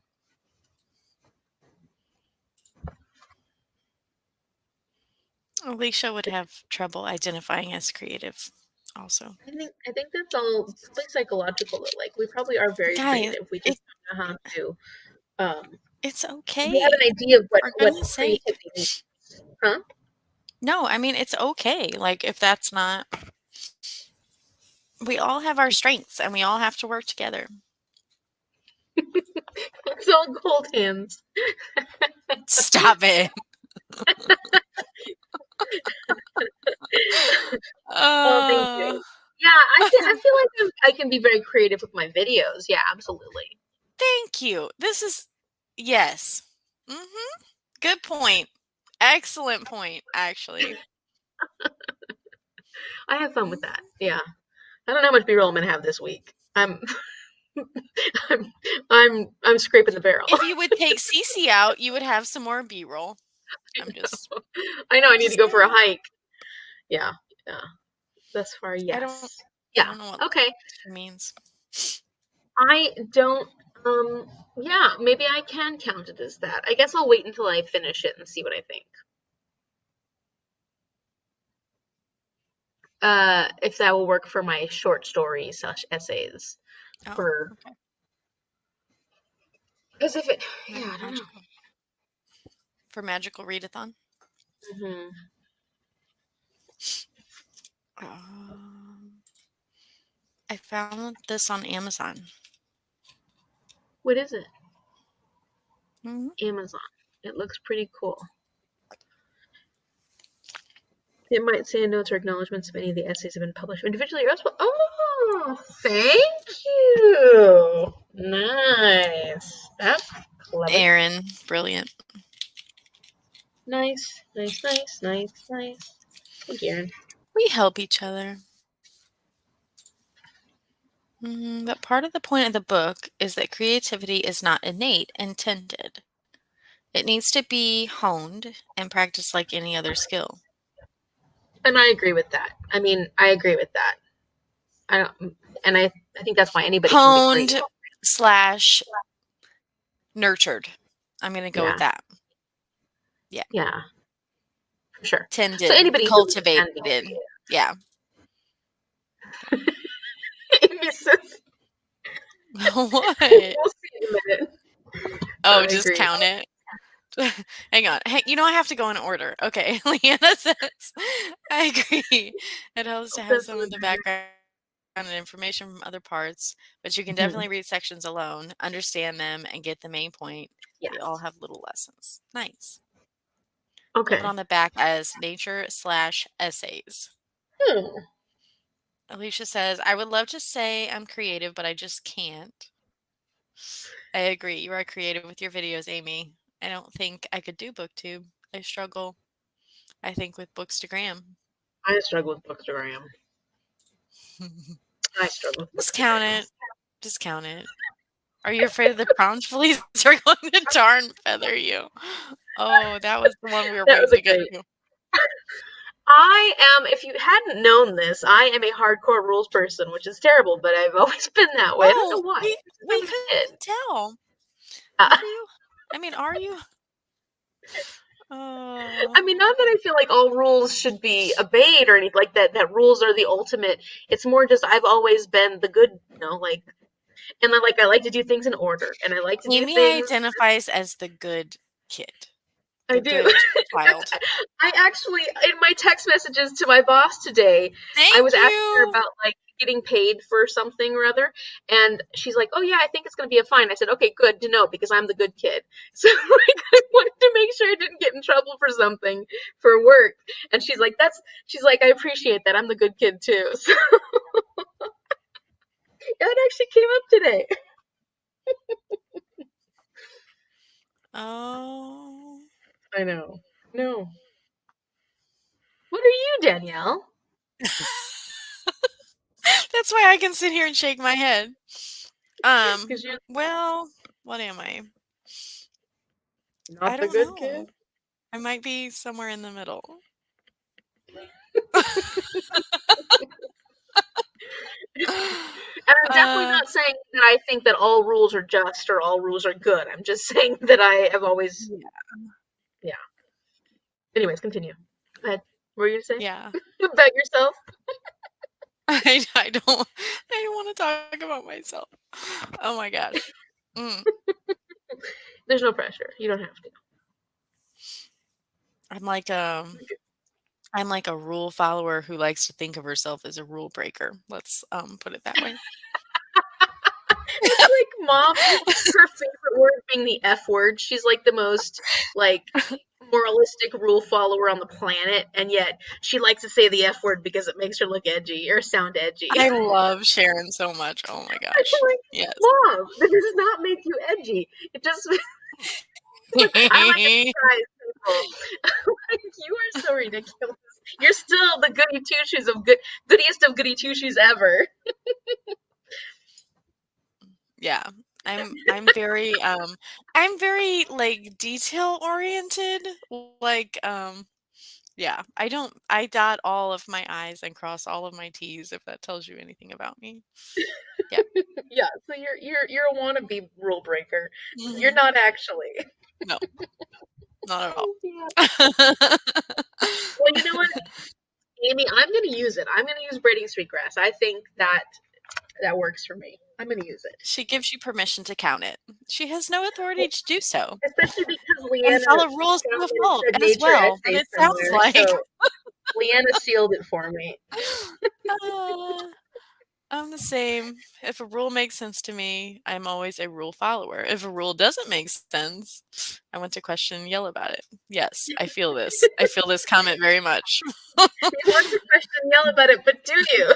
Alicia would have trouble identifying as creative also. I think that's all probably psychological though. Like we probably are very Guys, creative. We just don't know how to it's we have okay. an idea of For what goodness sake. creativity means. Huh? No, I mean, it's okay. Like, if that's not, we all have our strengths and we all have to work together. It's all gold hands. Stop it. Oh, thank you. Yeah, I feel like I can be very creative with my videos. Yeah, absolutely. Thank you. This is yes. Mhm. Good point. Excellent point, actually. I have fun with Mhm. that. Yeah. I don't know how much B-roll I'm gonna have this week. I'm I'm scraping the barrel. If you would take Cece out, you would have some more B-roll. I'm just I know I need to go for a saying. hike. Yeah, yeah. Thus far, I don't yes. I Yeah. don't know what Okay. she means. I don't. Yeah. Maybe I can count it as that. I guess I'll wait until I finish it and see what I think. If that will work for my short story slash essays. Oh, For okay. because if it, yeah, I don't know. Magical. For magical readathon. Hmm. I found this on Amazon. What is it? Mhm. Amazon. It looks pretty cool. It might say notes or acknowledgments if any of the essays have been published individually or elsewhere. Oh, thank you. Nice. That's clever. Aaron, brilliant. Nice, nice, nice, nice, nice. Thank you, Aaron. We help each other. But part of the point of the book is that creativity is not innate, intended. It needs to be honed and practiced like any other skill. And I agree with that. I mean, I agree with that. I don't, and I think that's why anybody can be Honed creative. slash nurtured. I'm going to go with Yeah, that. Yeah. yeah, for sure. So Tended, anybody really can be cultivated. Yeah. creative. Amy says, What? we'll see in a minute. Oh, I just agree. count it. Hang on. Hey, I have to go in order. Okay. Leanna says, I agree. It helps to have some of the background and information from other parts, but you can definitely read sections alone, understand them, and get the main point. Yes. They all have little lessons. Nice. Okay. Put it on the back as nature slash essays. Hmm. Alicia says, I would love to say I'm creative, but I just can't. I agree. You are creative with your videos, Amy. I don't think I could do BookTube. I struggle, I think, with Bookstagram. I struggle with bookstagram. I struggle with Just count bookstagram. it. Just count it. Are you afraid of the prawns police are going to tar and feather you? Oh, that was the one we were That was waiting a to get great. to. I am, if you hadn't known this, I am a hardcore rules person, which is terrible, but I've always been that way. I don't know Oh, why. Since I we was a kid. couldn't tell. Uh, Are you? I mean, are you? I mean, not that I feel like all rules should be obeyed or anything like that, that rules are the ultimate. It's more just I've always been the good, like, and I like to do things in order, and I like to do Amy things. identifies as the good kid, I the do. good child. I actually, in my text messages to my boss today, I Thank was asking her you. about like getting paid for something or other, and she's like, "Oh yeah, I think it's gonna be a fine." I said, "Okay, good to know because I'm the good kid." So like, I wanted to make sure I didn't get in trouble for something for work, and she's like, she's like, "I appreciate that. I'm the good kid too." So that actually came up today. Oh. I know. No. What are you, Danielle? That's why I can sit here and shake my head. Because you're Well, what am I? I not the don't good kid. know. I might be somewhere in the middle. And I'm definitely not saying that I think that all rules are just or all rules are good. I'm just saying that I have always, Yeah. yeah. Anyways, continue. Go ahead. What were you gonna say Yeah. about yourself? I don't want to talk about myself. Oh my gosh. Mm. There's no pressure. You don't have to. I'm like I'm like a rule follower who likes to think of herself as a rule breaker. Let's put it that way. It's like mom, her favorite word being the F word. She's like the most like moralistic rule follower on the planet, and yet she likes to say the F word because it makes her look edgy or sound edgy. I love Sharon so much. Oh my I'm gosh. like, Yes. Mom, this does not make you edgy. It just I like to surprise people. Like, you are so ridiculous. You're still the goody two shoes of goodiest of goody two shoes ever. Yeah. I'm very like detail oriented. Like yeah, I dot all of my I's and cross all of my T's if that tells you anything about me. Yeah. Yeah, so you're a wannabe rule breaker. You're Mhm. not actually. No, not at all. Yeah. Well, you know what, Amy, I'm gonna use it. I'm gonna use braiding sweetgrass. I think that works for me. I'm gonna use it. She gives you permission to count it. She has no authority to do so. Especially because And Leanna follow rules to found a that it fault said as nature well, but essay it sounds somewhere, like. so Leanna sealed it for me. Uh, I'm the same. If a rule makes sense to me, I'm always a rule follower. If a rule doesn't make sense, I want to question and yell about it. Yes, I feel this. I feel this comment very much. You want to question and yell about it, but do you?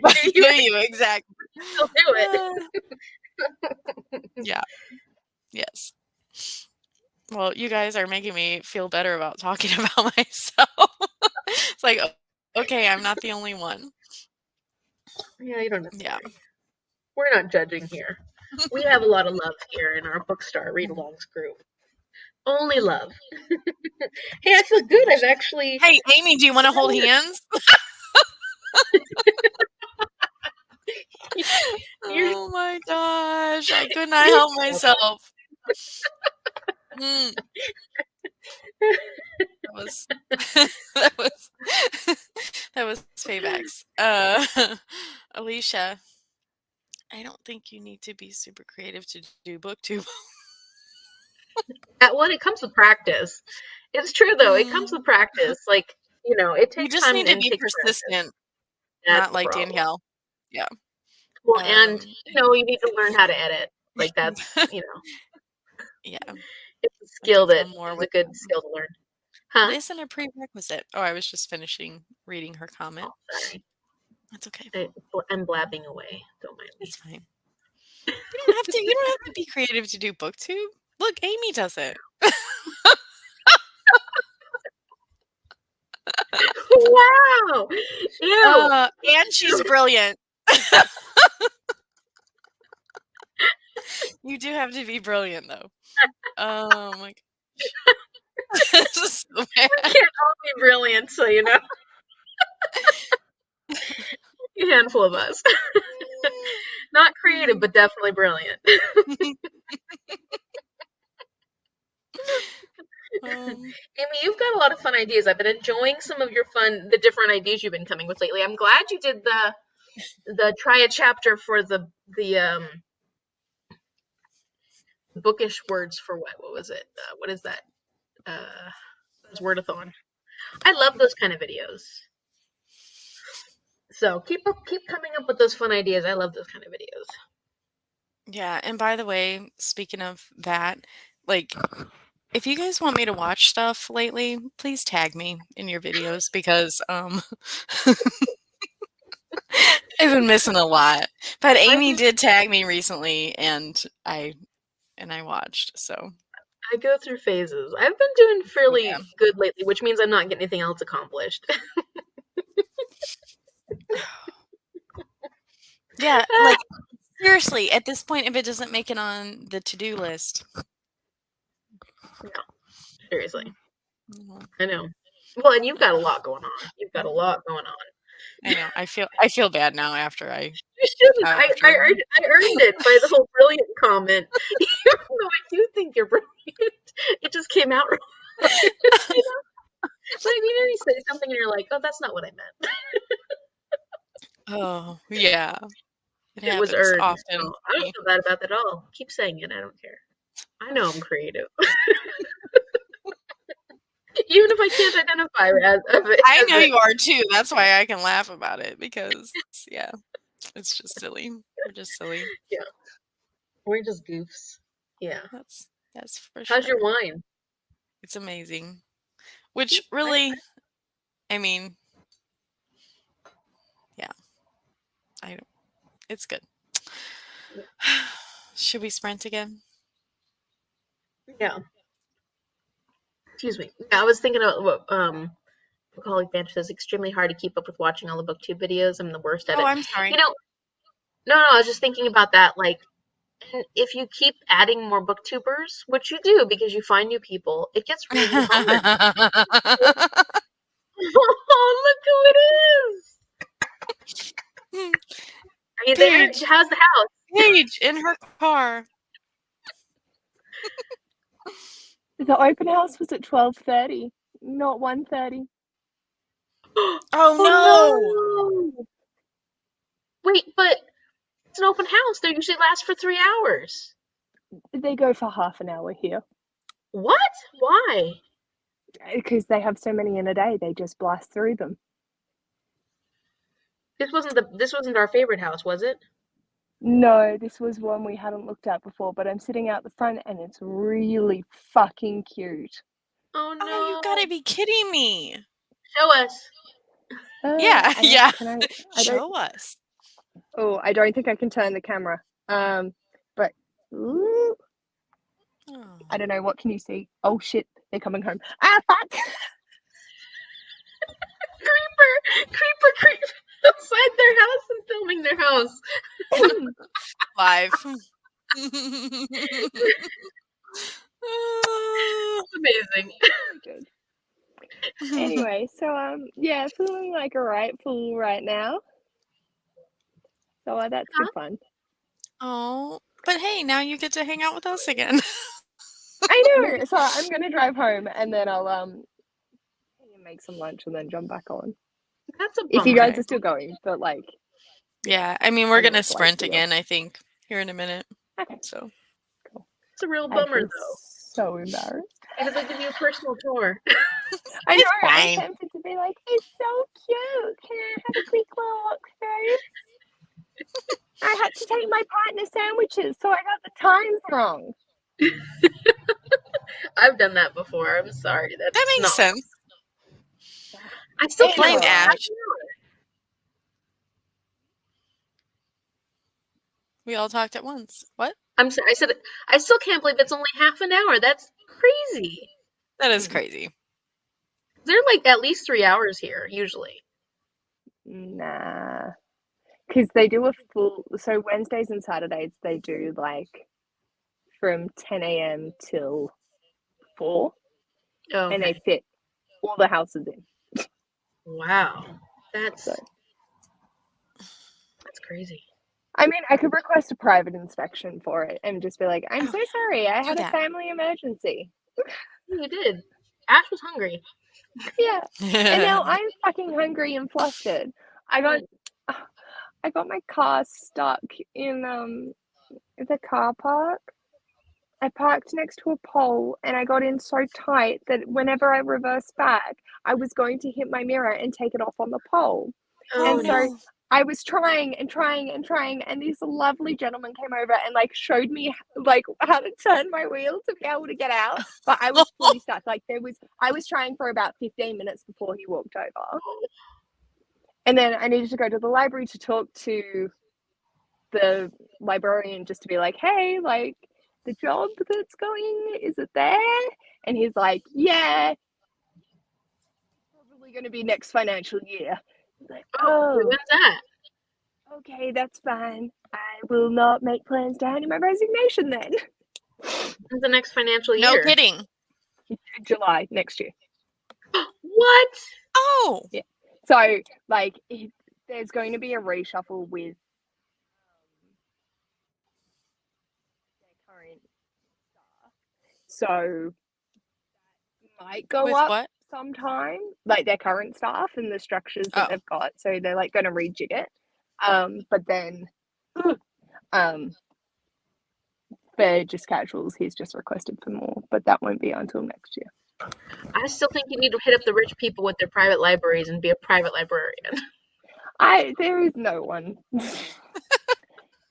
But Do do you you exactly? still do it? Yeah. Yes. Well, you guys are making me feel better about talking about myself. It's like, okay, I'm not the only one. Yeah, you don't have to Yeah. worry. We're not judging here. We have a lot of love here in our bookStara read-alongs group. Only love. Hey, I feel good. I've actually. Hey, Amy, do you want to hold hands? You're Oh my gosh, I could not help myself. Mm, that was that was that was paybacks. Alicia, I don't think you need to be super creative to do booktube. well, it comes with practice. It's true though. It comes with practice. Like, it You takes just time need to and it be takes practice. persistent, That's not the like problem. Danielle. Yeah. Well, and Um, you need to learn how to edit. Like that's, yeah, it's a I can skill that film more is a with good them. skill to learn. It Huh? isn't a prerequisite. Oh, I was just finishing reading her comment. Oh, sorry. That's okay. I'm blabbing away. Don't mind me. It's fine. You don't have to be creative to do booktube. Look, Amy does it. Wow! Ew! And she's brilliant. You do have to be brilliant though. Oh my gosh. This is so We bad. can't all be brilliant, so a handful of us. Not creative, but definitely brilliant. Amy, you've got a lot of fun ideas. I've been enjoying some of the different ideas you've been coming with lately. I'm glad you did the try a chapter for the bookish words for what was it? What is that? Those wordathon. I love those kind of videos. So keep coming up with those fun ideas. I love those kind of videos. Yeah, and by the way, speaking of that, like if you guys want me to watch stuff lately, please tag me in your videos because I've been missing a lot. But Amy did tag me recently and I watched. So I go through phases. I've been doing fairly yeah. good lately, which means I'm not getting anything else accomplished. Yeah, like seriously, at this point if it doesn't make it on the to-do list. No, seriously. Mhm. I know. Well, and you've got a lot going on. You've got a lot going on. I know. I feel bad now after I You shouldn't. I after earned it by the whole brilliant comment. Even though I do think you're brilliant, it just came out wrong. Like you say something and you're like, "Oh, that's not what I meant." Oh, yeah. It It was happens earned. often. So I don't feel bad about that at all. Keep saying it. I don't care. I know I'm creative. Even if I can't identify I know you are too. That's why I can laugh about it because yeah, it's just silly. We're just silly. Yeah, we're just goofs. Yeah. That's for How's your sure. wine? It's amazing. Which really, I mean, yeah, I don't. It's good. Should we sprint again? Yeah. Excuse me. Yeah, I was thinking about what Alcoholic Banter says. Extremely hard to keep up with watching all the BookTube videos. I'm the worst at Oh, it. I'm sorry. You know, no, I was just thinking about that. Like, and if you keep adding more booktubers, which you do because you find new people, it gets really hard. Oh, look who it is! Are you there? Paige. How's the house? Paige in her car. The open house was at 12:30, not 1:30. Oh no! no! Wait, but it's an open house. They usually last for 3 hours. They go for half an hour here What? Why? because they have so many in a day. They just blast through them. This wasn't our favorite house, was it? No, this was one we hadn't looked at before, but I'm sitting out the front and it's really fucking cute. Oh no! Oh, you gotta be kidding me! Show us. Yeah, yeah. Can I Show us. Oh, I don't think I can turn the camera. But ooh, Oh. I don't know. What can you see? Oh shit, they're coming home. Ah, fuck! Creeper outside their house and filming their house. Live. Amazing. Really good. Anyway, so yeah, feeling like a right fool right now. So that's good fun. Oh, but hey, now you get to hang out with us again. I know. So I'm gonna drive home and then I'll make some lunch and then jump back on. That's a bummer. If you guys are still going, but like. Yeah, I mean we're gonna it's sprint like again, I think, here in a minute. Okay. So Cool. It's a real I bummer feel though. so embarrassed. Because I give you a personal tour. I know. It's I'm fine. tempted to be like, it's so cute. Can I have a quick little walk through? I had to take my partner sandwiches, so I got the times wrong. I've done that before. I'm sorry. That makes sense. I still Blame can't Ash. We all talked at once. What? I'm sorry. I said I still can't believe it's only half an hour. That's crazy. That is crazy. They're like at least 3 hours here usually. Nah. Because they do a full. So Wednesdays and Saturdays, they do like from 10 a.m. till 4. Oh, And they fit all the houses in. wow. That's So. crazy. I mean, I could request a private inspection for it and just be like, I'm so sorry, I had a family emergency. You did. Ash was hungry. Yeah. And now I'm fucking hungry and flustered. I got my car stuck in the car park. I parked next to a pole and I got in so tight that whenever I reversed back, I was going to hit my mirror and take it off on the pole. Oh, and so I was trying and trying and trying, and this lovely gentleman came over and like showed me like how to turn my wheel to be able to get out. But I was fully stuck. Like I was trying for about 15 minutes before he walked over. And then I needed to go to the library to talk to the librarian just to be like, hey, like the job that's going, is it there? And he's like, yeah, probably going to be next financial year. Like, when's that? Okay, that's fine. I will not make plans to hand in my resignation then. When's the next financial year? No kidding. July next year. What? Oh. Yeah. So, like, there's going to be a reshuffle with their current staff. So, might go With up what? sometime, like their current staff and the structures that they've got. So they're like going to rejig it. But then, for just casuals, he's just requested for more, but that won't be until next year. I still think you need to hit up the rich people with their private libraries and be a private librarian. There is no one.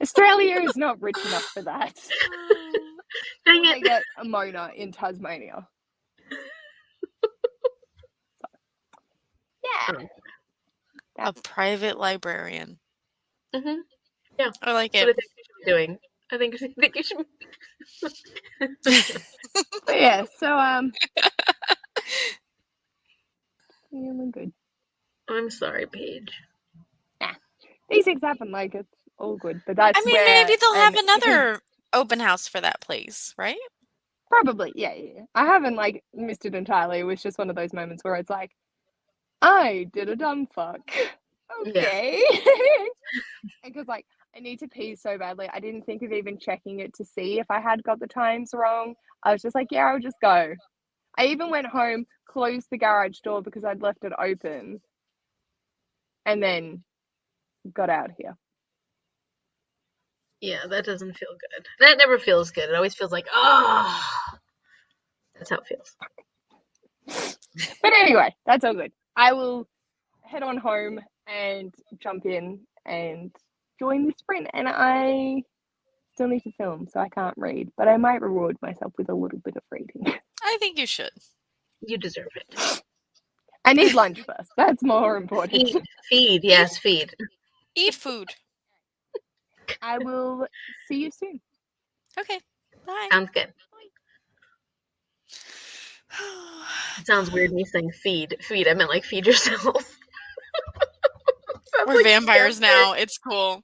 Australia is not rich enough for that. Dang it. They get a Mona in Tasmania. A private librarian. Mm-hmm. Yeah. I like That's what it. I think you should be doing. I think you should. But yeah, so yeah, we're good. I'm sorry, Paige. These things happen, like it's all good. But that's I mean, where maybe they'll have because another open house for that place, right? probably, yeah. I haven't like missed it entirely. It was just one of those moments where it's like, I did a dumb fuck. Yeah. Okay. Because like I need to pee so badly. I didn't think of even checking it to see if I had got the times wrong. I was just like, yeah, I'll just go. I even went home, closed the garage door because I'd left it open, and then got out here. Yeah, that doesn't feel good. That never feels good. It always feels like, oh, that's how it feels. But anyway, that's all good. I will head on home and jump in and join the sprint. And I still need to film, so I can't read, but I might reward myself with a little bit of reading. I think you should. You deserve it. I need lunch first. That's more important. Feed, yes, feed. Eat food. I will see you soon. Okay. Bye. Sounds good. It sounds weird me saying feed. Feed, I meant like feed yourself. We're like vampires now. It's cool.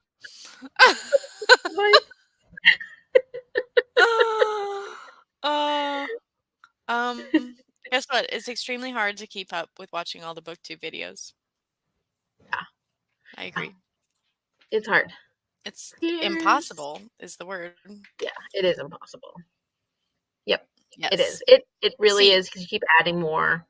uh, guess what? It's extremely hard to keep up with watching all the booktube videos. Yeah. I agree. It's hard. It's impossible is the word. Yeah, it is impossible. Yep, Yes. it is. It really is because you keep adding more.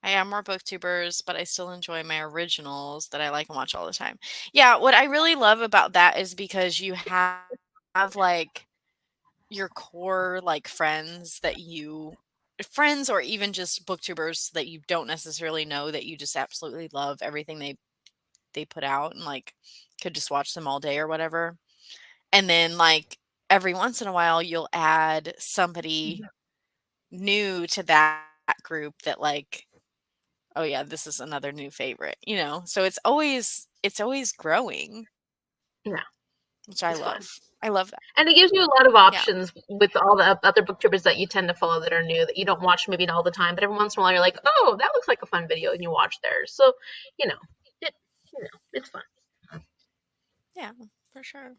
I am more booktubers, but I still enjoy my originals that I like and watch all the time. Yeah, what I really love about that is because you have like your core like friends or even just booktubers that you don't necessarily know that you just absolutely love everything they put out and like could just watch them all day or whatever. And then like every once in a while you'll add somebody new to that group that like, oh yeah, this is another new favorite, you know? So it's always growing. Yeah. Which I love. Fun. I love that. And it gives you a lot of options with all the other booktubers that you tend to follow that are new that you don't watch maybe all the time, but every once in a while you're like, oh, that looks like a fun video, and you watch theirs. So, it's fun. Yeah, for sure.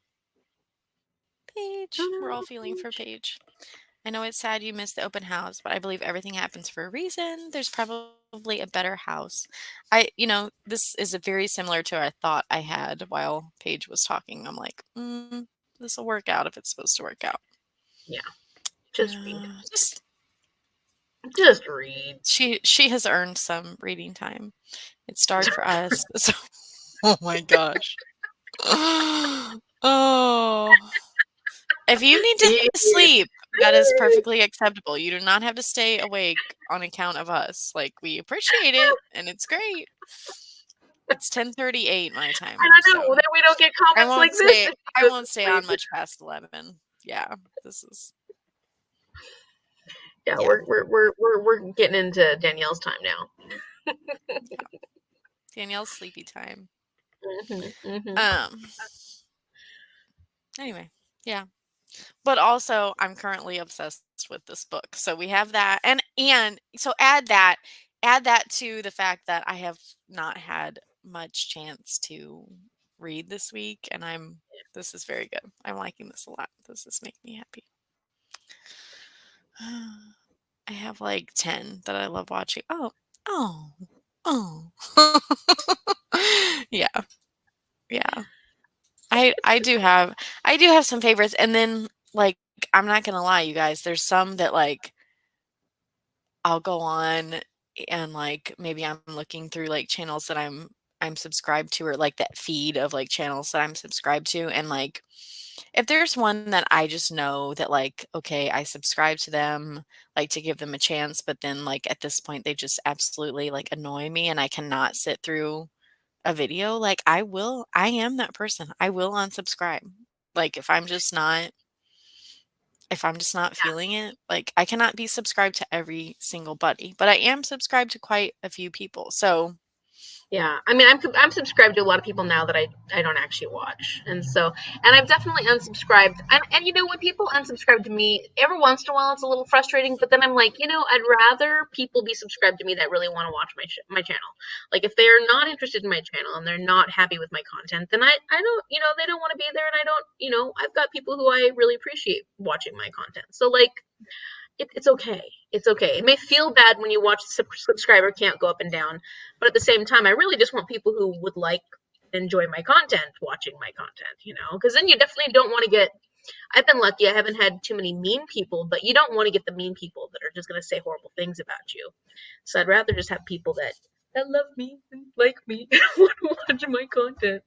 Paige. We're all feeling for Paige. I know it's sad you missed the open house, but I believe everything happens for a reason. There's probably a better house. This is very similar to a thought I had while Paige was talking. I'm like, this will work out if it's supposed to work out. Yeah. Just read. Just read. She has earned some reading time. It's dark for us. So, oh my gosh. Oh. If you need to sleep, that is perfectly acceptable. You do not have to stay awake on account of us. Like, we appreciate it, and it's great. It's 10:38 my time. I don't know. Then we don't get comments like this. I won't stay on much past 11. Yeah, this is. Yeah, we're getting into Danielle's time now. Yeah. Danielle's sleepy time. Mm-hmm. Anyway, yeah. But also, I'm currently obsessed with this book. So we have that, and so add that to the fact that I have not had much chance to read this week, and this is very good. I'm liking this a lot. This is making me happy. I have like 10 that I love watching. Oh. Yeah. Yeah. I do have some favorites, and then like I'm not gonna lie, you guys, there's some that like I'll go on and like maybe I'm looking through like channels that I'm subscribed to, or like that feed of like channels that I'm subscribed to, and like if there's one that I just know that like, okay, I subscribe to them like to give them a chance, but then like at this point they just absolutely like annoy me and I cannot sit through a video, like I am that person. I will unsubscribe. Like if I'm just not feeling it, like I cannot be subscribed to every single buddy, but I am subscribed to quite a few people. So Yeah, I mean, I'm subscribed to a lot of people now that I don't actually watch, and I've definitely unsubscribed. And you know, when people unsubscribe to me, every once in a while it's a little frustrating. But then I'm like, you know, I'd rather people be subscribed to me that really want to watch my channel. Like if they're not interested in my channel and they're not happy with my content, then I don't, you know, they don't want to be there, and I don't, you know, I've got people who I really appreciate watching my content. So like it's okay. It's okay. It may feel bad when you watch the subscriber count go up and down, but at the same time, I really just want people who would like and enjoy my content watching my content, you know, because then you definitely don't want to get. I've been lucky. I haven't had too many mean people, but you don't want to get the mean people that are just going to say horrible things about you. So I'd rather just have people that love me and like me and want to watch my content.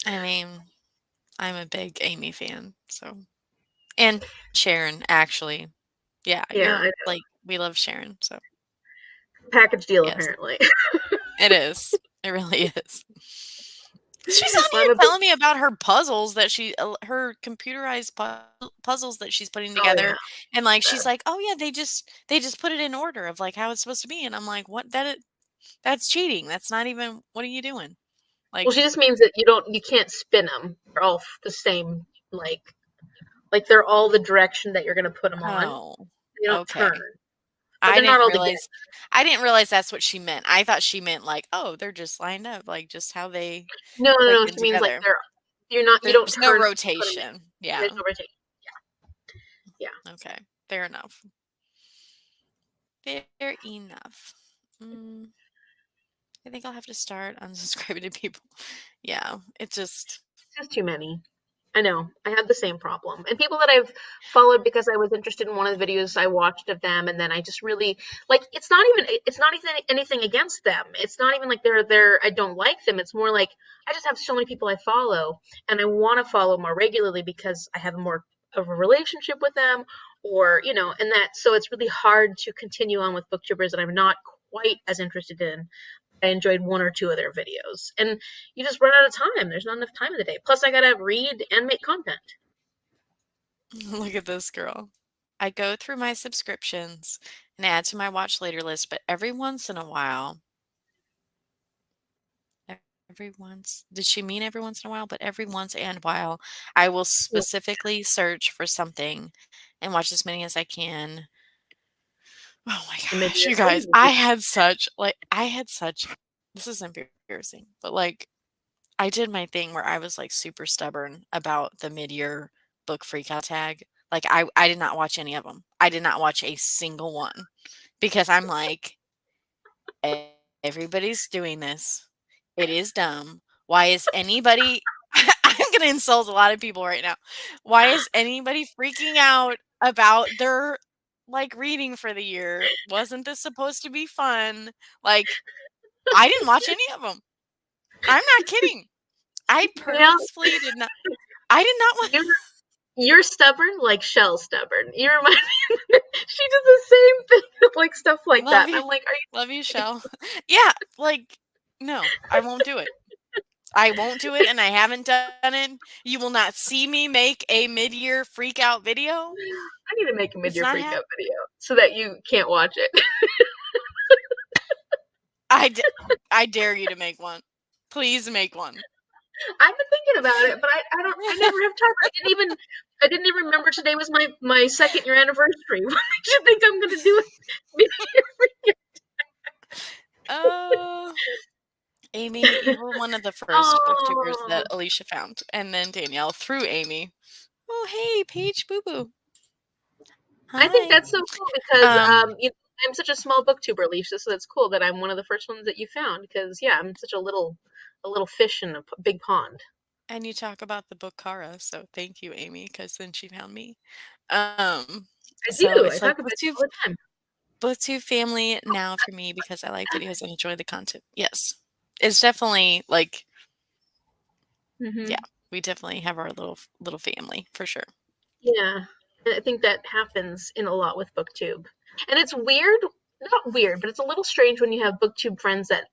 I mean, I'm a big Amy fan, so and Sharon, actually. Yeah, Yeah, you're I know. like, we love Sharon, so Package deal yes, apparently. it is. It really is. She's on Well, here I'm a big. telling me about her puzzles that her computerized puzzles that she's putting Oh yeah, together, and like that. she's like, "Oh yeah, they just put it in order of like how it's supposed to be," and I'm like, "What? That's cheating. That's not even. What are you doing?" Well, she Like, just means that you can't spin them. They're all the same, like they're all the direction that you're gonna put them on. oh, They don't turn, okay. but I they're not didn't all together. realize I didn't realize that's what she meant. I thought she meant like, "Oh, they're just lined up, like just how they No, no, click no. in She means like together." you don't There's no turn them to put them in. rotation. There's Yeah. no rotation. Yeah, Okay. Fair enough. Fair enough. Mm, I think I'll have to start unsubscribing to people. Yeah, it just it's just too many. I know. I had the same problem. And people that I've followed because I was interested in one of the videos I watched of them, and then I just really like it's not even anything against them. It's not even like they're I don't like them. It's more like I just have so many people I follow, and I want to follow more regularly because I have more of a relationship with them, or you know, and that so it's really hard to continue on with booktubers that I'm not quite as interested in. I enjoyed one or two of their videos. And you just run out of time. There's not enough time in the day. Plus, I gotta read and make content. look at this girl. I go through my subscriptions and add to my watch later list, but every once in a while, every once, did she mean every once in a while? But every once and while, I will specifically search for something and watch as many as I can. Oh my And maybe gosh, you you're guys, crazy. I had such, this is embarrassing, but like, I did my thing where I was like super stubborn about the mid-year book freakout tag. Like, I did not watch any of them. I did not watch a single one because I'm like, everybody's doing this. It is dumb. Why is anybody, I'm going to insult a lot of people right now. Why is anybody freaking out about their like reading for the year? Wasn't this supposed to be fun? Like, I didn't watch any of them. I'm not kidding. I Well, purposefully did not. I did not want. you're you're stubborn like Shell's stubborn. You remind me. She does the same thing, like stuff like Love that. And you, I'm like, are love you, Shell. Yeah, like no, I won't do it. I won't do it, and I haven't done it. You will not see me make a mid-year freak out video. I need to make a It's mid-year not freak happening. out video so that you can't watch it. I, d- I dare you to make one. Please make one. I've been thinking about it, but I never have time. I didn't even remember today was my second year anniversary. What makes you think I'm gonna do it mid-year freak Oh, Amy, you were one of the first booktubers that Oh, Alicia found, and then Danielle through Amy. Oh, hey, Paige Boo Boo. I think Hi. that's so cool because Um, I'm such a small booktuber, Alicia. So that's cool that I'm one of the first ones that you found because yeah, I'm such a little fish in a big pond. and you talk about the book Kara, so thank you, Amy, because then she found me. Um, I so do. I it's like talk about you all the time. booktube family now for me because I like videos and enjoy the content. Yes, it's definitely like yeah, Hmm. we definitely have our little family for sure. Yeah, and I think that happens in a lot with booktube, and it's weird. Not weird, but it's a little strange when you have booktube friends that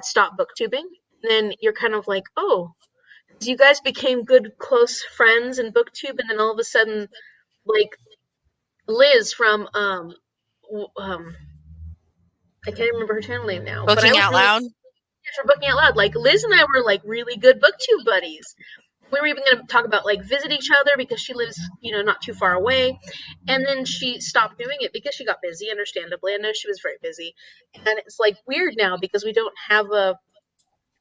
stop booktubing. And then you're kind of like, oh, you guys became good close friends in booktube, and then all of a sudden, like Liz from I can't remember her channel name now. But I Booking was out really loud. for Booking Out Loud. Like Liz and I were like really good booktube buddies. We were even going to talk about like visit each other because she lives, not too far away. And then she stopped doing it because she got busy, understandably. I know she was very busy. And it's like weird now because we don't have a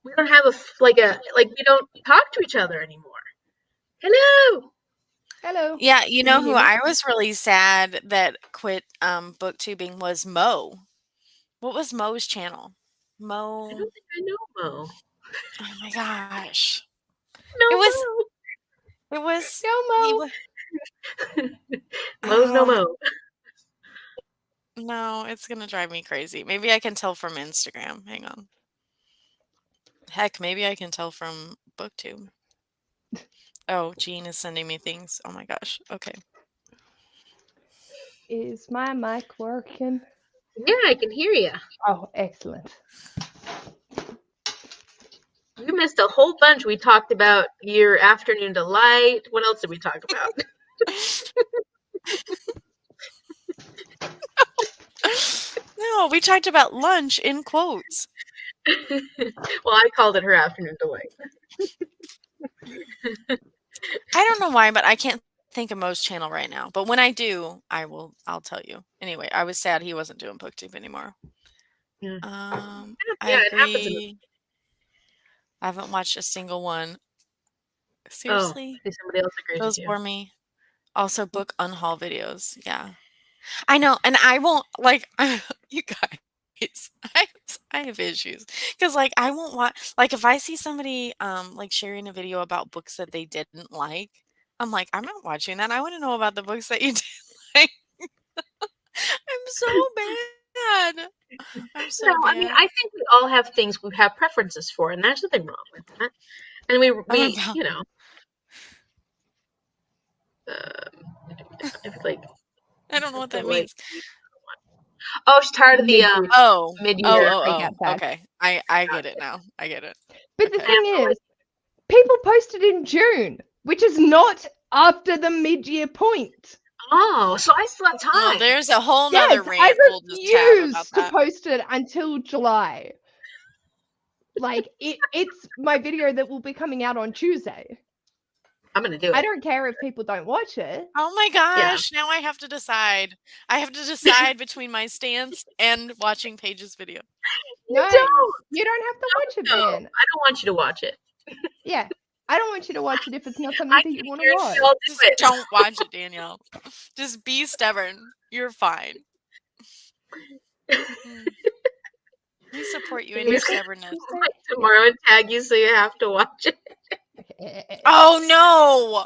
we don't talk to each other anymore. Hello. Hello. Yeah, Can you who hear me? I was really sad that quit booktubing was Mo. What was Mo's channel? I Mo. don't think I know Mo. Oh my gosh. No It was. Mo. It was. No He Mo. was. Mo's no Mo. No, it's gonna drive me crazy. Maybe I can tell from Instagram. Hang on. Heck, maybe I can tell from BookTube. Oh, Jean is sending me things. Oh my gosh. Okay. Is my mic working? Yeah, I can hear you. Oh, excellent. You missed a whole bunch. We talked about your afternoon delight. What else did we talk about? No, we talked about lunch in quotes. Well, I called it her afternoon delight. I don't know why, but I can't think of Mo's channel right now. But when I do, I'll tell you. Anyway, I was sad he wasn't doing BookTube anymore. Yeah. I Yeah, it happens. agree. I haven't watched a single one. Oh, Seriously? see, somebody else agrees with Those you. bore me. Also book unhaul videos. Yeah. I know, and I won't like you guys. I have issues because like I won't watch like if I see somebody like sharing a video about books that they didn't like, I'm like I'm not watching that. I want to know about the books that you did like. I'm so bad. I'm so No, I mean, bad. I think we all have things we have preferences for, and there's nothing wrong with that. And we about- it's like, I don't know what that like, means. oh, she's tired of the Mid-year. Oh, mid-year. I get that. okay. I get it now. I get it. But the Okay. thing is, people posted in June, which is not after the mid-year point. Oh, so I still have time. Well, there's a whole Yes, nother I rant we'll just have about refuse to that. post it until July. Like it's my video that will be coming out on Tuesday. I'm gonna do it. I don't care if people don't watch it. Oh my gosh, now I have to decide. I have to decide between my stance and watching Paige's video. No, you don't have to watch it No, I then. don't want you to watch it. Yeah, I don't want you to watch it if it's not something that you want to watch. I'll do Just it. don't watch it, Danielle. Just be stubborn. You're fine. We support you in your stubbornness. Tomorrow and tag you so you have to watch it. Oh no!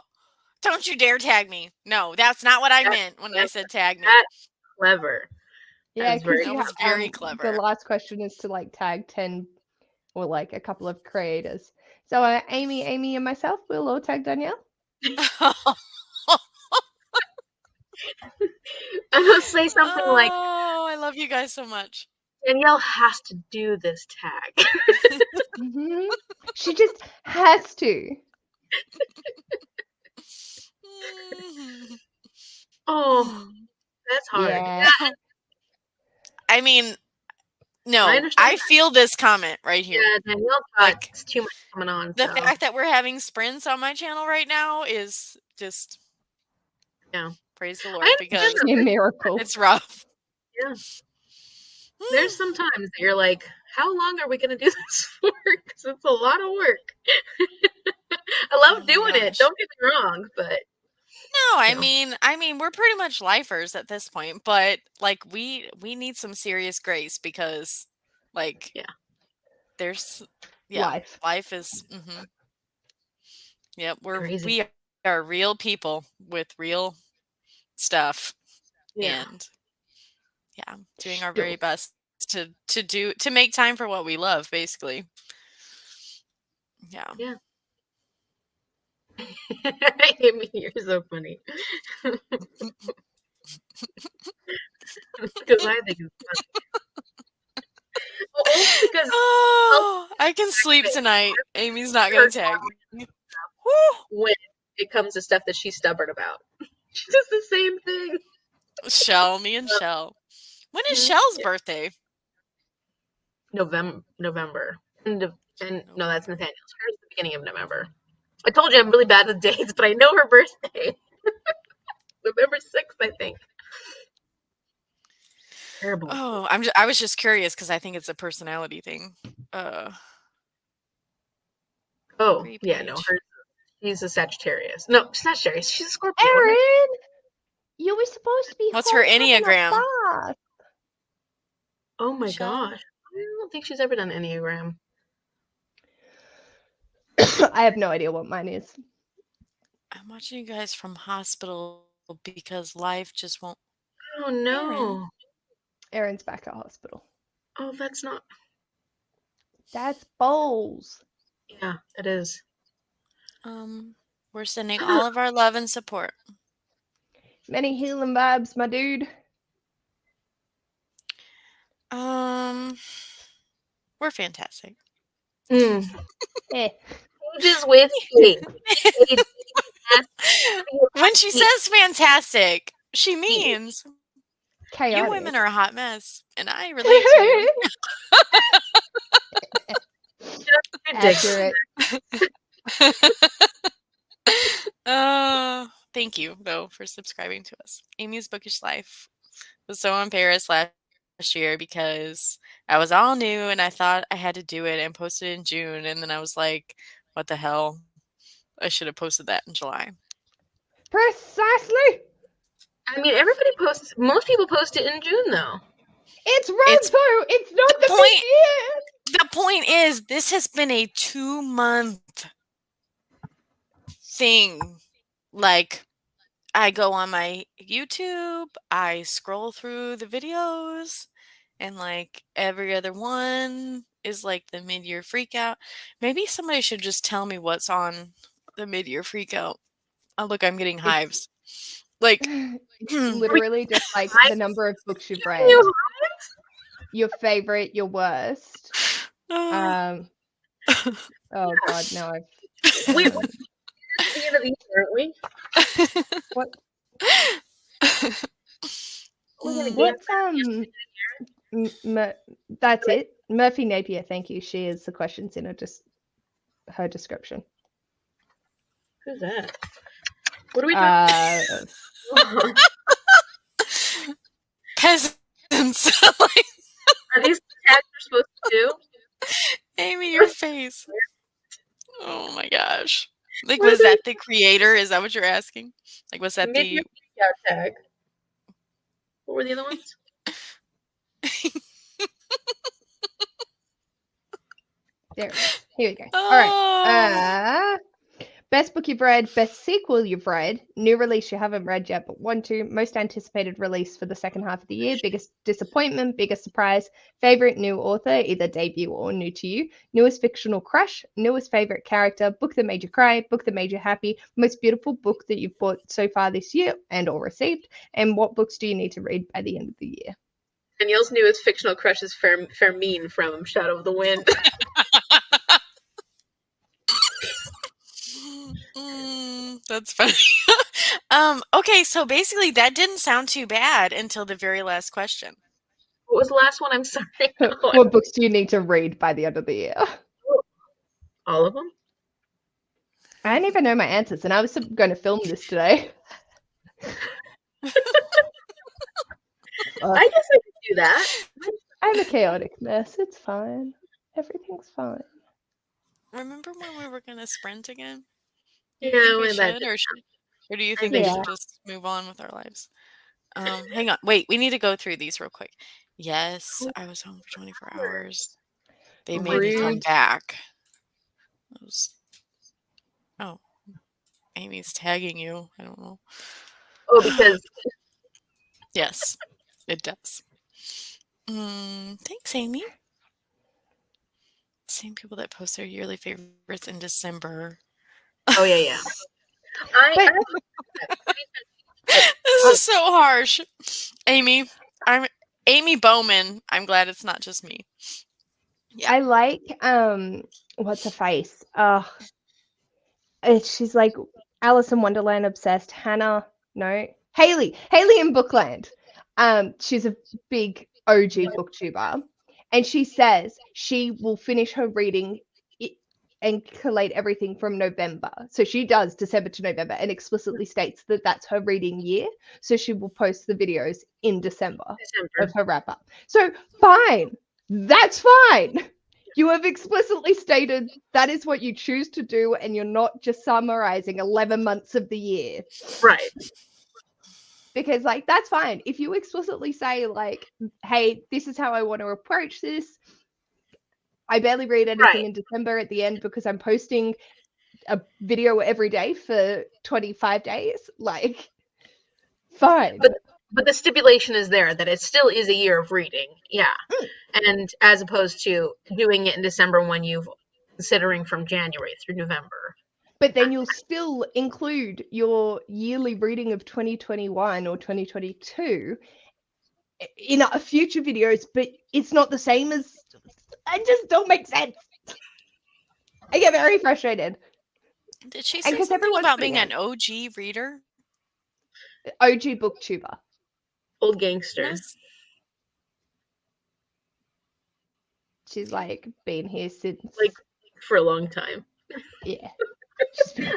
Don't you dare tag me. No, that's not what I meant when I said tag me. That's clever. Yeah, That was very because That was very clever. The last question is to like tag 10 or like a couple of creators. So Amy, and myself will all tag Danielle. I'm gonna say something like, Oh, I love you guys so much. Danielle has to do this tag. Mhm. She just has to. Oh, that's hard. Yeah. I mean, no, I understand I feel this comment right here. Yeah, Danielle's got too much coming on. The so. fact that we're having sprints on my channel right now is just praise the Lord because A miracle. it's rough. Yeah. There's some times that you're like, how long are we going to do this for? Because it's a lot of work. I love doing it. Don't get me wrong, but no, I mean, we're pretty much lifers at this point, but like we need some serious grace because, like, there's life is. Yep, we are real people with real stuff, and doing our very best to make time for what we love, basically. Yeah. Amy, you're so funny. Because I think it's funny. Because I can sleep tonight. Amy's not gonna tag me. When it comes to stuff that she's stubborn about, she does the same thing. Me and Shell. When is Shell's birthday? November. And no, that's Nathaniel's. Hers is the beginning of November. I told you I'm really bad with dates, but I know her birthday. November 6th, I think. Terrible. Oh, I was just curious because I think it's a personality thing. Oh, Agree yeah, no, page. she's a Sagittarius. No, Sagittarius. She's a Scorpio. Erin, you were supposed to be What's her home having a Enneagram? bath. Oh my Michelle? gosh. I don't think she's ever done Enneagram. I have no idea what mine is. I'm watching you guys from hospital because life just won't. Oh no. Erin. Erin's back at hospital. Oh, that's not. That's Bowles. Yeah, it is. We're sending all of our love and support. Many healing vibes, my dude. We're fantastic. Mm. Eh. Pages with Kate. When she says fantastic, she means Chaotic. you women are a hot mess, and I relate to you. Accurate. Thank you, though, for subscribing to us. Amy's Bookish Life was so embarrassed last year because I was all new and I thought I had to do it and post it in June. And then I was like, what the hell? I should have posted that in July. Precisely. I mean, most people post it in June, though. It's Ronto. It's not the point. year. The point is, this has been a 2-month thing. Like, I go on my YouTube, I scroll through the videos, and like every other one is like the mid-year freakout. Maybe somebody should just tell me what's on the mid-year freakout. Oh, look, I'm getting hives. Like, literally just like the number of books you've read, your favorite, your worst. Oh god, no. We're at the end of the year, aren't we? What? That's it. Murphy Napier, thank you. She is the questions in her description. Who's that? What are we doing? Peasants. Are these tags we're supposed to do? Amy, your face. Oh my gosh. Like, was that the creator? Is that what you're asking? Like, was that Mid-year freakout tag. What were the other ones? There. Here we go. All right. Best book you've read, best sequel you've read, new release you haven't read yet but want to, most anticipated release for the second half of the year, biggest disappointment, biggest surprise, favorite new author, either debut or new to you, newest fictional crush, newest favorite character, book that made you cry, book that made you happy, most beautiful book that you've bought so far this year and or received, and what books do you need to read by the end of the year? Danielle's newest fictional crush is Fermine from Shadow of the Wind. That's funny. Okay, so basically that didn't sound too bad until the very last question. What was the last one? I'm sorry. What books do you need to read by the end of the year? All of them? I don't even know my answers, and I was going to film this today. I guess I could do that. I'm a chaotic mess. It's fine. Everything's fine. Remember when we were going to sprint again? Yeah, we should, or do you think we should just move on with our lives? Hang on. Wait, we need to go through these real quick. Yes, I was home for 24 hours. They made me come back. Oh, Amy's tagging you. I don't know. Oh, because... Yes, it does. Thanks, Amy. Same people that post their yearly favorites in December. Oh, yeah. This is so harsh. Amy, I'm Amy Bowman. I'm glad it's not just me. Yeah. I like what's her face? She's like Alice in Wonderland obsessed. Hannah, no. Haley in Bookland. She's a big OG booktuber. And she says she will finish her reading and collate everything from November. So she does December to November and explicitly states that that's her reading year. So she will post the videos in December of her wrap up. So fine. That's fine. You have explicitly stated that is what you choose to do, and you're not just summarizing 11 months of the year. Right. Because, like, that's fine. If you explicitly say, like, hey, this is how I want to approach this. I barely read anything in December at the end because I'm posting a video every day for 25 days. Like, fine. But the stipulation is there that it still is a year of reading. Yeah. And as opposed to doing it in December when you've considering from January through November. But then you'll still include your yearly reading of 2021 or 2022 in future videos, but it's not the same as. I just don't make sense. I get very frustrated. Did she say something about being an OG reader? OG booktuber. Old gangster. Yes. She's like been here since like for a long time. Yeah.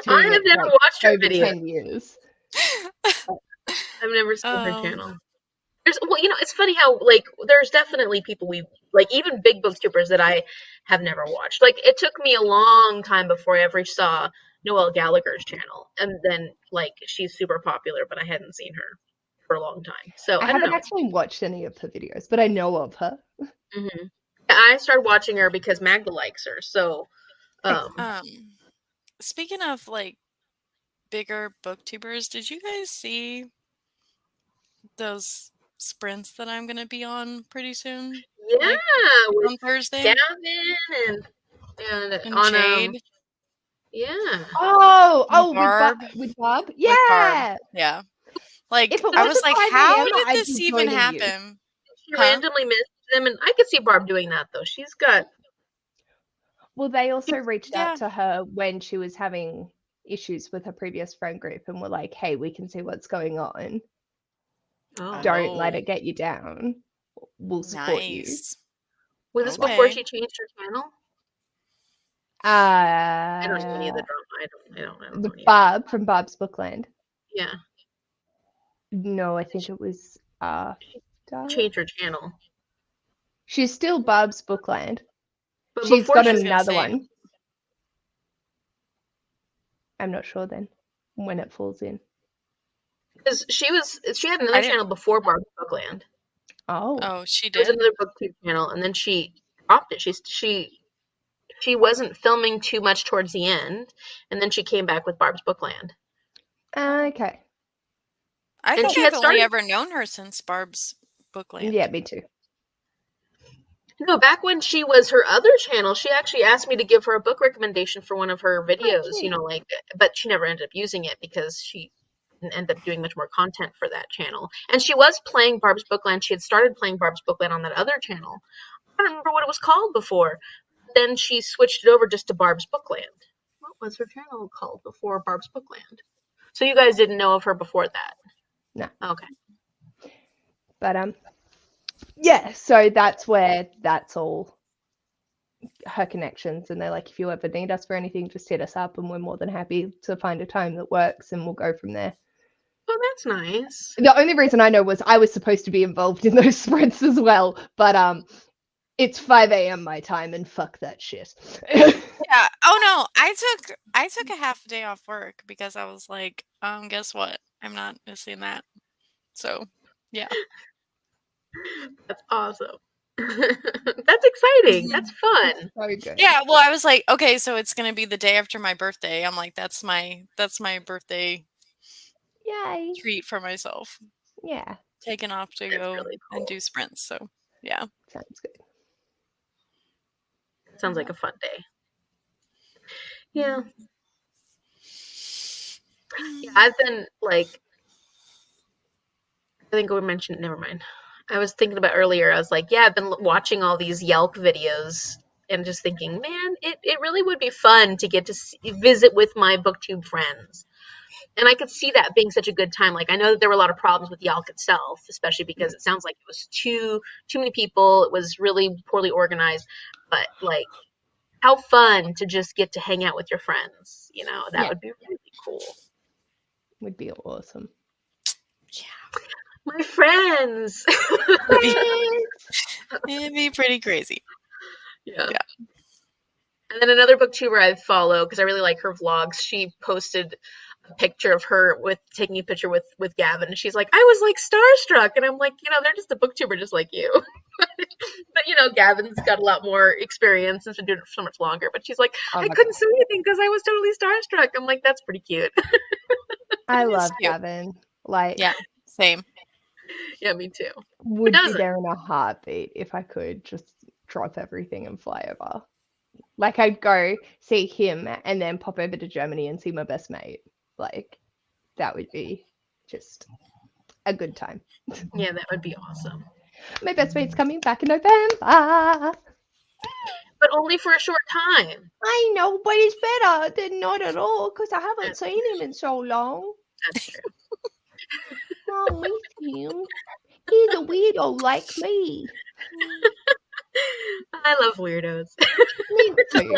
I have never watched her video. 10 years. I've never seen her channel. Well, it's funny how like there's definitely people we like, even big booktubers that I have never watched. Like it took me a long time before I ever saw Noelle Gallagher's channel, and then like she's super popular, but I hadn't seen her for a long time. So I haven't actually watched any of her videos, but I know of her. Mm-hmm. I started watching her because Magda likes her. So, speaking of like bigger booktubers, did you guys see those sprints that I'm gonna be on pretty soon? Yeah, like, on Thursday. Gavin and on Jade. Yeah. Barb. With Barb. Yeah. With Barb. Yeah. Like I was like, how did this even happen? She randomly missed them, and I could see Barb doing that though. She's got. Well, they also reached out to her when she was having issues with her previous friend group, and were like, "Hey, we can see what's going on. Don't let it get you down. We'll support you." Was this before she changed her channel? I don't know any of the drama. I don't know. Barb from Barb's Bookland. Yeah. No, I think it was changed her channel. She's still Barb's Bookland. But she's got another one. I'm not sure then when it falls in. Because she had another channel before Barb's Bookland. Oh, she did. There was another booktube channel, and then she dropped it. She wasn't filming too much towards the end, and then she came back with Barb's Bookland. Okay. I think I've only ever known her since Barb's Bookland. Yeah, me too. No, back when she was her other channel, she actually asked me to give her a book recommendation for one of her videos, but she never ended up using it because she didn't end up doing much more content for that channel. And she was playing Barb's Bookland. She had started playing Barb's Bookland on that other channel. I don't remember what it was called before. Then she switched it over just to Barb's Bookland. What was her channel called before Barb's Bookland? So you guys didn't know of her before that? No. Okay. But yeah, so that's where that's all her connections, and they're like, if you ever need us for anything, just hit us up, and we're more than happy to find a time that works, and we'll go from there. Oh, that's nice. The only reason I know was I was supposed to be involved in those sprints as well, but it's 5 a.m. my time, and fuck that shit. Yeah. Oh no, I took a half a day off work because I was like, guess what? I'm not missing that. So, yeah. That's awesome. That's exciting. That's fun. So good. Yeah, well, I was like, okay, so it's gonna be the day after my birthday. I'm like, that's my birthday treat for myself. Yeah. Taking off to go really cool. And do sprints. So yeah. Sounds good. Sounds like a fun day. Yeah. Yeah, I've been like, I think we mentioned, never mind. I was thinking about earlier, I was like, yeah, I've been watching all these Yelp videos and just thinking, man, it really would be fun to get to visit with my booktube friends. And I could see that being such a good time. Like, I know that there were a lot of problems with Yalk itself, especially because it sounds like it was too many people. It was really poorly organized. But like, how fun to just get to hang out with your friends. You know, that would be really cool. Would be awesome. Yeah. My friends. It'd be pretty crazy. Yeah. And then another booktuber I follow, because I really like her vlogs, she posted a picture of her taking a picture with Gavin, and she's like, I was like starstruck, and I'm like, they're just a booktuber just like you. But Gavin's got a lot more experience and been doing it for so much longer. But she's like, I couldn't say anything because I was totally starstruck. I'm like, that's pretty cute. I love Gavin. Like, yeah, same. Yeah, me too. Would be there in a heartbeat if I could just drop everything and fly over. Like, I'd go see him and then pop over to Germany and see my best mate. Like, that would be just a good time. Yeah, that would be awesome. My best mate's coming back in November. But only for a short time. I know, but it's better than not at all because I haven't seen him in so long. That's true. I miss him. He's a weirdo like me. I love weirdos. Me too.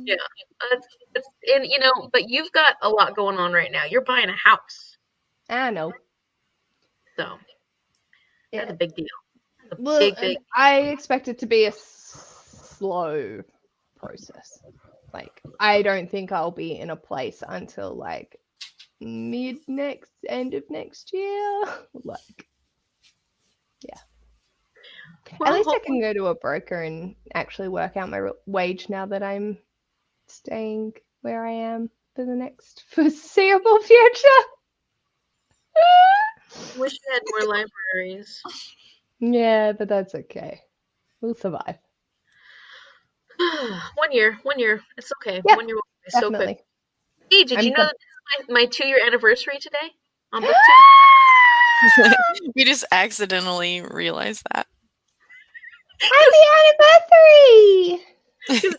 Yeah. But you've got a lot going on right now. You're buying a house. I know. So that's a big deal. Big. I expect it to be a slow process. Like, I don't think I'll be in a place until like end of next year. Like, yeah. Well, at least I can go to a broker and actually work out my wage now that I'm staying where I am for the next foreseeable future. Wish you had more libraries. Yeah, but that's okay. We'll survive. 1 year. It's okay. Yeah, 1 year will be definitely. so quick. Hey, did you know that this is my 2-year anniversary today on BookTube? We just accidentally realized that. Happy anniversary! Because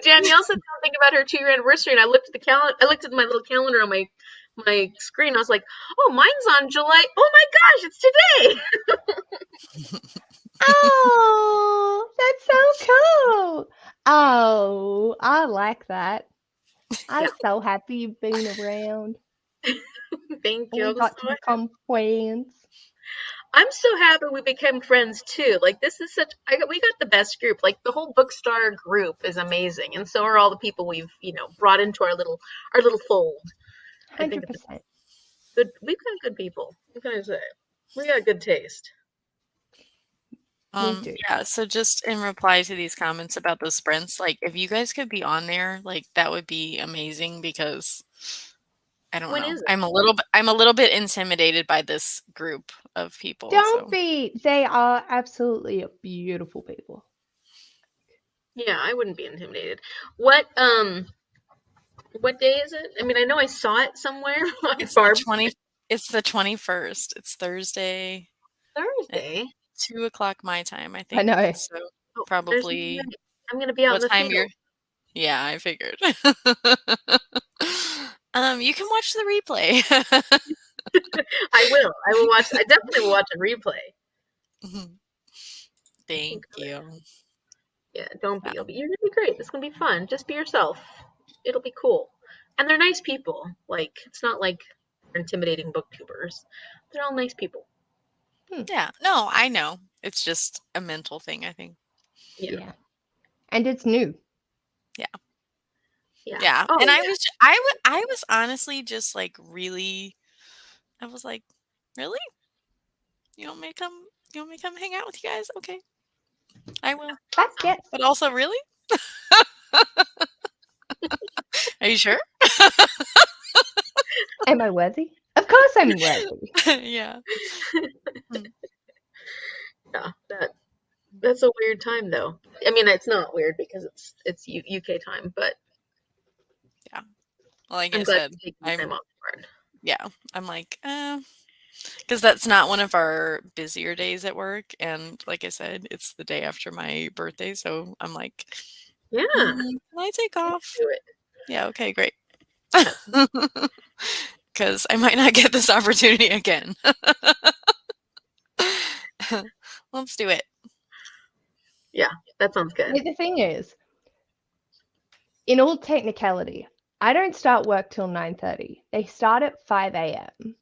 Danielle said something about her 2-year anniversary, and I looked at the calendar. I looked at my little calendar on my screen. I was like, "Oh, mine's on July. Oh my gosh, it's today!" Oh, that's so cool! Oh, I like that. I'm so happy you've been around. Thank you. We got to become friends. I'm so happy we became friends too. Like, this is we got the best group. Like, the whole bookStara group is amazing, and so are all the people we've brought into our little fold. 100%. Good. We've got good people. What can I say? We got good taste. Yeah, so just in reply to these comments about the sprints, like, if you guys could be on there, like, that would be amazing because I don't know. I'm a little bit intimidated by this group of people. Don't be. They are absolutely beautiful people. Yeah, I wouldn't be intimidated. What day is it? I mean, I know I saw it somewhere. It's the 21st. It's Thursday. Thursday. 2:00 my time, I think. I know. So probably. I'm gonna be out in the field. Yeah, I figured. You can watch the replay. I will. I definitely will watch a replay. Thank you. Yeah, don't be. You're gonna be great. It's gonna be fun. Just be yourself. It'll be cool. And they're nice people. Like, it's not like they're intimidating booktubers. They're all nice people. Yeah. No, I know. It's just a mental thing, I think. Yeah. And it's new. Yeah. Yeah. Oh, and I was honestly just like really, I was like, really? You want me to come hang out with you guys? Okay. I will. Yes. But also, really? Are you sure? Am I worthy? Of course I'm worthy. Yeah. Yeah, that's a weird time though. I mean, it's not weird because it's UK time, but yeah. Well, like I'm I glad said, to take the time off work. Yeah, I'm like, because that's not one of our busier days at work, and like I said, it's the day after my birthday, so I'm like, Yeah. Can I take off? Do it. Yeah, okay, great. Because I might not get this opportunity again. Let's do it. Yeah, that sounds good. The thing is, in all technicality, I don't start work till 9:30. They start at 5 a.m. You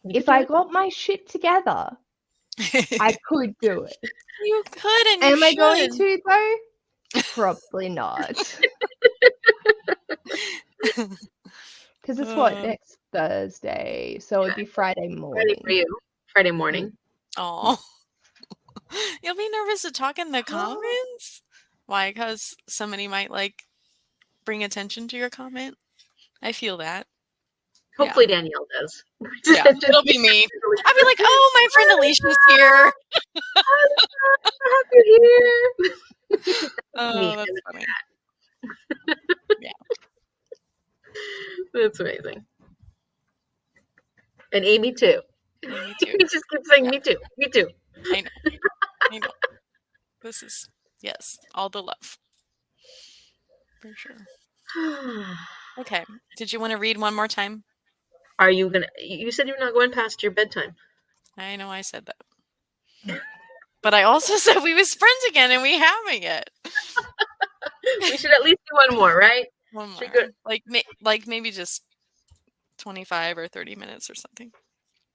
If could do I it. got my shit together, I could do it. You could and you Am I should. going to, though? Probably not. Because it's what, next Thursday? So it'd be Friday Friday morning. for you. Friday morning. Oh. You'll be nervous to talk in the comments? Why? Because somebody might, like, bring attention to your comment? I feel that. Hopefully Danielle does. Yeah, it'll be me. I'll be like, "Oh, my friend Alicia's here." Have you here? Oh, that's funny. That's amazing. And Amy too. Me too. You just keep saying Yeah. me too. Me too. I know. This is, yes, all the love. For sure. Okay. Did you want to read one more time? Are you gonna? You said you're not going past your bedtime. I know I said that. But I also said we was friends again, and we haven't yet. We should at least do one more, right? One more. Should go- Like maybe just 25 or 30 minutes or something.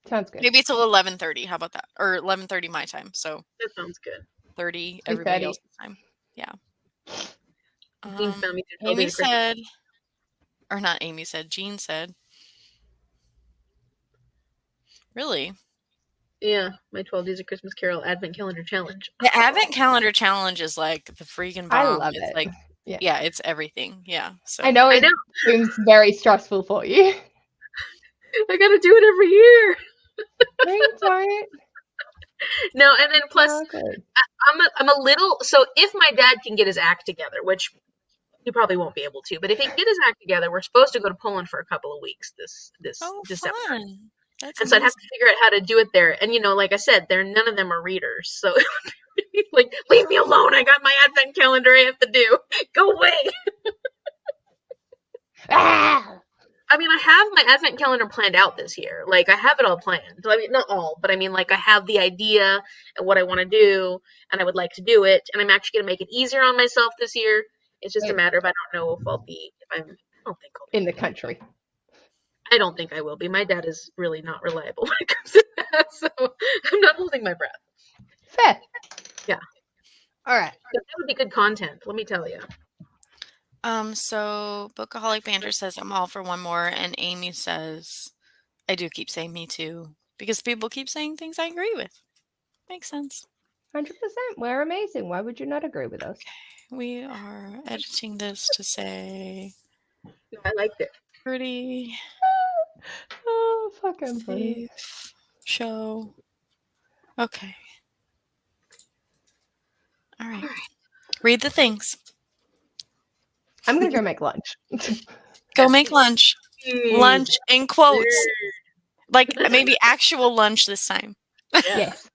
Sounds good. Maybe till 11:30. How about that? Or 11:30 my time. So That sounds good. 30 everybody 2:30. else's time. Yeah. Jean found me through 12 Amy Days of Christmas. said, or not Amy said, Jean said. Really? Yeah, my 12 Days of Christmas Carol Advent Calendar Challenge. The Advent Calendar Challenge is like the freaking bomb. I love it's it. like, Yeah. it's everything. Yeah. So I know I it know. seems very stressful for you. I gotta do it every year. No, you don't. No, and then plus, Oh, good. I'm a little. So if my dad can get his act together, which he probably won't be able to, but if he can get his act together, we're supposed to go to Poland for a couple of weeks this December. fun. That's And so I'd have amazing. to figure out how to do it there. And like I said, none of them are readers, so like, leave me alone. I got my advent calendar I have to do. Go away. Ah! I mean, I have my advent calendar planned out this year. Like, I have it all planned. I mean, not all, but I mean, like, I have the idea and what I want to do, and I would like to do it. And I'm actually going to make it easier on myself this year. It's just a matter of I don't know if I'll be. I don't think I'll be In the country. I don't think I will be. My dad is really not reliable when it comes to that, so I'm not holding my breath. Fair. Yeah. All right. That would be good content, let me tell you. So Bookaholic Banter says I'm all for one more, and Amy says I do keep saying me too because people keep saying things I agree with. Makes sense. 100%. We're amazing. Why would you not agree with us? We are editing this to say No, I liked it. pretty Oh, fucking funny. safe show. Okay. All right. Read the things. I'm going to go make lunch. Go make lunch. Lunch in quotes. Like maybe actual lunch this time. Yes.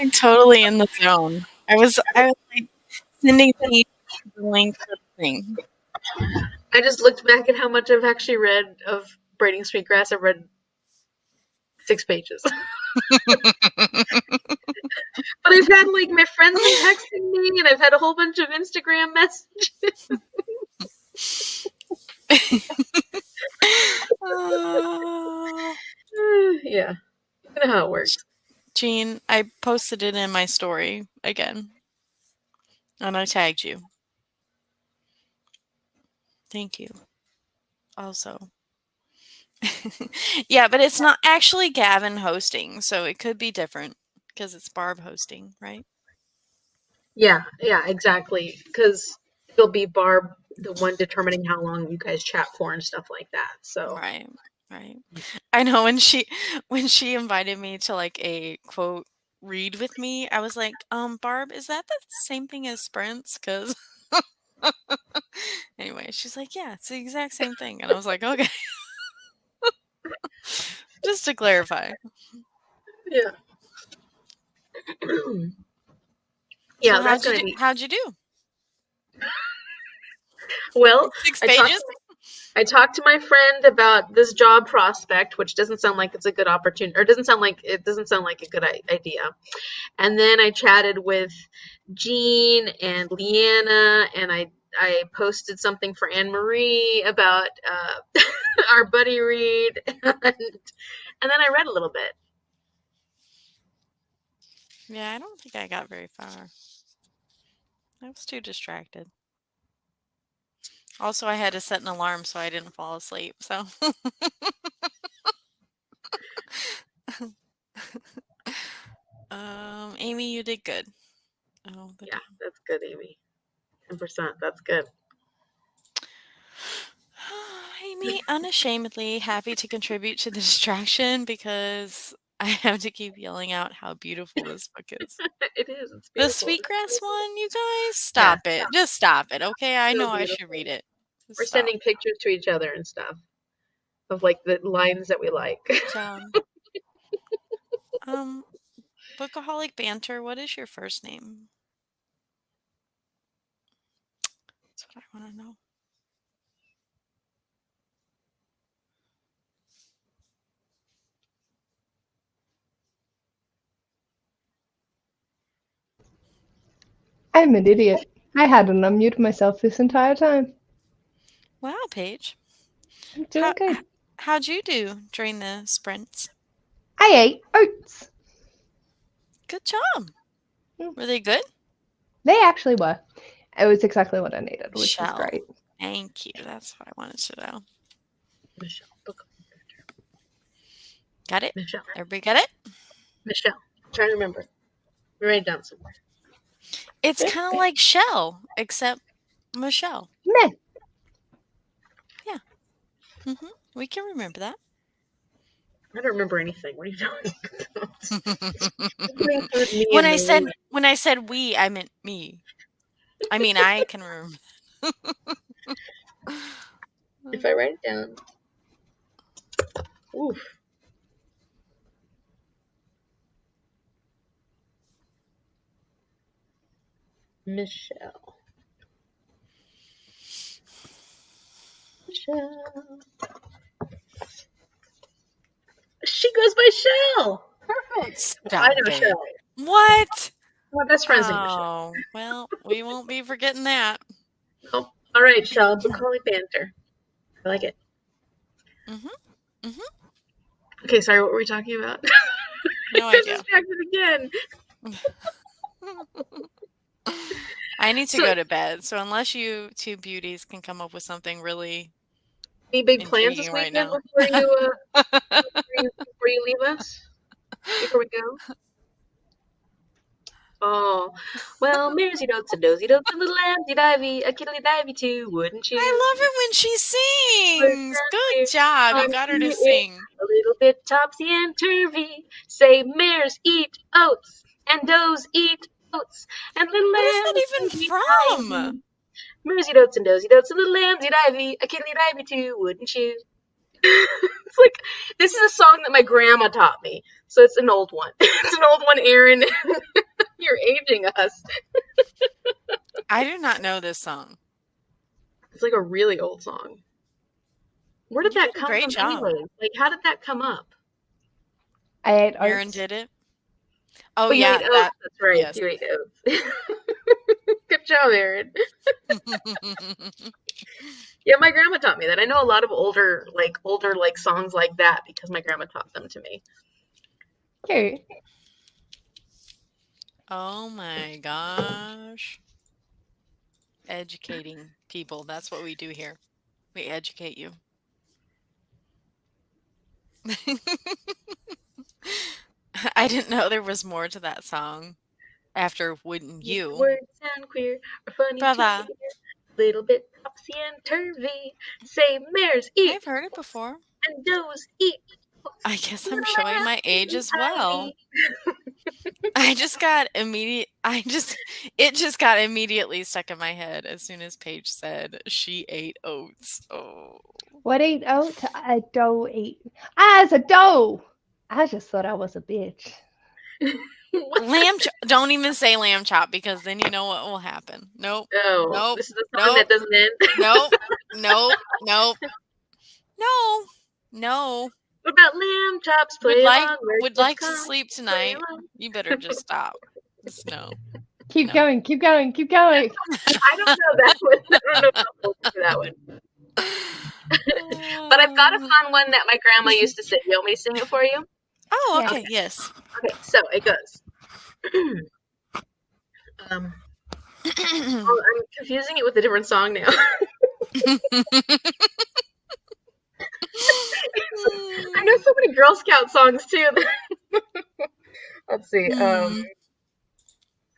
like totally in the zone. I was like sending Pete the link for the thing. I just looked back at how much I've actually read of Braiding Sweetgrass. I've read 6 pages. But I've had like my friends been texting me, and I've had a whole bunch of Instagram messages. Yeah, you know how it works. Jean, I posted it in my story again. And I tagged you. Thank you. Also. Yeah, but it's not actually Gavin hosting, so it could be different because it's Barb hosting, right? Yeah, exactly. Because it'll be Barb, the one determining how long you guys chat for and stuff like that. So Right. I know when she invited me to like a quote read with me, I was like, Barb, is that the same thing as sprints? Because anyway, she's like, yeah, it's the exact same thing. And I was like, okay. Just to clarify. yeah, So yeah, that's gonna be how'd you do? well. 6 I talked pages? I talked to my friend about this job prospect, which doesn't sound like it's a good opportunity, or doesn't sound like a good idea. And then I chatted with Jean and Leanna, and I posted something for Anne Marie about our buddy read, and then I read a little bit. Yeah, I don't think I got very far. I was too distracted. Also, I had to set an alarm so I didn't fall asleep. So, Amy, you did good. Oh, Yeah, that's good, Amy. 10%. That's good. Amy, unashamedly happy to contribute to the distraction because I have to keep yelling out how beautiful this book is. It is. It's The beautiful. Sweetgrass one, you guys, Yeah, stop it. Just stop it, okay? I so know I should beautiful. read it. Just We're stop. sending pictures to each other and stuff of like the lines that we like. Good job. Bookaholic Banter, what is your first name? That's what I want to know. I'm an idiot. I hadn't unmuted myself this entire time. Wow, Paige. I'm doing good. How'd you do during the sprints? I ate oats. Good job. Were they good? They actually were. It was exactly what I needed, which was Michelle. great. Thank you. That's what I wanted to know. Michelle. Got it? Michelle. Everybody got it? Michelle. I'm trying to remember. Write it down somewhere. It's kind of like Shell, except Michelle. Meh. Yeah. We can remember that. I don't remember anything. What are you talking about? When I said we, I meant me. I mean, I can remember. If I write it down. Oof. Michelle. She goes by Shell. Perfect. Stop I know it. Shell. What? My best friend's name is Shell. Oh, well, we won't be forgetting that. Nope. All right, Shell. Bucolic Banter. I like it. Okay, sorry. What were we talking about? No I'm idea. distracted again. I need to go to bed. So unless you two beauties can come up with something really Any big plans this intriguing right weekend now. before you leave us? Before we go? Oh, well, Maresy dotes and dozy dotes and little lambsy divey, a kiddly divey too, wouldn't you? I love it when she sings. Good job. You got her to sing. A little bit topsy and turvy. Say mares eat oats and does eat oats and little What is lambs that even eat from? ivy. Maresy dotes and dozy dotes and little lambsy divey, a kiddly divey too, wouldn't you? It's like, this is a song that my grandma taught me, so it's an old one. It's an old one, Erin. aging us. I do not know this song. It's like a really old song. Where did You that did a come great from job. anyway? Like, how did that come up? I ate Aaron oats. did it. Oh, Oh, you yeah, ate oats. that. That's right. Yes. You ate oats. Good job, Aaron. Yeah, my grandma taught me that. I know a lot of older songs like that because my grandma taught them to me. Cute. Oh my gosh. Educating people. That's what we do here. We educate you. I didn't know there was more to that song after Wouldn't Make the You? words sound queer or funny to Brother, hear. Little bit topsy and turvy. Say mares eat I've heard it before. and does eat. I guess I'm Little showing my age as well. I just got immediate it just got immediately stuck in my head as soon as Paige said she ate oats. Oh. What ate oats? A doe ate. As a doe! I just thought I was a bitch. Lamb chop. Don't even say lamb chop because then you know what will happen. Nope. Oh, Nope. this is the song Nope. that doesn't end. Nope. Nope. Nope. No. No. What about lamb chops? Play along. Would like to sleep tonight. You better just stop. Just no. Keep No. going, keep going, keep going. I don't know that one. I don't know if I'll hold to that one. But I've got a fun one that my grandma used to sing. You want me to sing it for you? Oh, Yeah. okay. Yes. Okay, so it goes. Oh, I'm confusing it with a different song now. I know so many Girl Scout songs too. Let's see.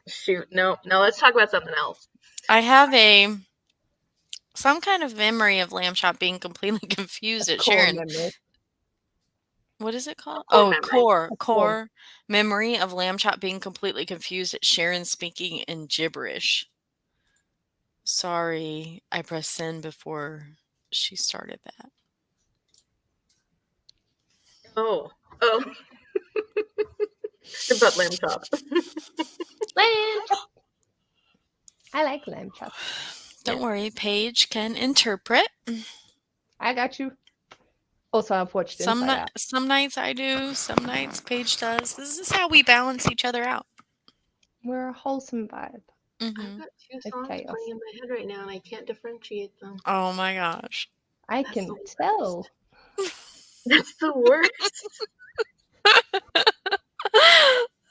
Shoot, no. Let's talk about something else. I have some kind of memory of lamb chop being completely confused at Core Sharon. memory. What is it called? Core Oh, memory. core memory of lamb chop being completely confused at Sharon speaking in gibberish. Sorry, I pressed send before she started that. Oh. About lamb chop. Lamb chop. I like lamb chop. Don't worry, Paige can interpret. I got you. Also, I've watched Some Inside Out. some nights I do, some nights Paige does. This is how we balance each other out. We're a wholesome vibe. I've Hmm got two It's songs chaos. playing in my head right now, and I can't differentiate them. Oh my gosh. I That's can the worst. tell. That's the worst.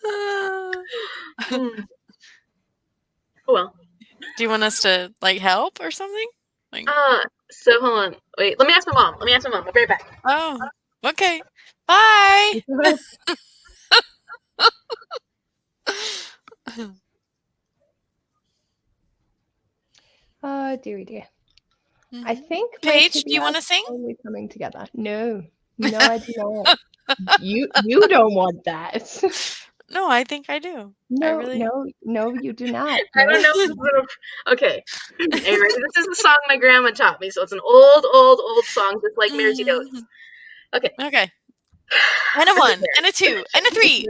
Oh well. Do you want us to like help or something? Like, So hold on. Wait, let me ask my mom. I'll be right back. oh, okay. Bye. Oh, dearie dear. I think my Paige, do you TBR want to is sing? finally coming together. No, I do not. You don't want that. No, I think I do. No, really- no, you do not. I don't know. Okay. Anyway, this is the song my grandma taught me, so it's an old song, just like Mares Eat Oats. Okay. Okay. And a 1, and a 2, and a 3.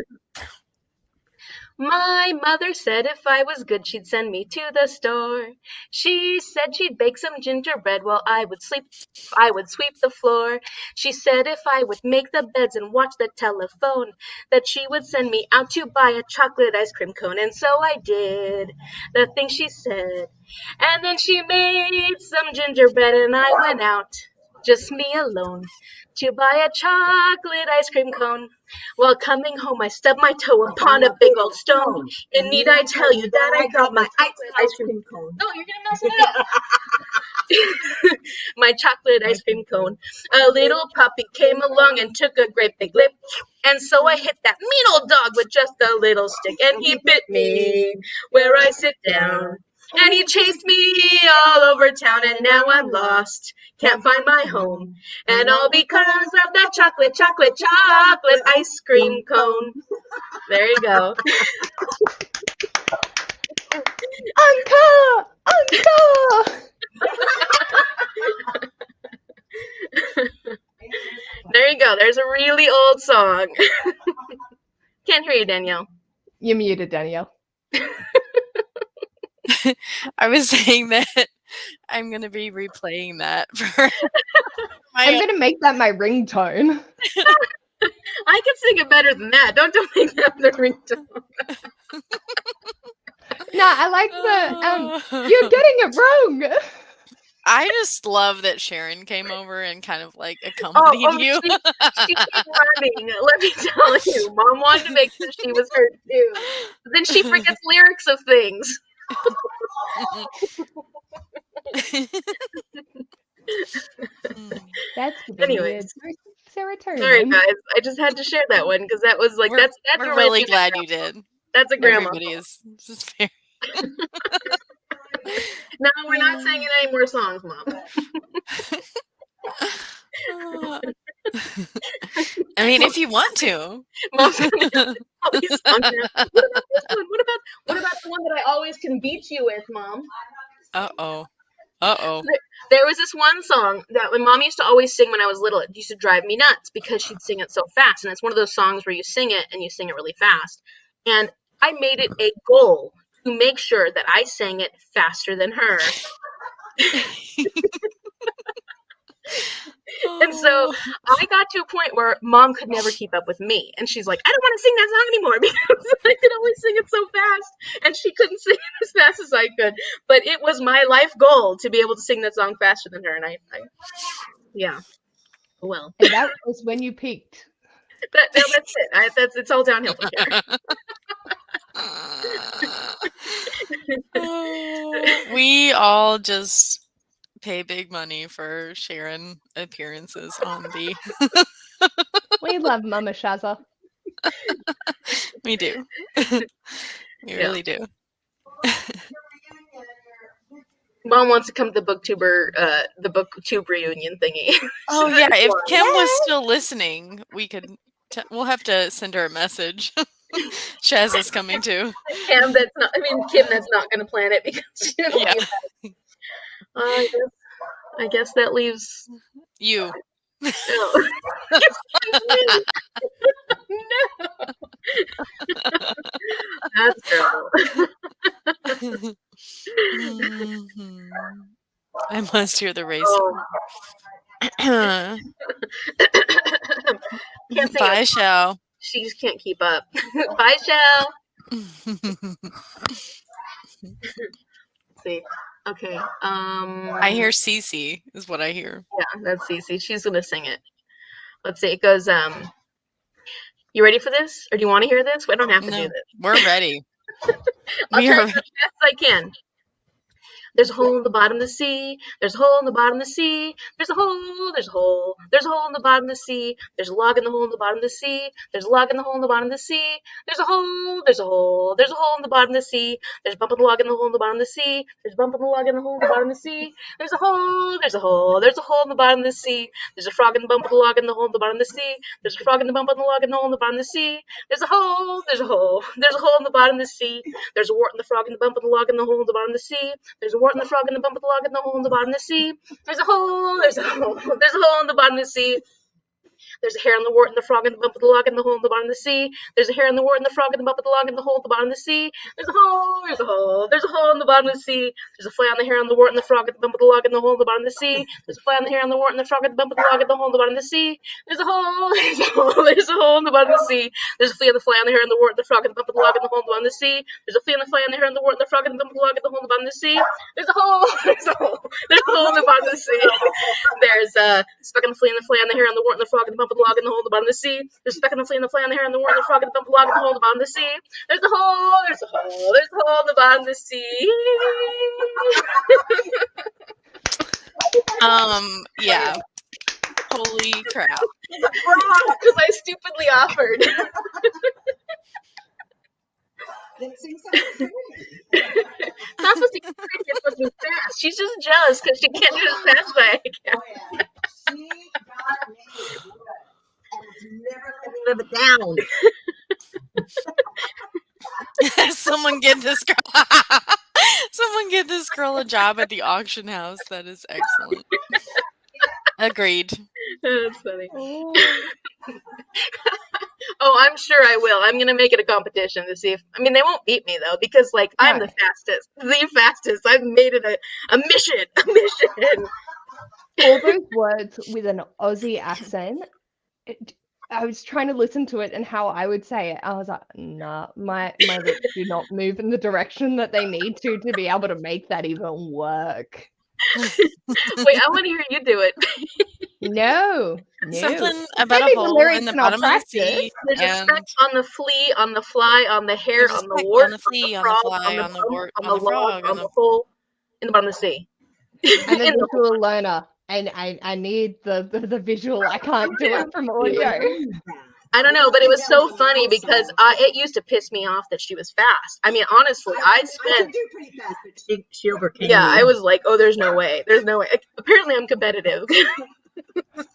My mother said if I was good, she'd send me to the store. She said she'd bake some gingerbread while I would sweep the floor. She said if I would make the beds and watch the telephone, that she would send me out to buy a chocolate ice cream cone. And so I did the thing she said. And then she made some gingerbread and I went out, just me alone, to buy a chocolate ice cream cone. While coming home, I stubbed my toe upon a big old stone. And need I tell you that I dropped my ice cream cone? No, you're gonna mess it up. My chocolate ice cream cone. A little puppy came along and took a great big lip. And so I hit that mean old dog with just a little stick. And he bit me where I sit down. And he chased me all over town, and now I'm lost, can't find my home. And all because of that chocolate ice cream cone. There you go. Encore! There you go. There's a really old song. Can't hear you, Danielle. You're muted, Danielle. I was saying that I'm gonna be replaying that for I'm my. gonna make that my ringtone. I can sing it better than that. Don't make that the ringtone. No, I like the you're Oh. getting it wrong. I just love that Sharon came over and kind of like Oh, accompanied you. she came running. Let me tell you, Mom wanted to make sure she was heard too. But then she forgets lyrics of things. That's giving me a Anyways, dose of sorry serotonin. guys, I just had to share that one because that was like we're that's we're a really romantic glad grandma. you did. That's a grandma. Everybody is just very. No, we're not singing any more songs, Mom. I mean, if you want to. Mom's gonna sing all these songs now. What about this one? What about the one that I always can beat you with, Mom? Uh-oh. There was this one song that my mom used to always sing when I was little. It used to drive me nuts because she'd sing it so fast. And it's one of those songs where you sing it and you sing it really fast. And I made it a goal to make sure that I sang it faster than her. And so I got to a point where Mom could never keep up with me. And she's like, I don't want to sing that song anymore because I could always sing it so fast. And she couldn't sing it as fast as I could. But it was my life goal to be able to sing that song faster than her. And I yeah. Well. And that was when you peaked. That's it. It's all downhill from here. We all just pay big money for Sharon appearances on the. We love Mama Shaza. We do. We really do. Mom wants to come to the booktube reunion thingy. Oh yeah, if Kim was still listening, we'll have to send her a message. Shaz is coming too. Kim that's not going to plan it because she doesn't Yeah. I guess that leaves You. oh. No. That's terrible. I must hear the racing. Oh. Bye, Shell. She just can't keep up. Bye, Shell. Let's see. Okay. I hear Cece is what I hear. Yeah, that's Cece. She's gonna sing it. Let's see. It goes. You ready for this, or do you want to hear this? We don't have to do this. We're ready. I'll try as fast as I can. There's a hole in the bottom of the sea. There's a hole in the bottom of the sea. There's a hole. There's a hole. There's a hole in the bottom of the sea. There's a log in the hole in the bottom of the sea. There's a log in the hole in the bottom of the sea. There's a hole. There's a hole. There's a hole in the bottom of the sea. There's a bump in the log in the hole in the bottom of the sea. There's a bump in the log in the hole in the bottom of the sea. There's a hole. There's a hole. There's a hole in the bottom of the sea. There's a frog in the bump of the log in the hole in the bottom of the sea. There's a frog in the bump of the log in the hole in the bottom of the sea. There's a hole. There's a hole. There's a hole in the bottom of the sea. There's a wart in the frog in the bump of the log in the hole in the bottom of the sea. There's a wart in the frog in the bump of the log in the hole in the bottom of the sea. There's a hole. There's a hole. There's a hole in the bottom of the sea. There's a hair in the wart and the frog in the bump of the log in the hole in the bottom of the sea. There's a hair in the wart and the frog in the bump of the log in the hole at the bottom of the sea. There's a hole. There's a hole. There's a hole in the bottom of the sea. There's a flay on the hair on the wart and the frog at the bump of the log in the hole at the bottom of the sea. There's a flay on the hair on the wart and the frog at the bump of the log at the hole in the bottom of the sea. There's a hole. There's a hole. There's a hole in the bottom of the sea. There's a flea on the fly on the hair on the wart and the frog at the bump of the log in the hole at the bottom of the sea. There's a flea on the fly on the hair on the wart and the frog at the bump of the log at the hole at the bottom of the sea. There's a hole. There's a hole. There's a hole in the bottom of the sea. There's a speck on the flea and the fly on the hair on the wart and the frog at the bump of the log in the hole at the bottom of the sea. There's a speck on the flea and the fly on the hair on the wart and the frog at the bump of the log in the hole at the bottom of the sea. There's a hole. There's a hole. There's a hole in the bottom of the sea. Yeah. Holy crap. Because I stupidly offered. Not supposed to get crazy, it's supposed to be fast. She's just jealous because she can't do it as fast as I can. She got me good. And it's never let me live it down. Someone get this girl. Someone get this girl a job at the auction house. That is excellent. Agreed. That's funny. Oh, I'm sure I will. I'm gonna make it a competition to see if. I mean, they won't beat me though, because like I'm No. the fastest. I've made it a mission, a mission. All those words with an Aussie accent. I was trying to listen to it and how I would say it. I was like, nah, my lips do not move in the direction that they need to be able to make that even work. Wait, I want to hear you do it. No. Something about Send a me the hole in lyrics the and I'll bottom of the practice. sea, There's a and speck on the flea, on the fly, on the hair, there's a on the speck wart, on the flea, on on the the frog, on fly, the on the bump, wart, on on the the log, frog, on on the the hole, in the bottom of the sea. I'm a In the- visual learner and I need the visual. I can't do it from audio. I don't know, but it was so funny because it used to piss me off that she was fast. I mean, honestly, I can spent. do pretty fast, but she overcame Yeah, me. I was like, oh, there's no way. There's no way. Apparently, I'm competitive.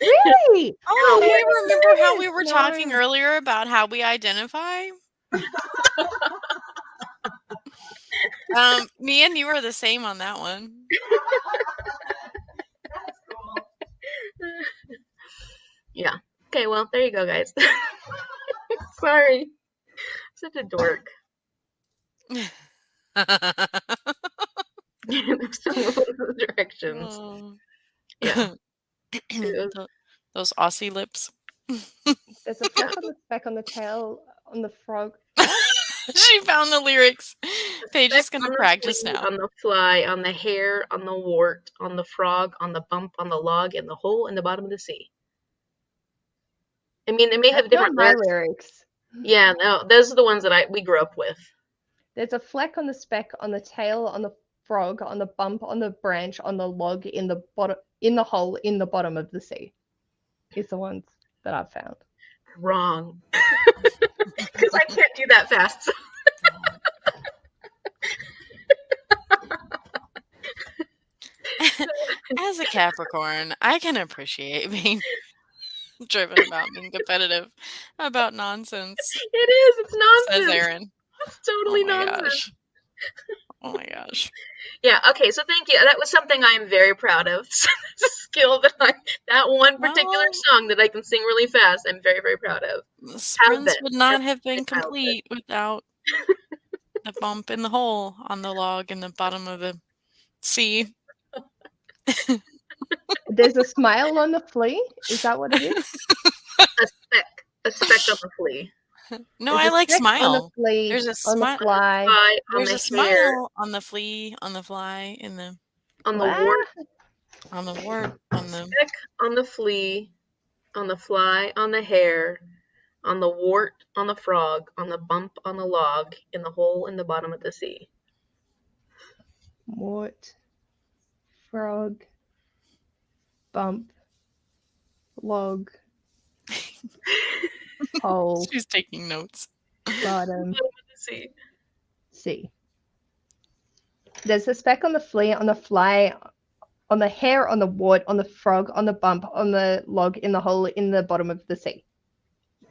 Really? Oh, hey, remember how we noticed, were no. talking earlier about how we identify? Me and you are the same on that one. That's cool. Yeah. Okay, well, there you go, guys. Sorry. Such a dork. Some of those directions. Oh. Yeah. Those Aussie lips. There's a fleck on the speck on the tail on the frog. What? She found the lyrics. Paige is Speck going on to the practice flea, now. on the fly, on the hair, on the wart, on the frog, on the bump, on the log, in the hole in the bottom of the sea. I mean, they may have That's not different my lyrics. lyrics. Yeah, no, those are the ones that we grew up with. There's a fleck on the speck on the tail on the frog on the bump on the branch on the log in the bottom in the hole in the bottom of the sea. Is the ones that I've found. Wrong. Because I can't do that fast. So. As a Capricorn, I can appreciate being driven about being competitive about nonsense, It is. It's says nonsense. Erin. It's totally Oh my nonsense. gosh. Oh my gosh. Yeah, okay, so thank you. That was something I'm very proud of. Skill that one particular Well, song that I can sing really fast, I'm very, very proud of. the sprints would not have been childhood. complete without the bump in the hole on the log in the bottom of the sea. There's a smile on the flea. Is that what it is? A speck on the flea. No, There's I a like speck on the smile. flea, There's a on the smile. fly. Fly, on There's the a hair, smile on the flea, on the fly, in the on the What? wart, on the wart, on the speck on the flea, on the fly, on the hair, on the wart, on the frog, on the bump, on the log, in the hole in the bottom of the sea. Wart, frog, bump, log, hole, She's taking notes. bottom, Bottom of the sea. sea. There's a speck on the flea, on the fly, on the hair, on the wart, on the frog, on the bump, on the log, in the hole, in the bottom of the sea.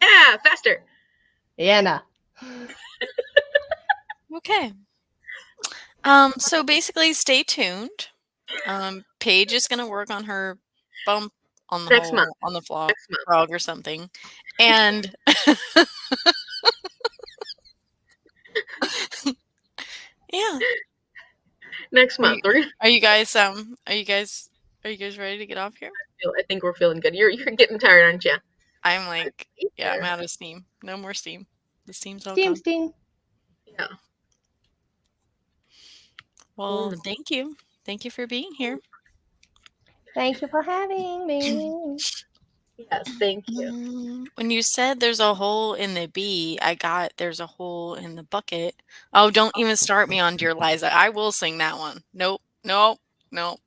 Yeah, faster. Yeah, nah. Okay. So basically, stay tuned. Paige is going to work on her bump on the Next hole, month. on the Next month. frog or something, and yeah. Next month. Are you guys ready to get off here? I think we're feeling good. You're getting tired, aren't you? I'm like, yeah, I'm out of steam. No more steam. The steam's all Steam, gone. steam. Yeah. Well, thank you. Thank you for being here. Thank you for having me. Yes, thank you. When you said there's a hole in the bee, I got there's a hole in the bucket. Oh, don't even start me on Dear Liza. I will sing that one. Nope.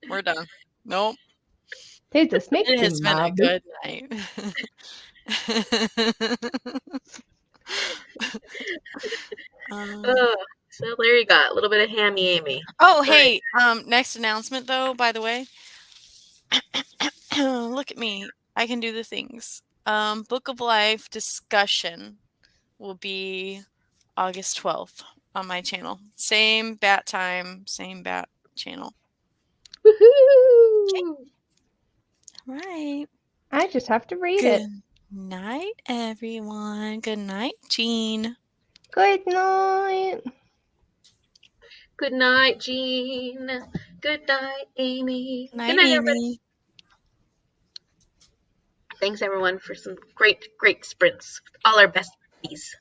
We're done. Nope. Dude, this makes It me has been a mad. good night. So there you go. A little bit of hammy Amy. Oh, hey, next announcement though, by the way. Look at me. I can do the things. Book of Life discussion will be August 12th on my channel. Same bat time, same bat channel. Woohoo! Right. I just have to read Good. it. Night, everyone. Good night, Jean. Good night. Good night, Jean. Good night, Amy. Night, Good night, everybody. Amy. Thanks, everyone, for some great sprints. All our besties.